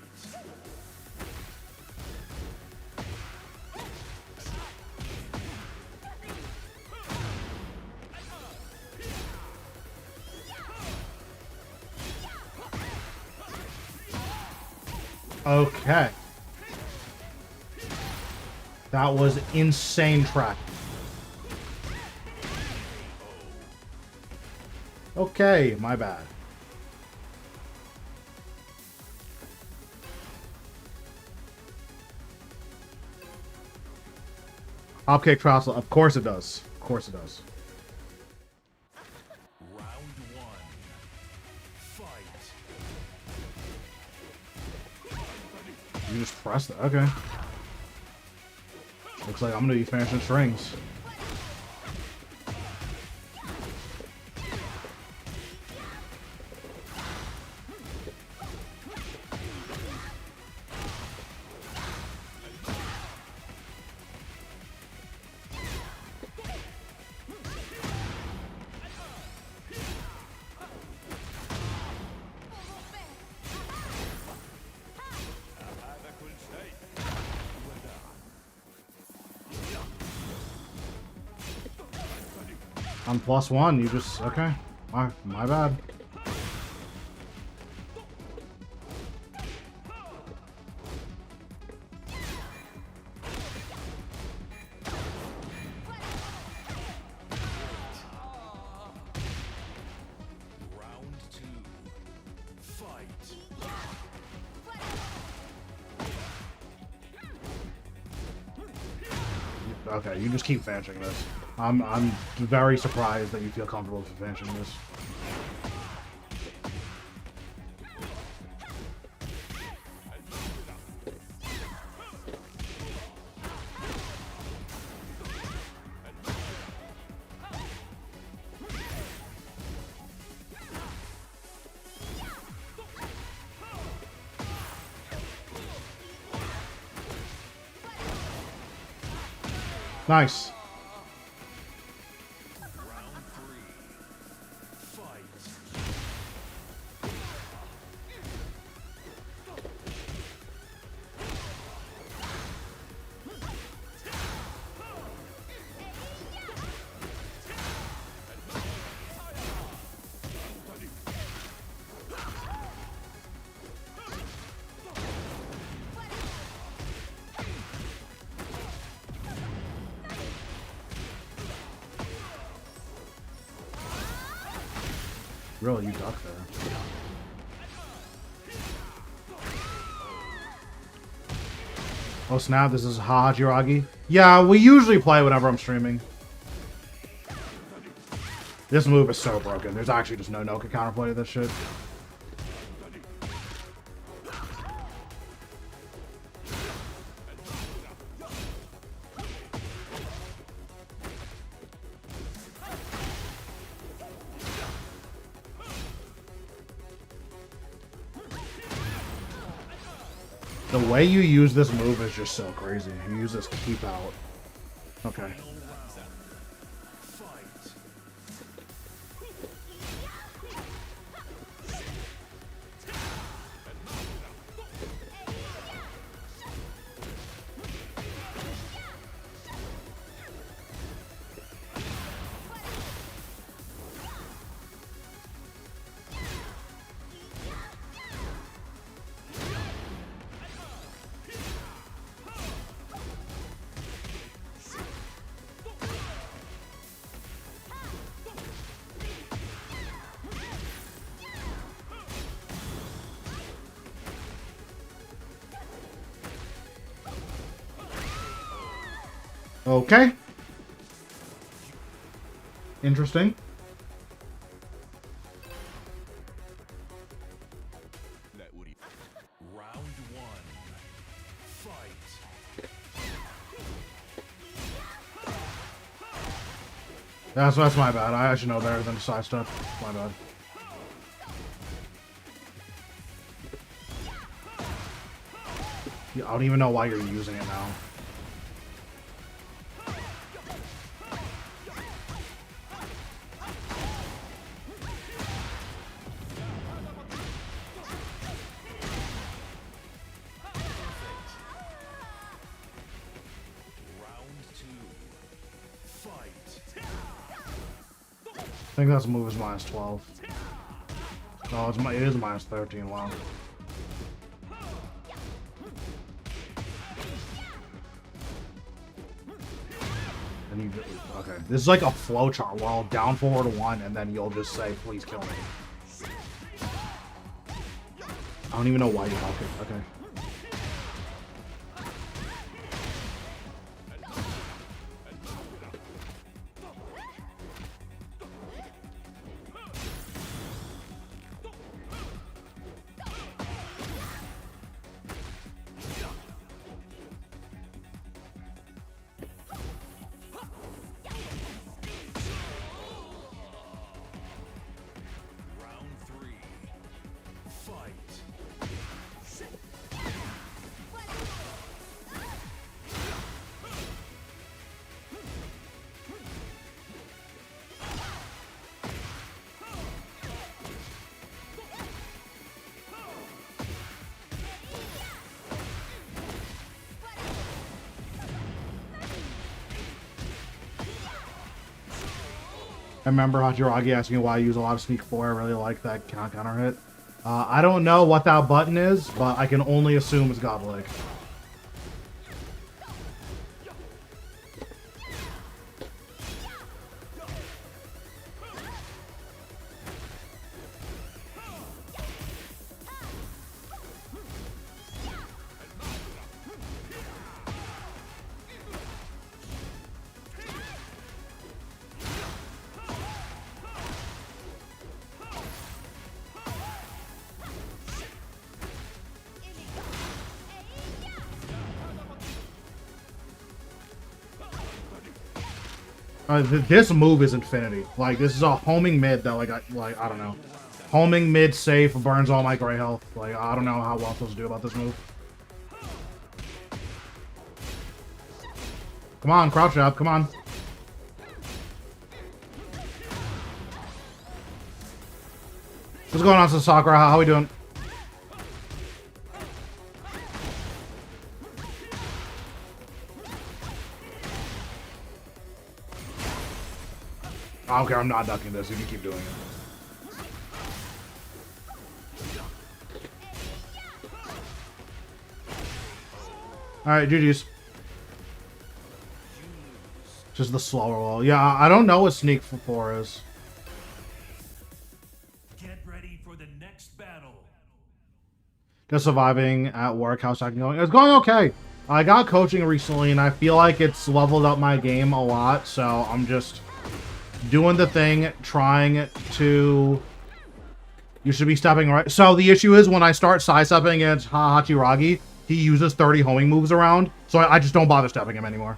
Okay. That was insane track. Okay, my bad. Hop kick trials. Of course it does. Of course it does. Round one. Fight. You just press that. Okay. Looks like I'm gonna be finishing strings. I'm +1. You just okay. My bad. Round two. Fight. Okay, you just keep finishing this. I'm very surprised that you feel comfortable with finishing this. Nice. Round three. Fight. Really, you duck there. Oh snap, this is Hajiragi. Yeah, we usually play whenever I'm streaming. This move is so broken. There's actually just no Noka counterplay to this shit. The way you use this move is just so crazy. You use this keep out. Okay. Fight. Okay. Interesting. Round one. Fight. That's my bad. I should know better than to side step. My bad. Yeah, I don't even know why you're using it now. Round two. Fight. I think that's move is -12. No, it is -13. Wow. And you okay? This is like a flowchart. Well, down forward 1, and then you'll just say, "Please kill me." I don't even know why you help it. Okay. I remember Hachiragi asked me why I use a lot of Sneak 4. I really like that counter hit. I don't know what that button is, but I can only assume it's Godlick. This move is infinity. Like, this is a homing mid that, like, I don't know. Homing mid safe burns all my gray health. Like, I don't know how well I'm supposed to do about this move. Come on, crouch up, come on. What's going on, Sakura? How are we doing? I don't care, I'm not ducking this if you keep doing it. Alright, GG's. Just the slower wall. Yeah, I don't know what Sneak 4 is. Get ready for the next battle. Just surviving at work. How's that going? It's going okay. I got coaching recently, and I feel like it's leveled up my game a lot, so I'm just doing the thing, trying to... You should be stepping right. So the issue is when I start sidestepping against Hachiragi, he uses 30 homing moves around, so I just don't bother stepping him anymore.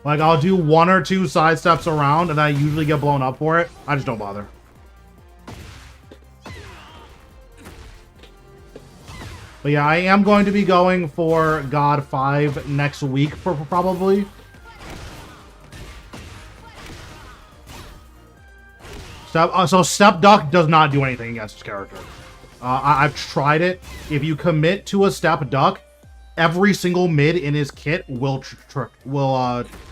Like, I'll do 1 or 2 sidesteps around, and I usually get blown up for it. I just don't bother. But yeah, I am going to be going for God 5 next week, probably. So Step Duck does not do anything against his character. I've tried it. If you commit to a Step Duck, every single mid in his kit will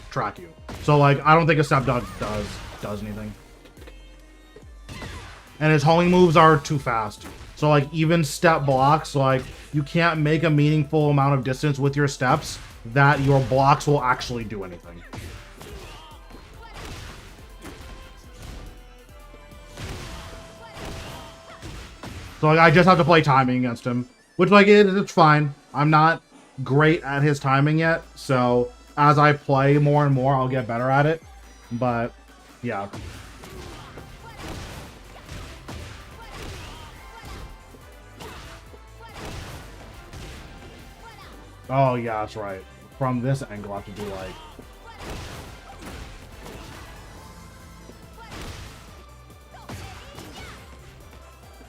track you. So like, I don't think a Step Duck does anything. And his homing moves are too fast. So like, even step blocks, like, you can't make a meaningful amount of distance with your steps that your blocks will actually do anything. So like, I just have to play timing against him, which like, it's fine. I'm not great at his timing yet, so as I play more and more, I'll get better at it. But yeah. Oh yeah, that's right. From this angle, I have to do like...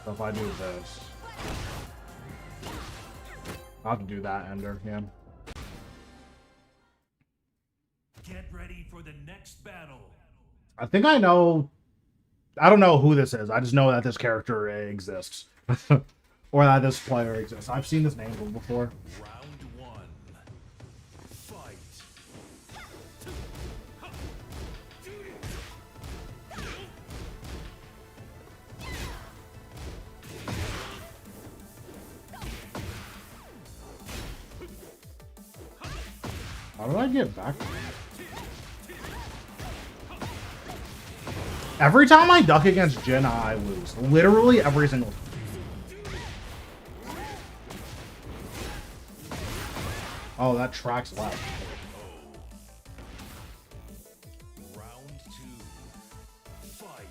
So if I do this... I'll have to do that, Ender, yeah. Get ready for the next battle. I think I know... I don't know who this is. I just know that this character exists. Or that this player exists. I've seen this name before. Round 1. Fight. How did I get back? Every time I duck against Jin, I lose. Literally every single time. Oh, that tracks left. Round 2. Fight.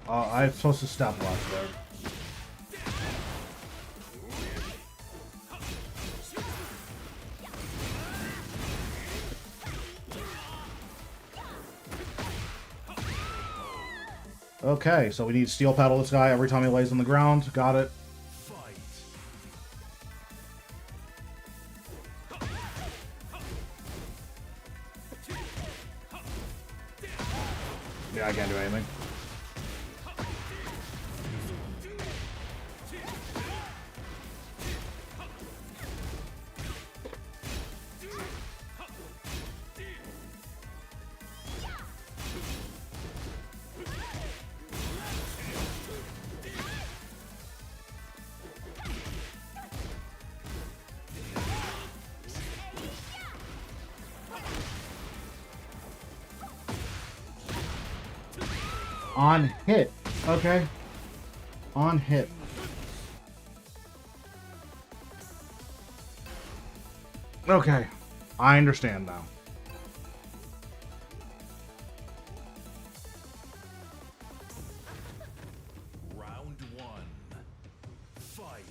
I'm supposed to step left there. Okay, so we need to steel paddle this guy every time he lays on the ground. Got it. Yeah, I can't do anything. On hit. Okay. On hit. Okay. I understand now. Round one. Fight.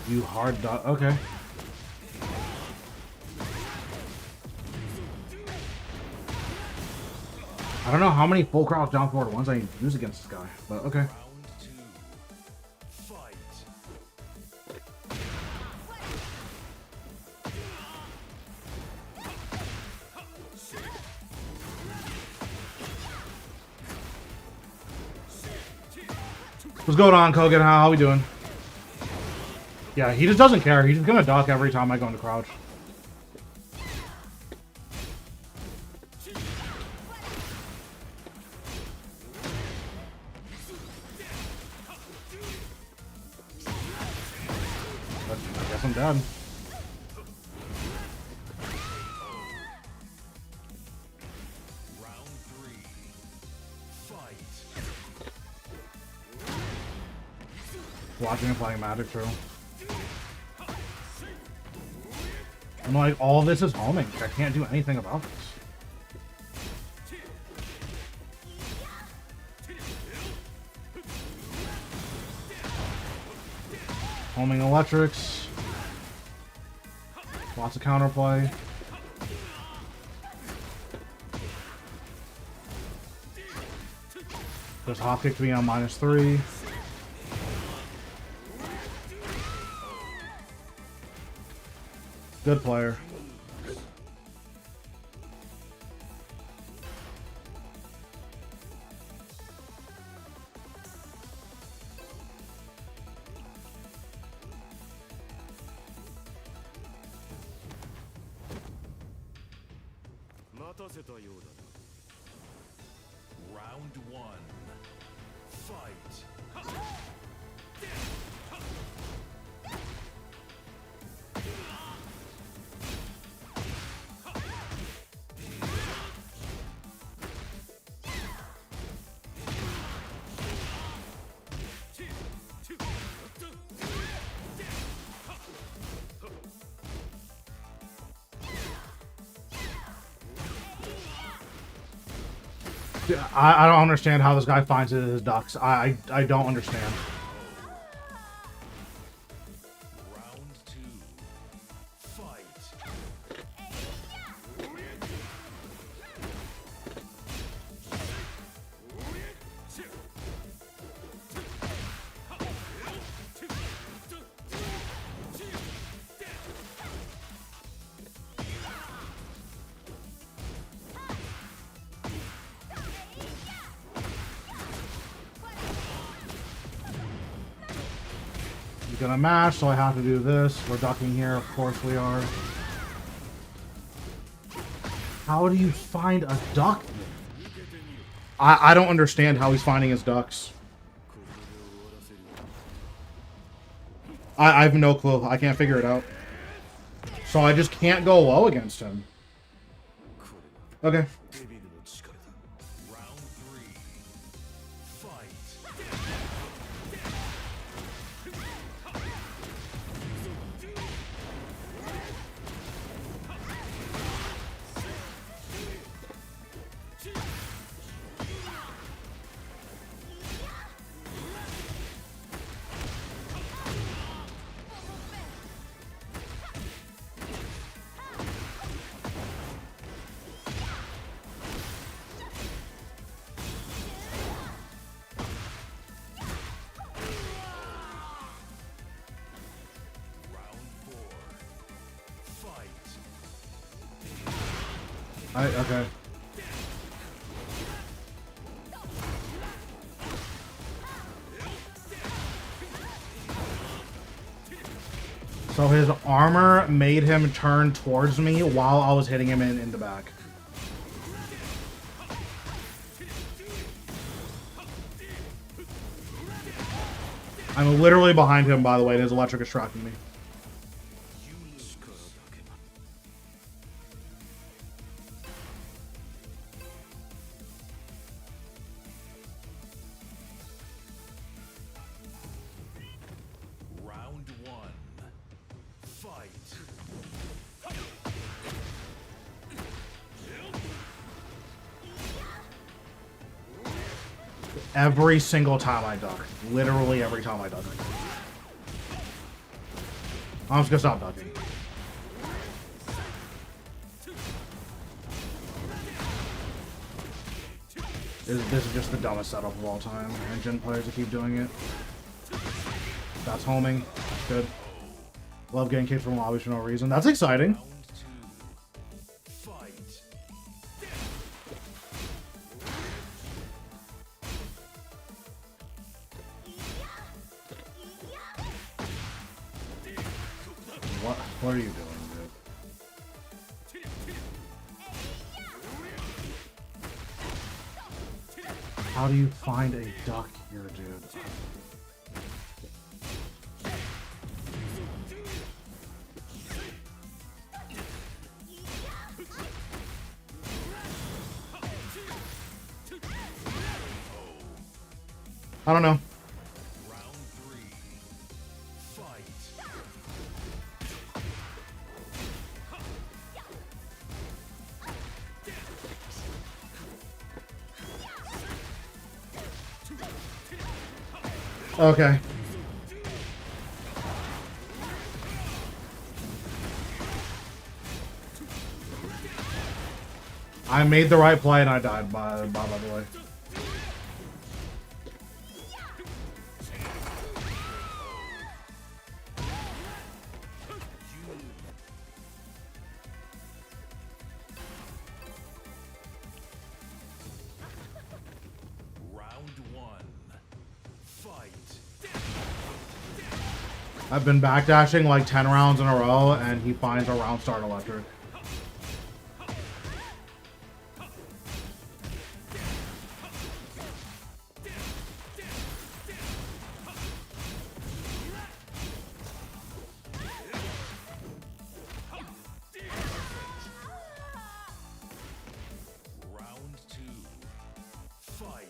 You hard dot. Okay. I don't know how many full crouch down forward ones I need to use against this guy, but okay. Round two. Fight. What's going on, Kogan? How we doing? Yeah, he just doesn't care. He's just gonna duck every time I go into crouch. But I guess I'm dead. Round three. Fight. Watching him playing Magic, true. I'm like, all this is homing. I can't do anything about this. Homing electrics. Lots of counterplay. Just hop kicked me on -3. Good player. Round one. Fight. I don't understand how this guy finds it in his ducks. I don't understand. Round two. Fight. He's gonna mash, so I have to do this. We're ducking here, of course we are. How do you find a duck? I don't understand how he's finding his ducks. I have no clue. I can't figure it out. So I just can't go low against him. Okay. Round three. Fight. Round four. Fight. Okay. So his armor made him turn towards me while I was hitting him in the back. I'm literally behind him, by the way, and his electric is tracking me. Round one. Fight. Every single time I duck. Literally every time I duck. I'm just gonna stop ducking. This is just the dumbest setup of all time. And Gen players that keep doing it. That's homing. Good. Love getting kicked from lobbies for no reason. That's exciting. Round two. Fight. What are you doing, dude? How do you find a duck here, dude? I don't know. Round three. Fight. Okay. I made the right play and I died by the way. Round one. Fight. I've been backdashing like 10 rounds in a row and he finds a round start electric. Round two. Fight.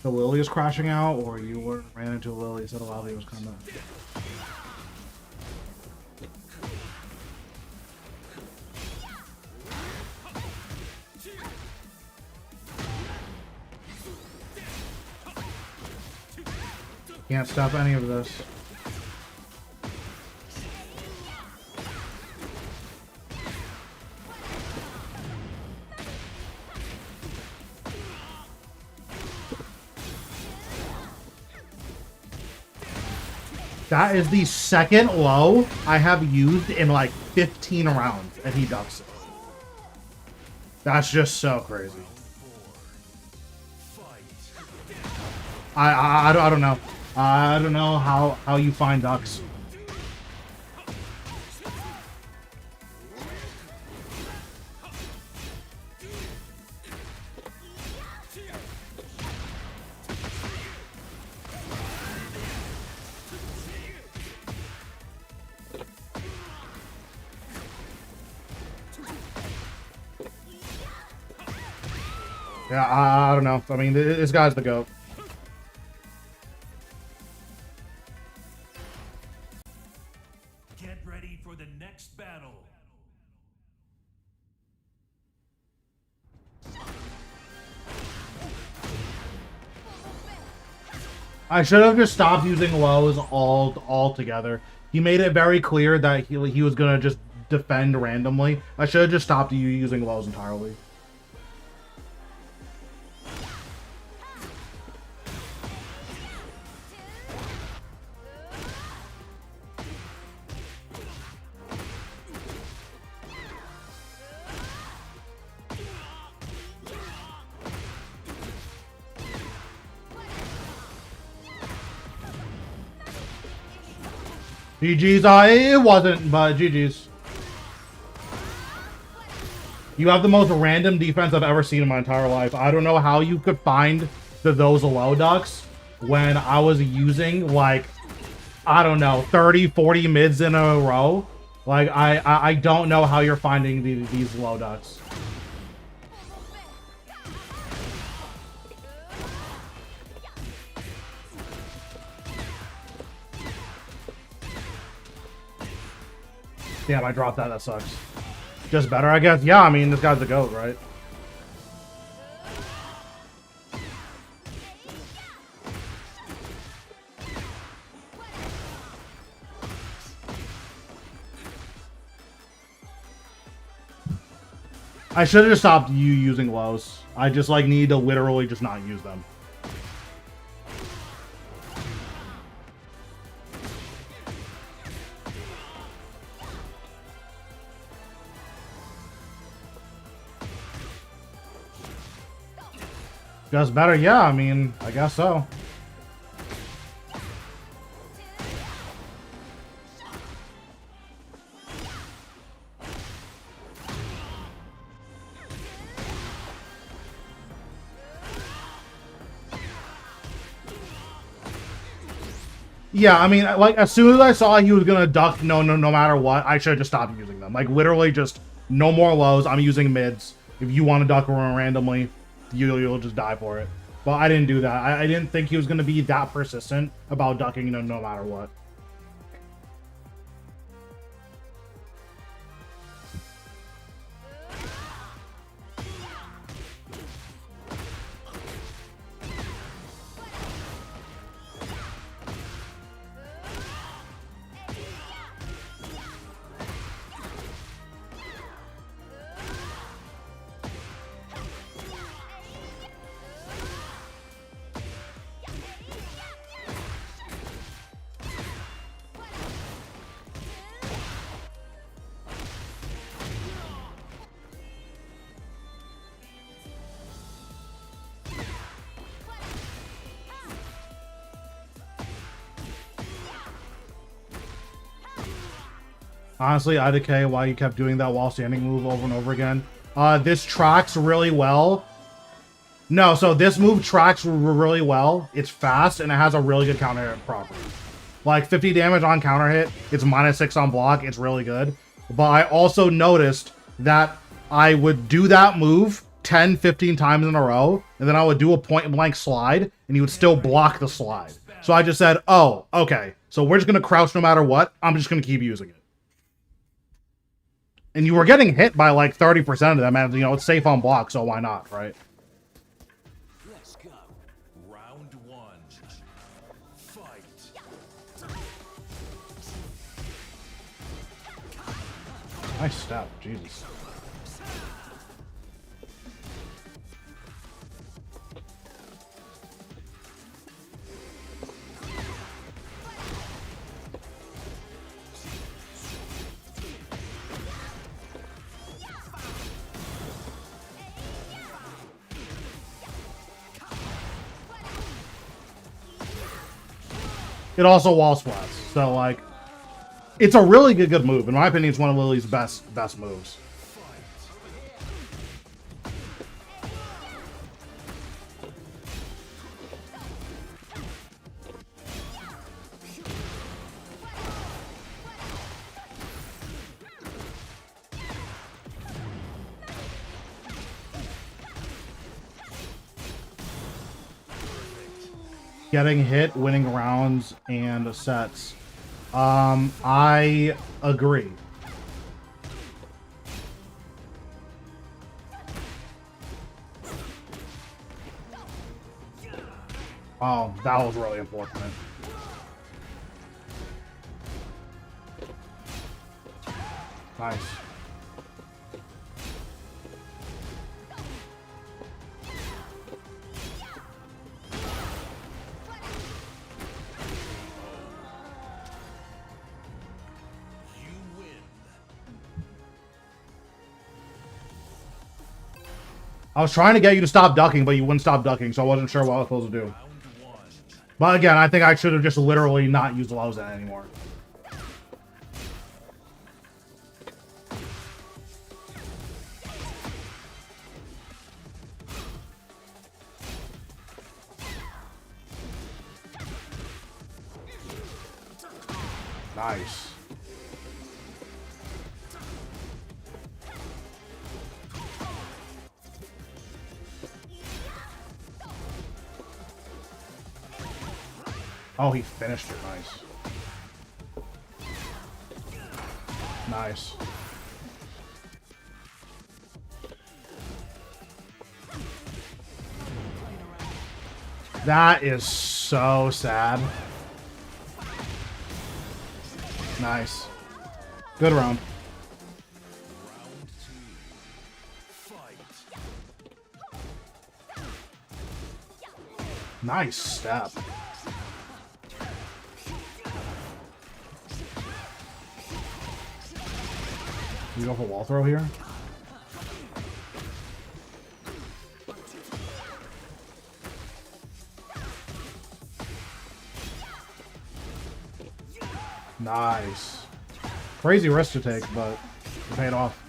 The Lily is crashing out, or you ran into a Lily instead of Lily was coming. Can't stop any of this. That is the second low I have used in like 15 rounds, and he ducks it. That's just so crazy. I don't know. I don't know how you find ducks. Yeah, I don't know. I mean, this guy's the GOAT. Get ready for the next battle. I should have just stopped using lows altogether. He made it very clear that he was gonna just defend randomly. I should have just stopped using lows entirely. GG's, it wasn't, but GG's. You have the most random defense I've ever seen in my entire life. I don't know how you could find those low ducks when I was using, like, I don't know, 30, 40 mids in a row. Like, I don't know how you're finding these low ducks. Damn, I dropped that. That sucks. Just better, I guess. Yeah, I mean, this guy's a GOAT, right? I should have just stopped using lows. I just, like, need to literally just not use them. Just better, yeah, I mean, I guess so. Yeah, I mean, like, as soon as I saw he was gonna duck no matter what, I should have just stopped using them. Like, literally just no more lows. I'm using mids. If you want to duck around randomly, you'll just die for it. But I didn't do that. I didn't think he was going to be that persistent about ducking no matter what. Honestly, IDK, why you kept doing that while standing move over and over again. This tracks really well. No, so this move tracks really well. It's fast, and it has a really good counter hit property. Like, 50 damage on counter hit. It's -6 on block. It's really good. But I also noticed that I would do that move 10, 15 times in a row, and then I would do a point-blank slide, and he would still block the slide. So I just said, oh, okay. So we're just going to crouch no matter what. I'm just going to keep using it. And you were getting hit by like 30% of them, and you know, it's safe on block, so why not, right? Let's go. Round one. Fight. Nice step, Jesus. It also wall splats, so like, it's a really good move. In my opinion, it's one of Lily's best moves. Getting hit, winning rounds, and sets. I agree. Oh, that was really unfortunate. Nice. I was trying to get you to stop ducking, but you wouldn't stop ducking, so I wasn't sure what I was supposed to do. But again, I think I should have just literally not used Lozen anymore. Nice. Oh, he finished it. Nice. Nice. That is so sad. Nice. Good round. Nice step. You go for wall throw here? Nice. Crazy risk to take, but it paid off.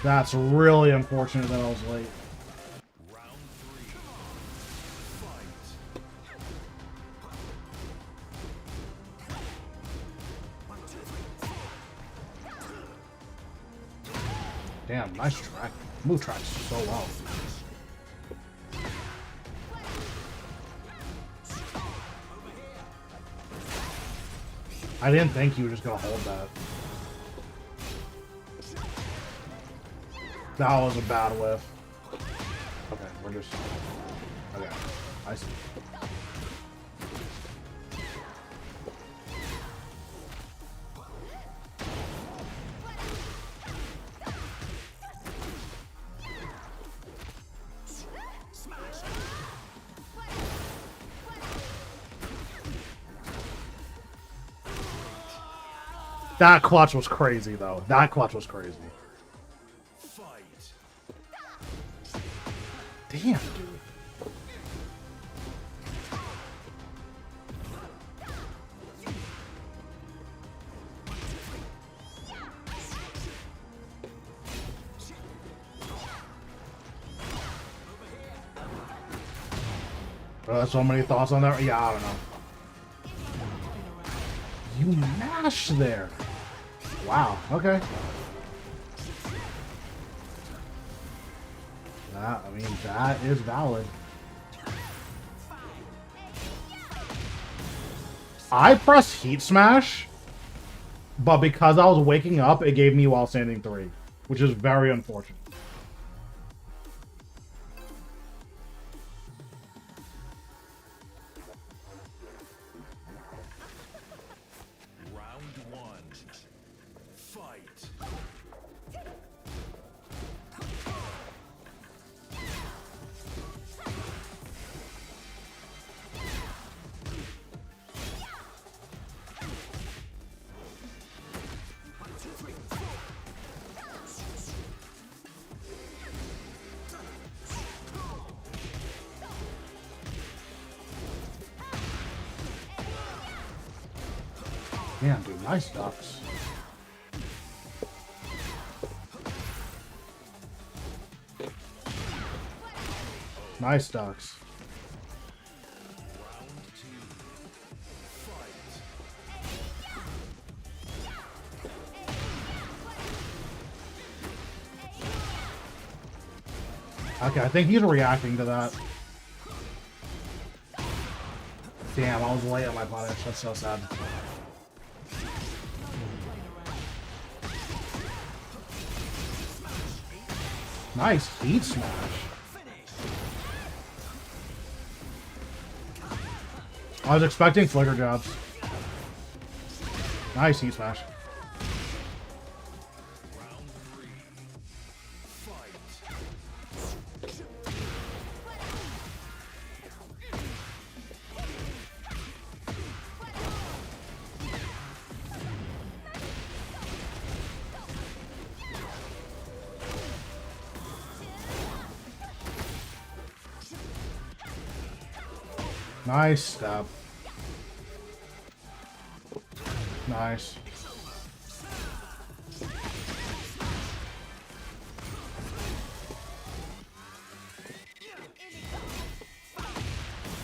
That's really unfortunate that I was late. Damn, nice track. Move tracks so well. I didn't think you were just gonna hold that. That was a bad whiff. Okay, we're just... Okay, I see. That clutch was crazy, though. That clutch was crazy. Damn, dude. So many thoughts on that. Yeah, I don't know. You mashed there. Wow. Okay. I mean, that is valid. I pressed Heat Smash, but because I was waking up, it gave me while standing 3, which is very unfortunate. Damn, dude, nice ducks. Nice ducks. Okay, I think he's reacting to that. Damn, I was late on my punish. That's so sad. Nice heat smash. I was expecting flicker jobs. Nice heat smash. Nice step. Nice.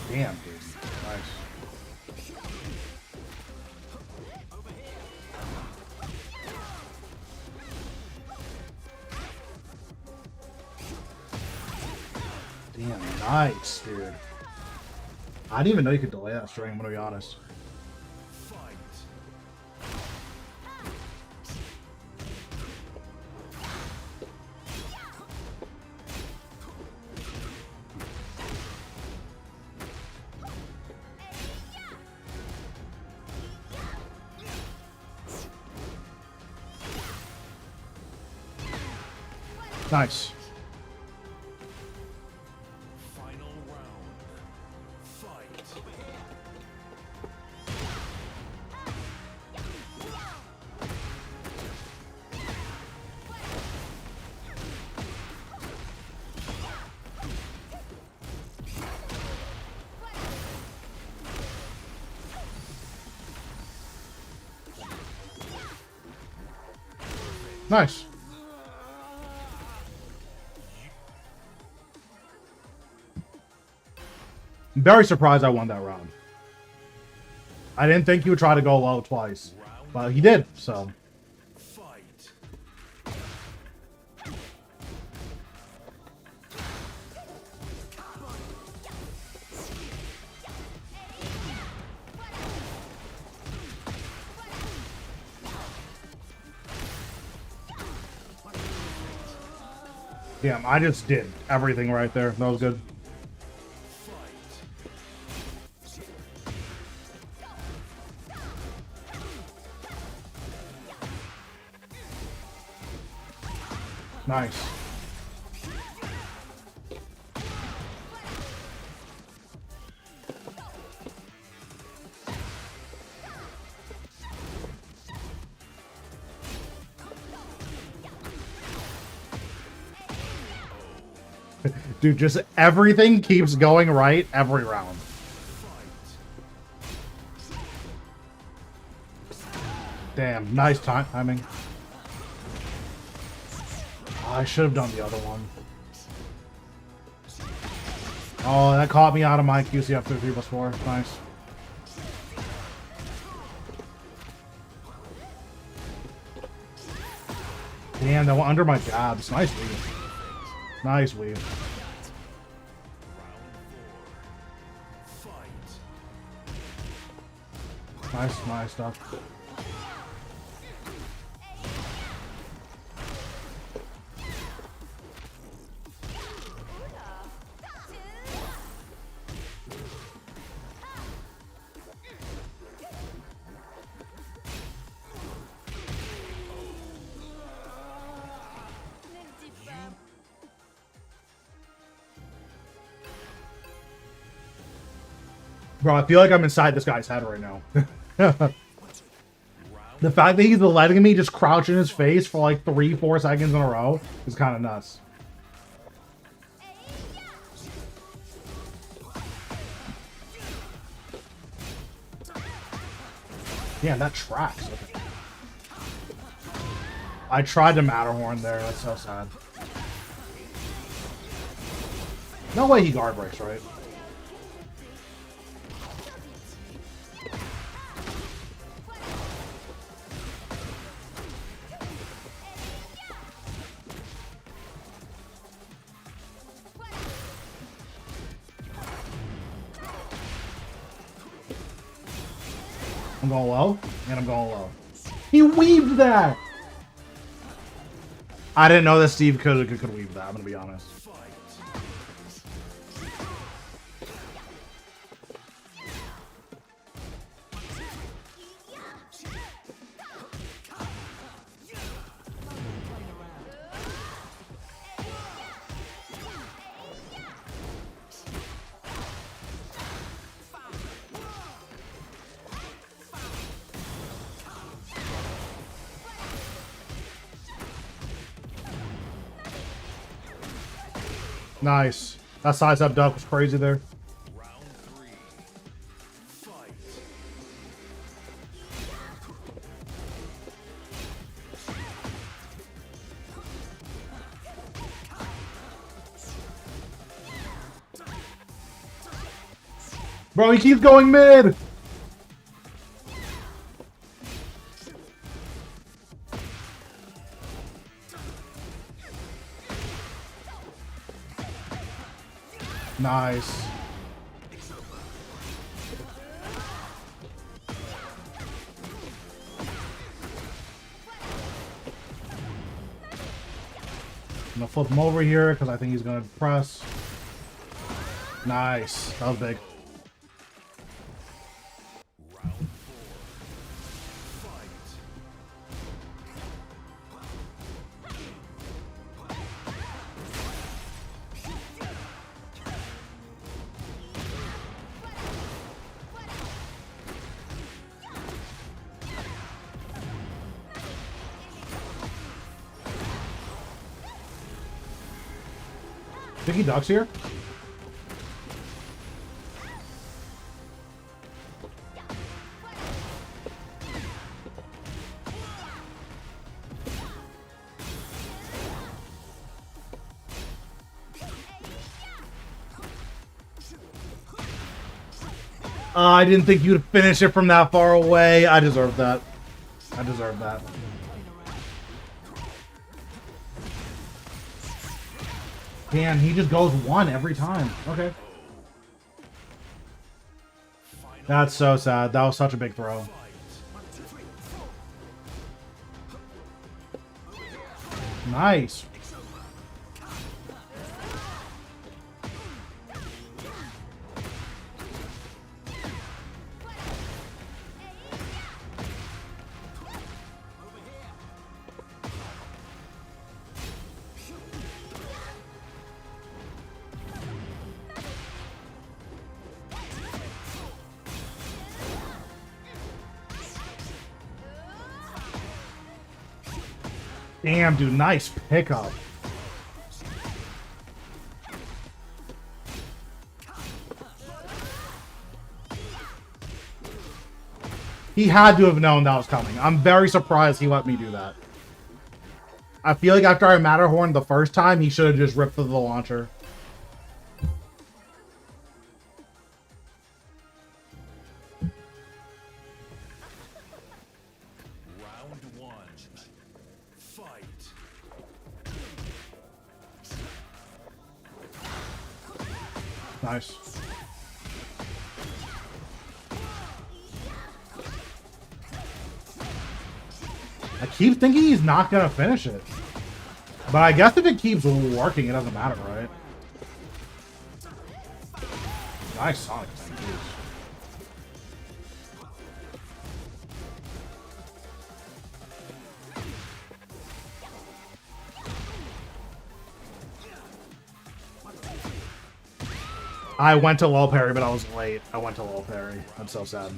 Damn, dude. Nice. Damn, nice, dude. I didn't even know you could delay that string, I'm gonna be honest. Nice. Final round. Fight. Nice. I'm very surprised I won that round. I didn't think he would try to go low twice, but he did, so. Fight. Damn, I just did everything right there. That was good. Nice. Dude, just everything keeps going right every round. Damn, nice timing. Oh, I should have done the other one. Oh, that caught me out of my QCF 3+4. Nice. Damn, that went under my jabs. Nice weave. Nice weave. Nice stuff. Bro, I feel like I'm inside this guy's head right now. The fact that he's letting me just crouch in his face for like 3-4 seconds in a row is kind of nuts. Yeah, that tracks. Okay. I tried to Matterhorn there. That's so sad. No way he guard breaks, right? I'm going low, and I'm going low. He weaved that! I didn't know that Steve could weave that, I'm gonna be honest. Nice. That size up duck was crazy there. Round 3. Fight. Bro, he keeps going mid! Nice. I'm gonna flip him over here because I think he's gonna press. Nice. That was big. Round 4. Fight. Think he ducks here? I didn't think you'd finish it from that far away. I deserve that. I deserve that. Damn, he just goes one every time. Okay. That's so sad. That was such a big throw. Nice. Damn, dude, nice pickup. He had to have known that was coming. I'm very surprised he let me do that. I feel like after I Matterhorn the first time, he should have just ripped through the launcher. Round 1. Fight. Nice. I keep thinking he's not gonna finish it. But I guess if it keeps working, it doesn't matter, right? Nice Sonic thing, jeez. I went to low parry, but I was late. I went to low parry. I'm so sad.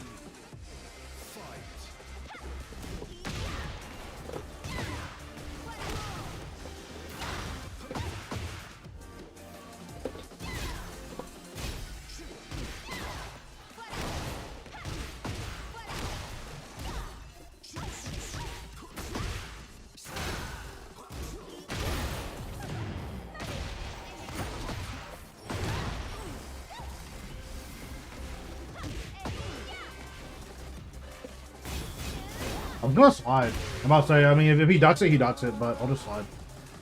I'm gonna slide. I'm about to say, I mean, if he ducks it, he ducks it, but I'll just slide.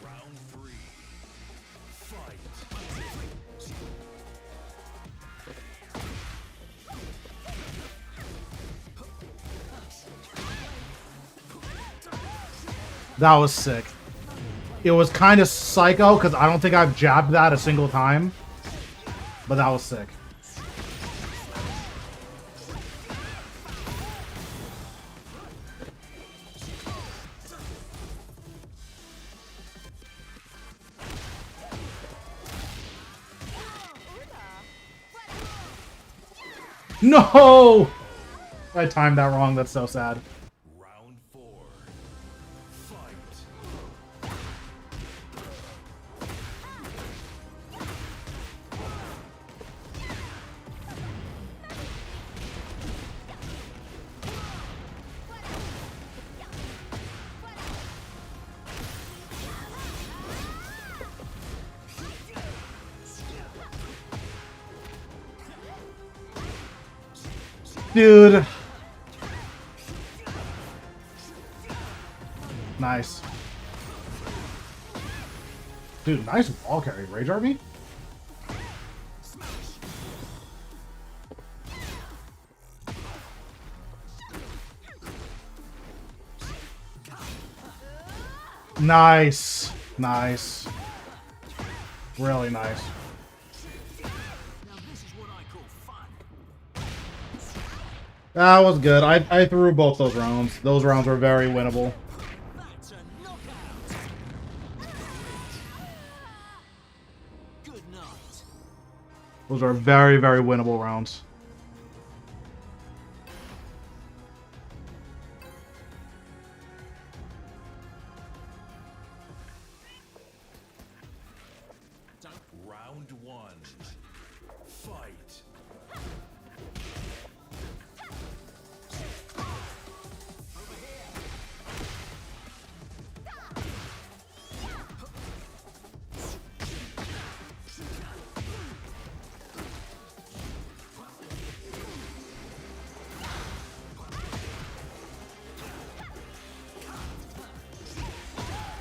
Round 3. Fight. That was sick. It was kind of psycho because I don't think I've jabbed that a single time. But that was sick. No! I timed that wrong. That's so sad. Round 4. Fight. Dude. Nice. Dude, nice ball carry. Rage Army? Nice. Nice. Really nice. That was good. I threw both those rounds. Those rounds were very winnable. That's a knockout. Good night. Those are very, very winnable rounds. Round 1. Fight.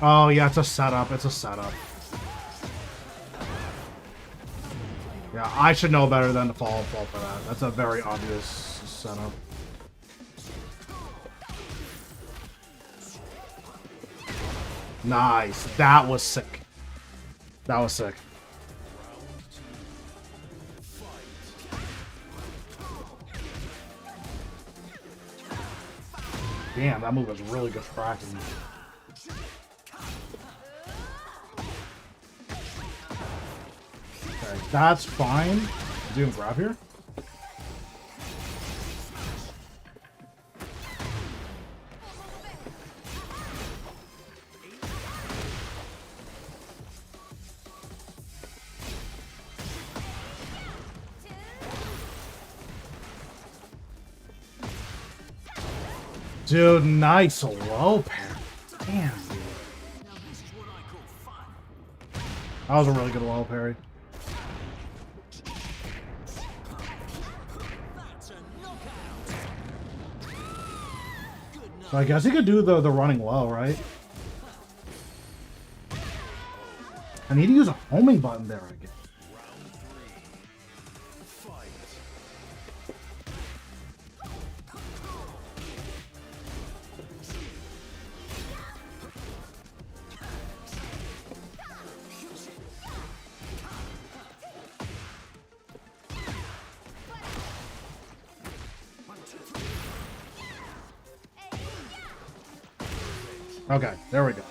Oh, yeah, it's a setup. It's a setup. Yeah, I should know better than to fall for that. That's a very obvious setup. Nice. That was sick. That was sick. Damn, that move was really good practice. Okay, that's fine. Is he gonna grab here? Dude, nice low pair. Damn, dude. That was a really good low parry. So I guess he could do the running low, right? I need to use a homing button there, I guess. Round 3. Fight. Okay, there we go.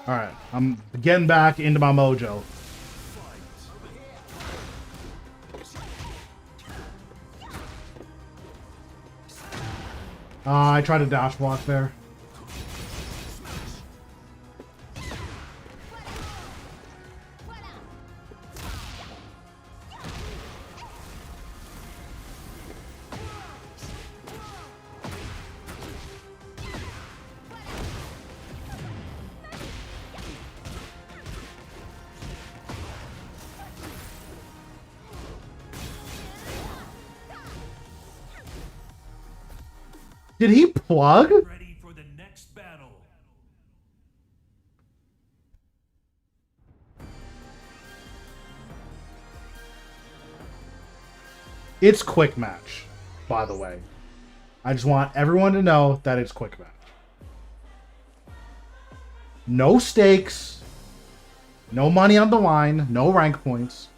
Alright, I'm getting back into my mojo. I tried to dash block there. Did he plug? Ready for the next battle. It's quick match, by the way. I just want everyone to know that it's quick match. No stakes, No money on the line. No rank points.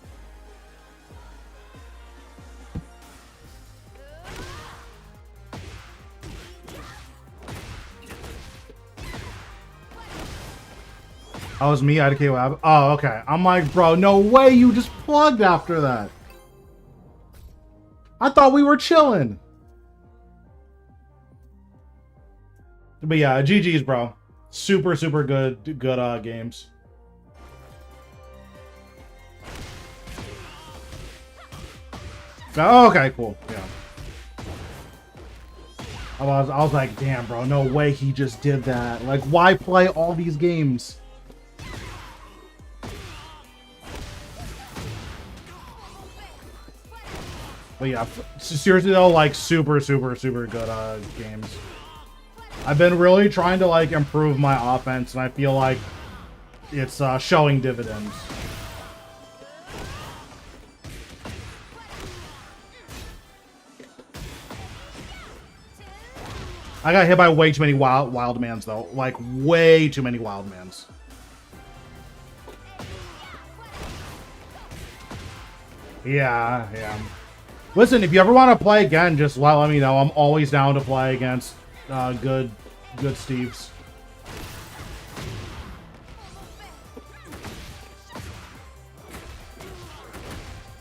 Oh, it was me, IDK Lab. Oh, okay. I'm like, bro, no way you just plugged after that. I thought we were chilling. But yeah, GG's, bro. Super, super good games. Oh, okay, cool. Yeah. I was like, damn, bro, no way he just did that. Like, why play all these games? But yeah, seriously though, like super, super, super good games. I've been really trying to like improve my offense, and I feel like it's showing dividends. I got hit by way too many wild mans though, like way too many wild mans. Yeah, yeah. Listen, if you ever want to play again, just let me know. I'm always down to play against good Steves.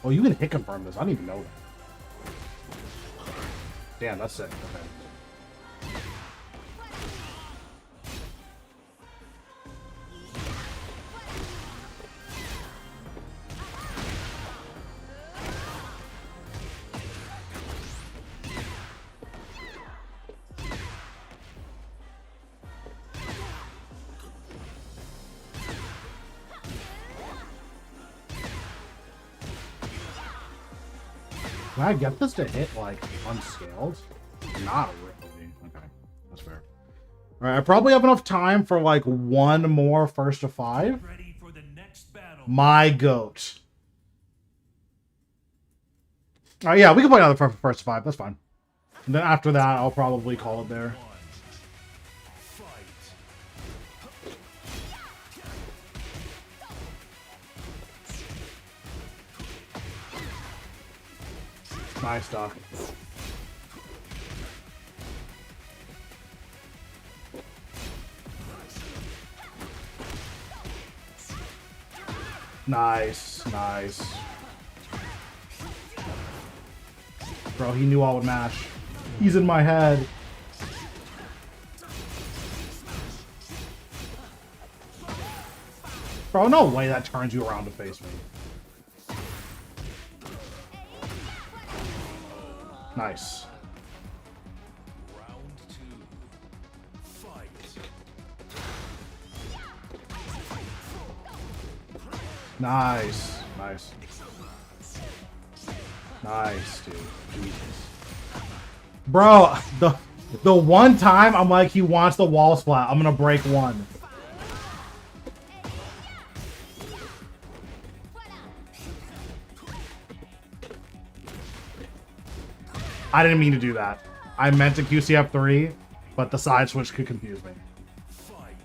Oh, you can hit confirm this. I didn't even know that. Damn, that's sick. Okay. Can I get this to hit, like, unscaled? Not really. Okay, that's fair. Alright, I probably have enough time for, like, one more first to 5. Ready for the next battle. My goat. Alright, yeah, we can play another first to 5. That's fine. And then after that, I'll probably call it there. Nice stuff. Nice, nice. Bro, he knew I would mash. He's in my head. Bro, no way that turns you around to face me. Nice. Round 2. Fight. Nice. Nice. Nice, dude. Jesus. Bro, the one time I'm like, he wants the wall splat, I'm gonna break one. I didn't mean to do that. I meant to QCF3, but the side switch could confuse me. Fight.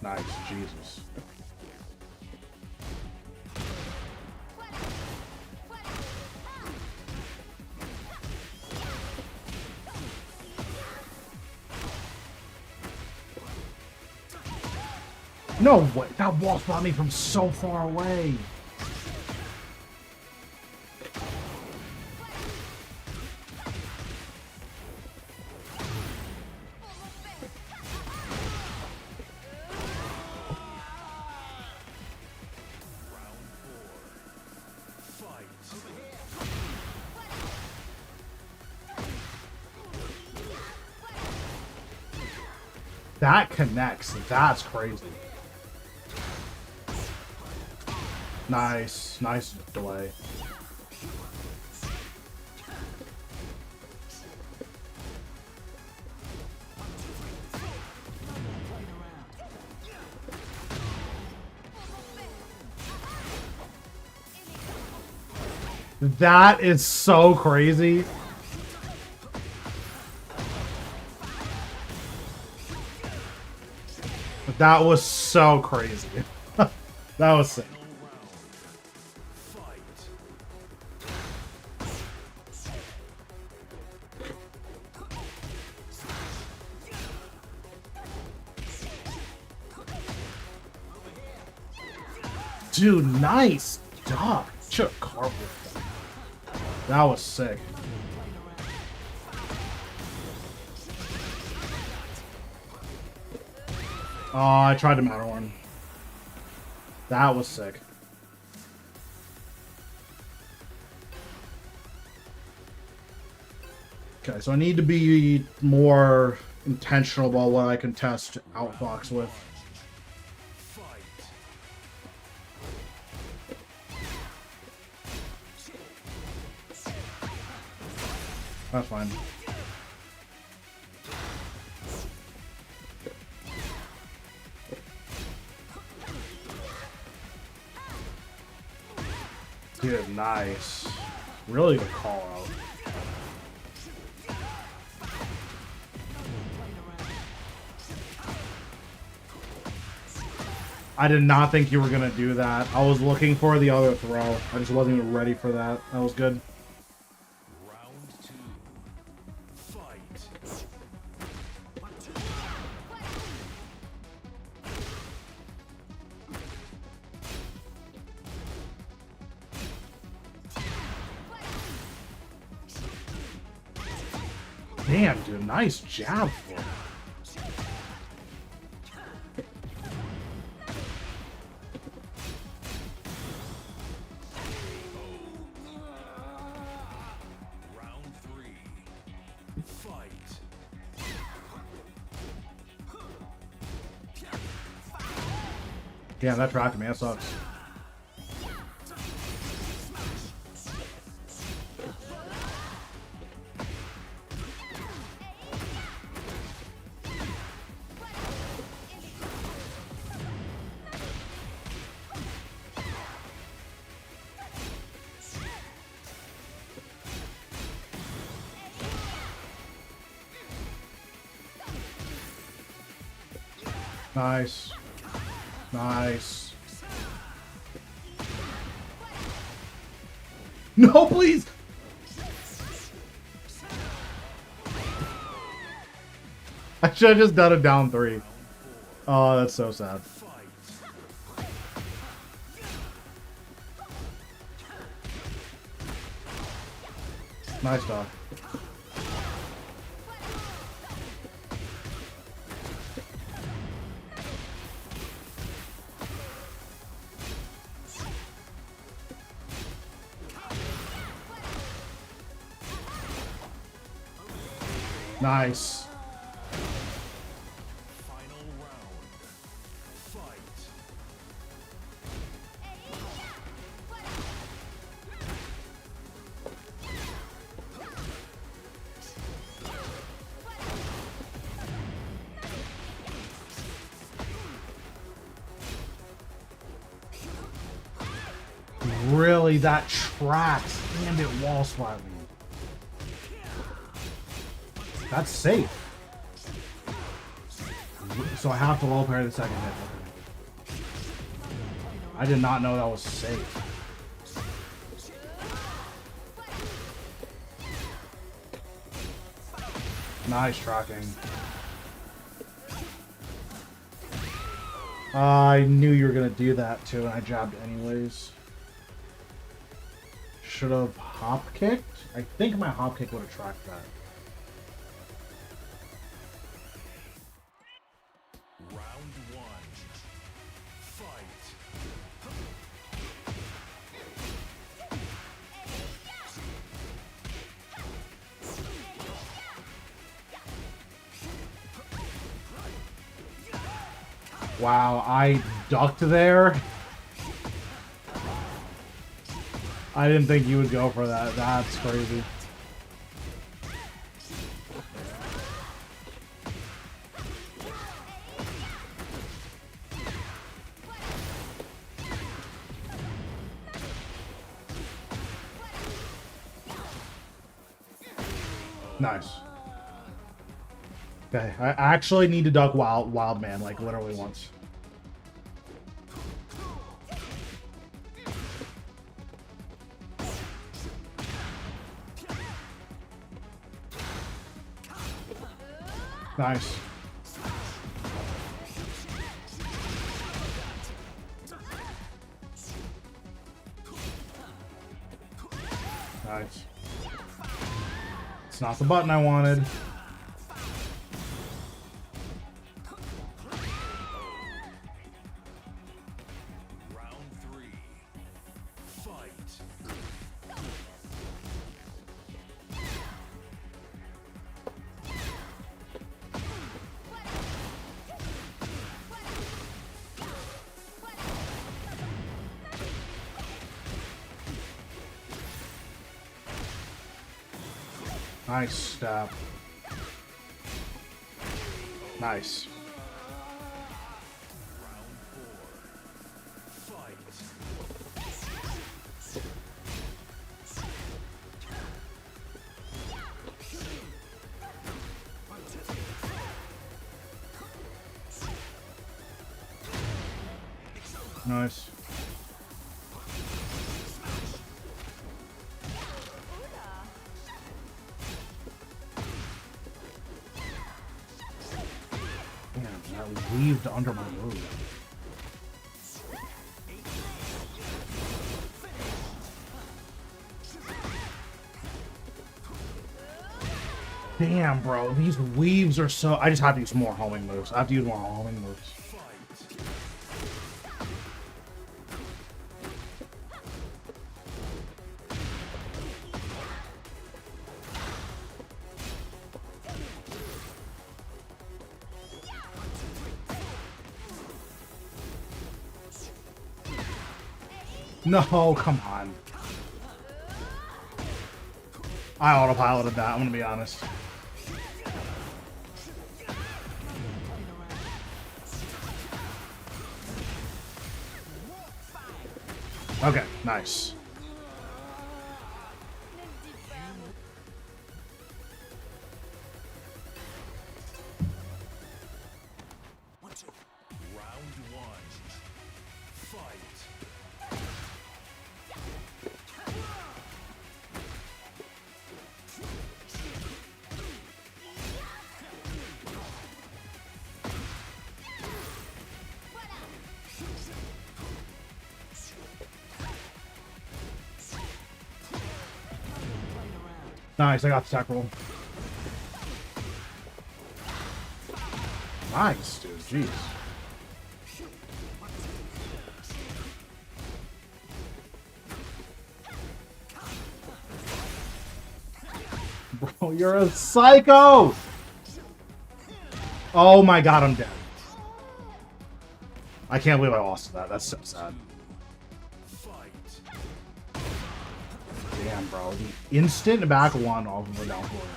Nice, Jesus. No way, that wall spot me from so far away. That connects. That's crazy. Nice. Nice delay. That is so crazy. That was so crazy. That was sick. Dude, nice duck. Should have carved it. That was sick. Oh, I tried to Matterhorn. That was sick. Okay, so I need to be more intentional about what I can test Outfox with. That's fine. Dude, nice. Really good call out. I did not think you were gonna do that. I was looking for the other throw. I just wasn't even ready for that. That was good. Damn, dude, nice jab for him. Damn, that tracked me. That sucks. Nice. Nice. No, please! I should have just done it down 3. Oh, that's so sad. Nice dog. Nice. Final round. Fight. Really, that tracks. And it wall spot me. That's safe. So I have to low parry the second hit. I did not know that was safe. Nice tracking. I knew you were gonna do that too, and I jabbed anyways. Should have hop kicked? I think my hop kick would have tracked that. Round 1. Fight. Wow, I ducked there. I didn't think you would go for that. That's crazy. Nice. Okay, I actually need to duck Wild Man, like literally once. Nice. Nice. It's not the button I wanted. Round 3. Fight. Nice stab. Nice. Nice. Damn, that weaved under my move. Damn, bro, these weaves are so... I just have to use more homing moves. I have to use more homing moves. No, come on. I autopiloted that, I'm gonna be honest. Okay, nice. Round 1. Fight. Nice, I got the attack roll. Nice, dude, jeez. Bro, you're a psycho! Oh my god, I'm dead. I can't believe I lost to that. That's so sad. Damn, bro. The instant back one off of the down forward.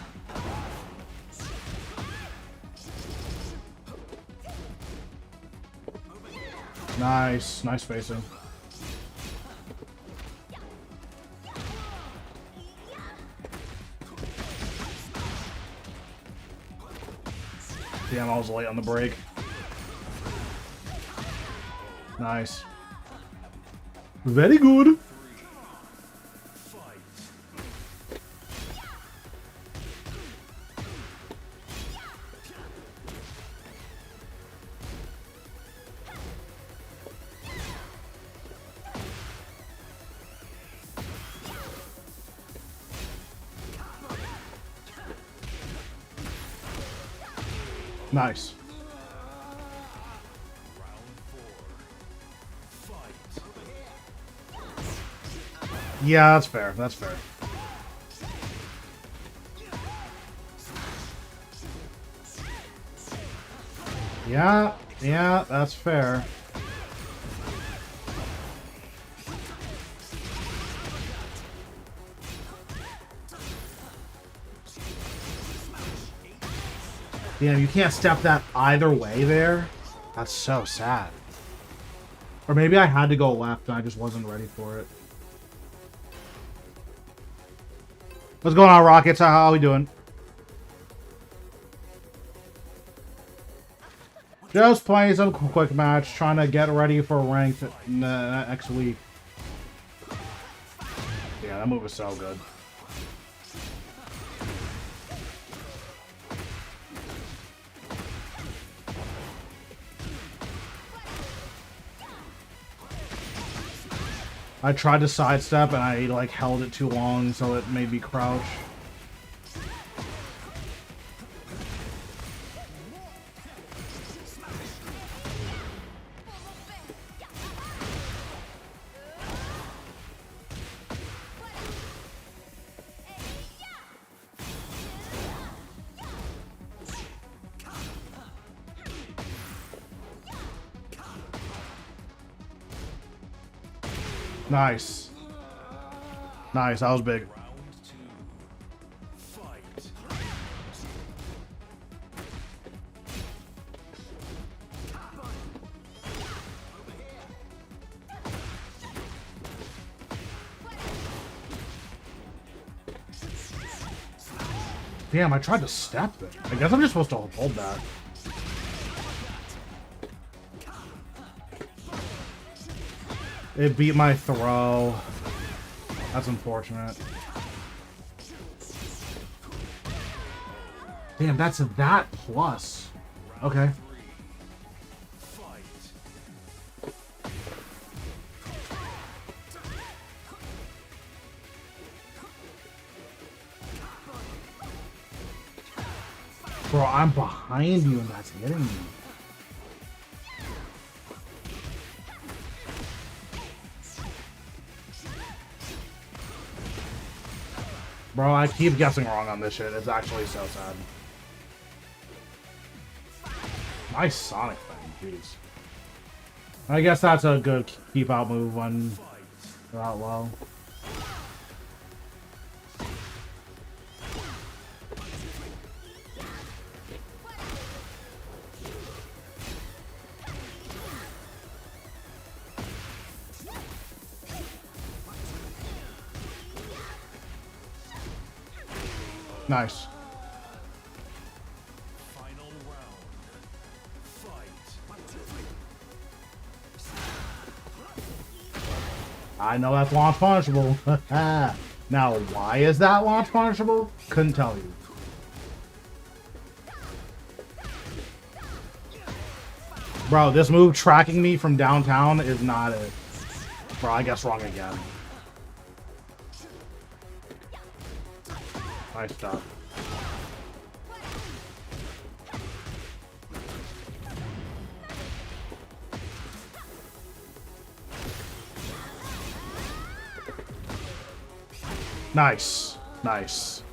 Nice. Nice spacing. Damn, I was late on the break. Nice. Very good. Nice. Yeah, that's fair. That's fair. Yeah, that's fair. Damn, you can't step that either way there. That's so sad. Or maybe I had to go left and I just wasn't ready for it. What's going on, Rockets? How are we doing? Just playing some quick match, trying to get ready for ranked next week. Yeah, that move is so good. I tried to sidestep and I like held it too long, so it made me crouch. Nice. Nice, that was big. Damn, I tried to step it. I guess I'm just supposed to hold that. It beat my throw. That's unfortunate. Damn, that's that plus. Okay. Bro, I'm behind you and that's hitting me. Bro, I keep guessing wrong on this shit. It's actually so sad. Nice Sonic thing, jeez. I guess that's a good keep out move when they're out low. Nice. Final round. Fight. I know that's launch punishable. Now, why is that launch punishable? Couldn't tell you. Bro, this move tracking me from downtown is not it. Bro, I guess wrong again. Nice stuff. Nice. Nice.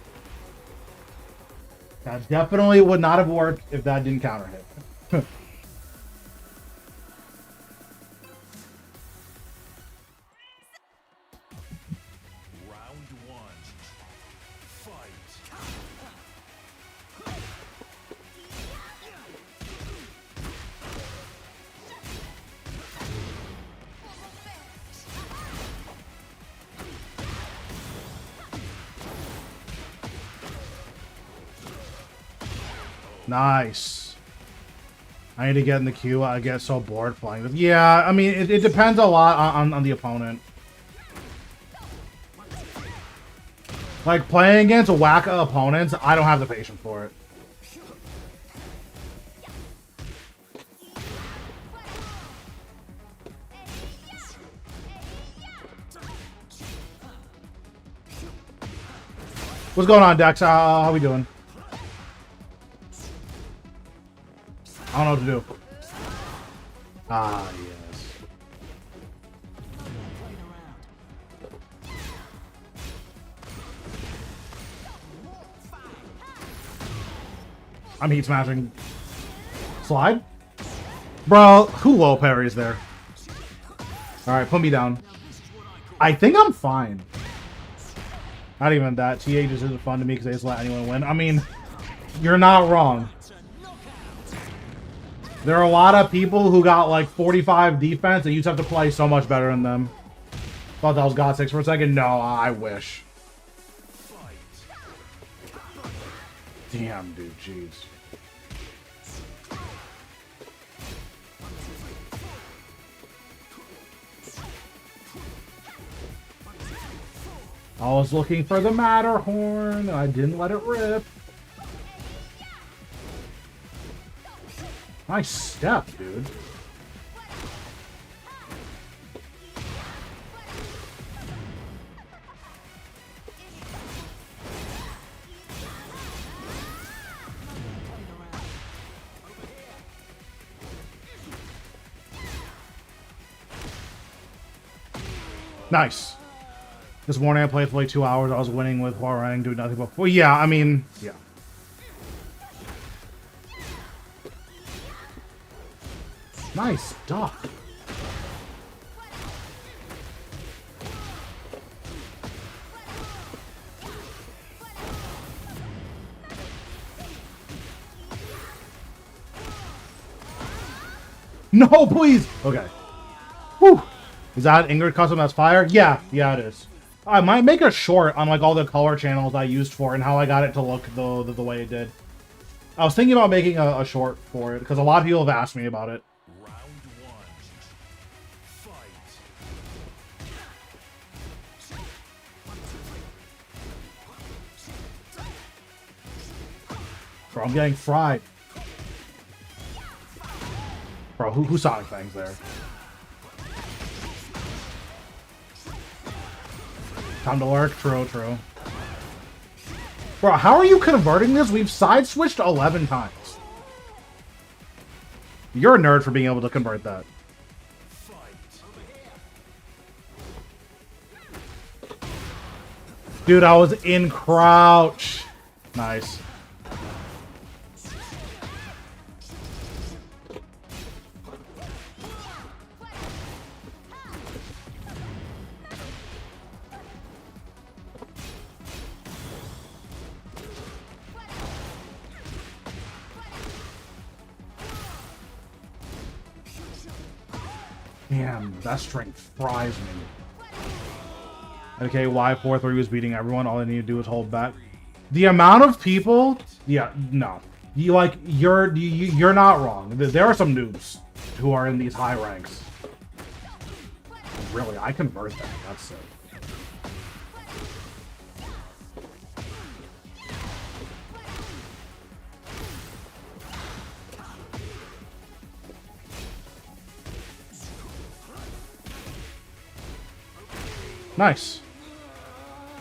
That definitely would not have worked if that didn't counter hit. Round one. Fight. Nice. I need to get in the queue. I get so bored playing this. Yeah, I mean, it depends a lot on the opponent. Like, playing against whack opponents, I don't have the patience for it. What's going on, Dex? How we doing? I don't know what to do. Ah, yes. I'm heat smashing. Slide? Bro, who low parries there? Alright, put me down. I think I'm fine. Not even that. TA just isn't fun to me because they just let anyone win. I mean, you're not wrong. There are a lot of people who got like 45 defense and you just have to play so much better than them. Thought that was God 6 for a second. No, I wish. Damn, dude, jeez. I was looking for the Matterhorn, and I didn't let it rip. Nice step, dude. Nice. This morning I played for like 2 hours. I was winning with Huarang, doing nothing but... Well, yeah, I mean, yeah. Nice duck. No, please! Okay. Whew. Is that Ingrid custom that's fire? Yeah, it is. I might make a short on like all the color channels I used for and how I got it to look the way it did. I was thinking about making a short for it because a lot of people have asked me about it. Round one. Fight. Bro, I'm getting fried. Bro, who Sonic Fangs there? Time to lurk. True. Bro, how are you converting this? We've side switched 11 times. You're a nerd for being able to convert that. Dude, I was in crouch. Nice. Damn, that strength fries me. Okay, Y43 was beating everyone. All they need to do is hold back. The amount of people, yeah, no. You're not wrong. There are some noobs who are in these high ranks. Really, I convert that. That's sick. Nice.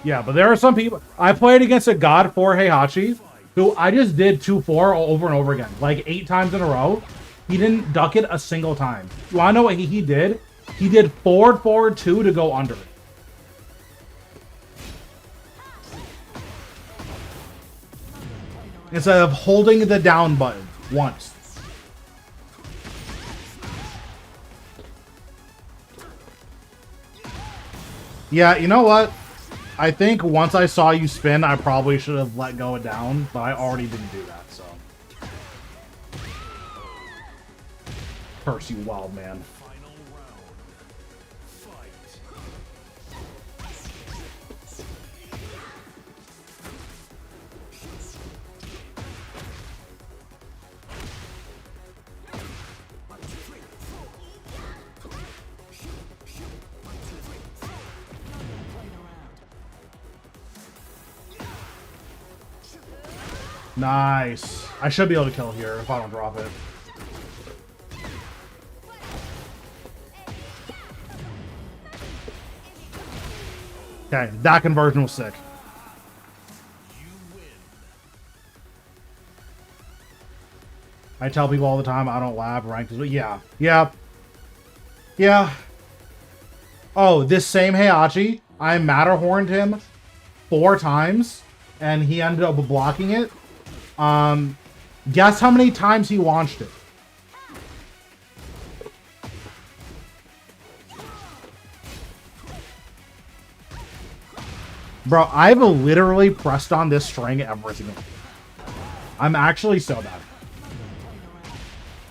Yeah, but there are some people... I played against a God 4 Heihachi who I just did 2-4 over and over again. Like 8 times in a row. He didn't duck it a single time. You wanna know what he did? He did forward 2 to go under it. Instead of holding the down button once. Yeah, you know what? I think once I saw you spin, I probably should have let go of down, but I already didn't do that, so. Curse you, wild man. Final round. Fight. Nice. I should be able to kill here if I don't drop it. Okay, that conversion was sick. I tell people all the time I don't lab ranked. Yeah. Oh, this same Heihachi, I Matterhorned him 4 times, and he ended up blocking it. Guess how many times he launched it? Bro, I've literally pressed on this string every single time. I'm actually so bad.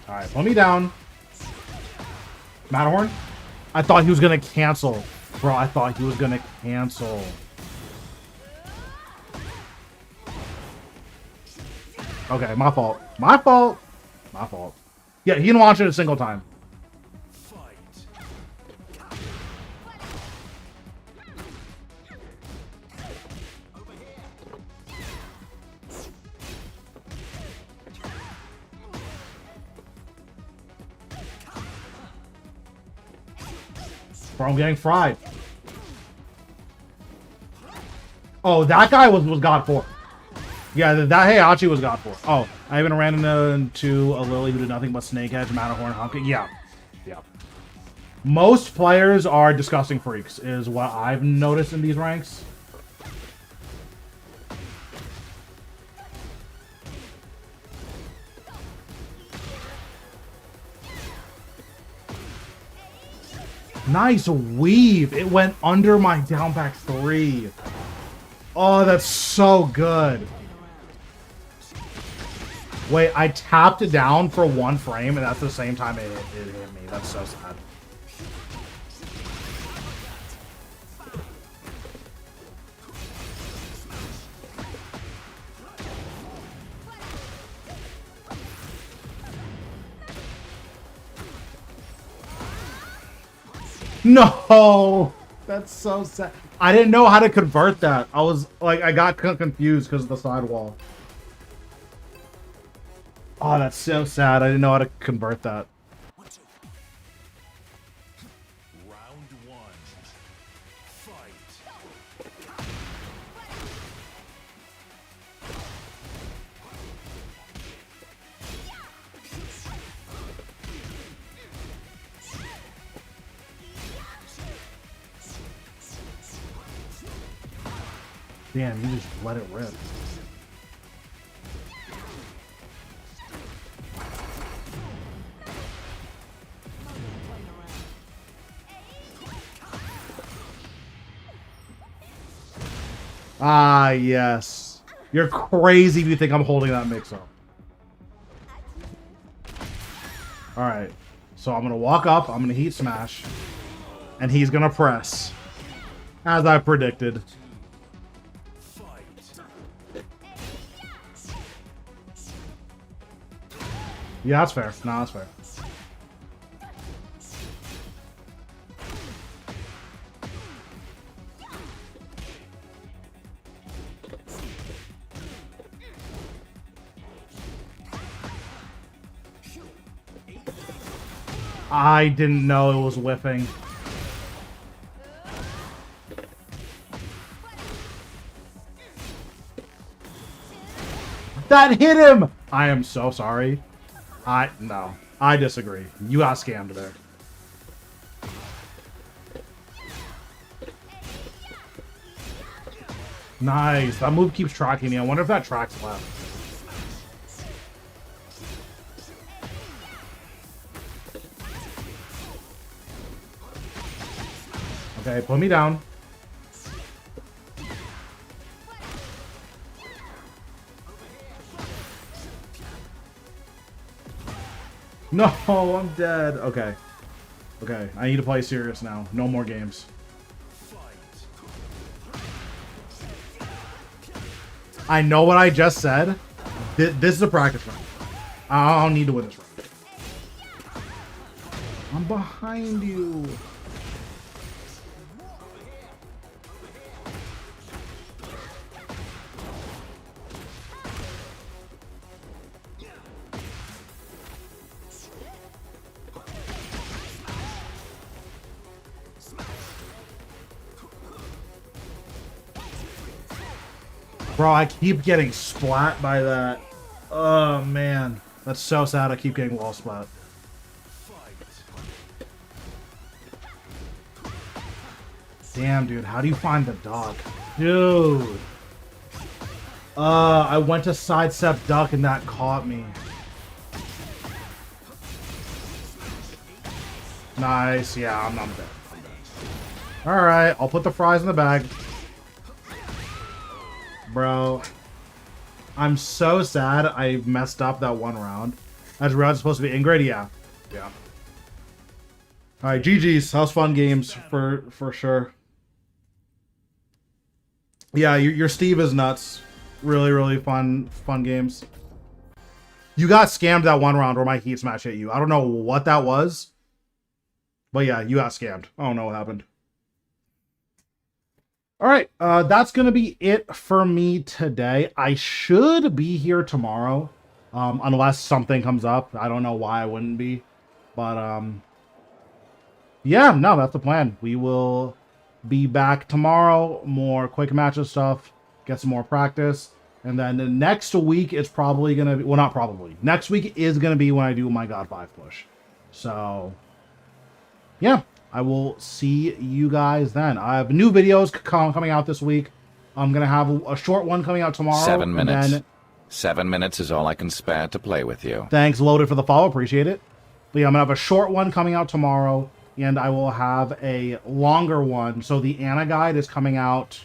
Alright, put me down. Matterhorn? I thought he was gonna cancel. Bro, I thought he was gonna cancel. Okay, my fault. My fault. Yeah, he didn't launch it a single time. Bro, I'm getting fried. Oh, that guy was God 4. Yeah, that Heihachi was God 4. Oh, I even ran into a Lily who did nothing but Snake Edge, Matterhorn, Honking. Yeah. Yeah. Most players are disgusting freaks, is what I've noticed in these ranks. Nice weave. It went under my down back 3. Oh, that's so good. Wait, I tapped it down for 1 frame, and that's the same time it hit me. That's so sad. No! That's so sad. I didn't know how to convert that. I was like, I got confused because of the sidewall. Oh, that's so sad. I didn't know how to convert that. Round 1. Fight. Damn, you just let it rip. Ah, yes. You're crazy if you think I'm holding that mix-up. Alright. So I'm going to walk up, I'm going to heat smash, and he's going to press. As I predicted. Yeah, that's fair. No, that's fair. I didn't know it was whiffing. That hit him! I am so sorry. No. I disagree. You got scammed there. Nice. That move keeps tracking me. I wonder if that tracks left. Okay, put me down. No, I'm dead. Okay. Okay, I need to play serious now. No more games. I know what I just said. This is a practice round. I don't need to win this round. I'm behind you. Bro, I keep getting splat by that. Oh, man. That's so sad I keep getting wall splat. Damn, dude. How do you find the duck? Dude. I went to sidestep duck and that caught me. Nice. Yeah, I'm dead. I'm dead. Alright, I'll put the fries in the bag. Bro, I'm so sad I messed up that one round. As round supposed to be Ingrid, yeah. Yeah. Alright, GG's. That was fun games for sure. Yeah, your Steve is nuts. Really, really fun games. You got scammed that one round where my heat smash hit you. I don't know what that was. But yeah, you got scammed. I don't know what happened. All right, that's going to be it for me today. I should be here tomorrow, unless something comes up. I don't know why I wouldn't be. But, yeah, no, that's the plan. We will be back tomorrow. More quick matches stuff. Get some more practice. And then the next week it's probably going to be... Well, not probably. Next week is going to be when I do my God 5 push. So, yeah. I will see you guys then. I have new videos coming out this week. I'm going to have a short one coming out tomorrow. 7 minutes. Then, 7 minutes is all I can spare to play with you. thanks, Loaded, for the follow. Appreciate it. But yeah, I'm going to have a short one coming out tomorrow. And I will have a longer one. So the Ana guide is coming out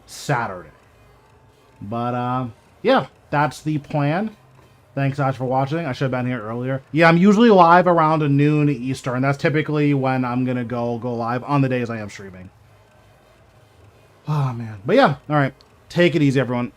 Saturday. But, yeah, that's the plan. Thanks, guys, for watching. I should have been here earlier. Yeah, I'm usually live around noon Eastern. That's typically when I'm going to go live on the days I am streaming. Oh, man. But, yeah, all right. Take it easy, everyone.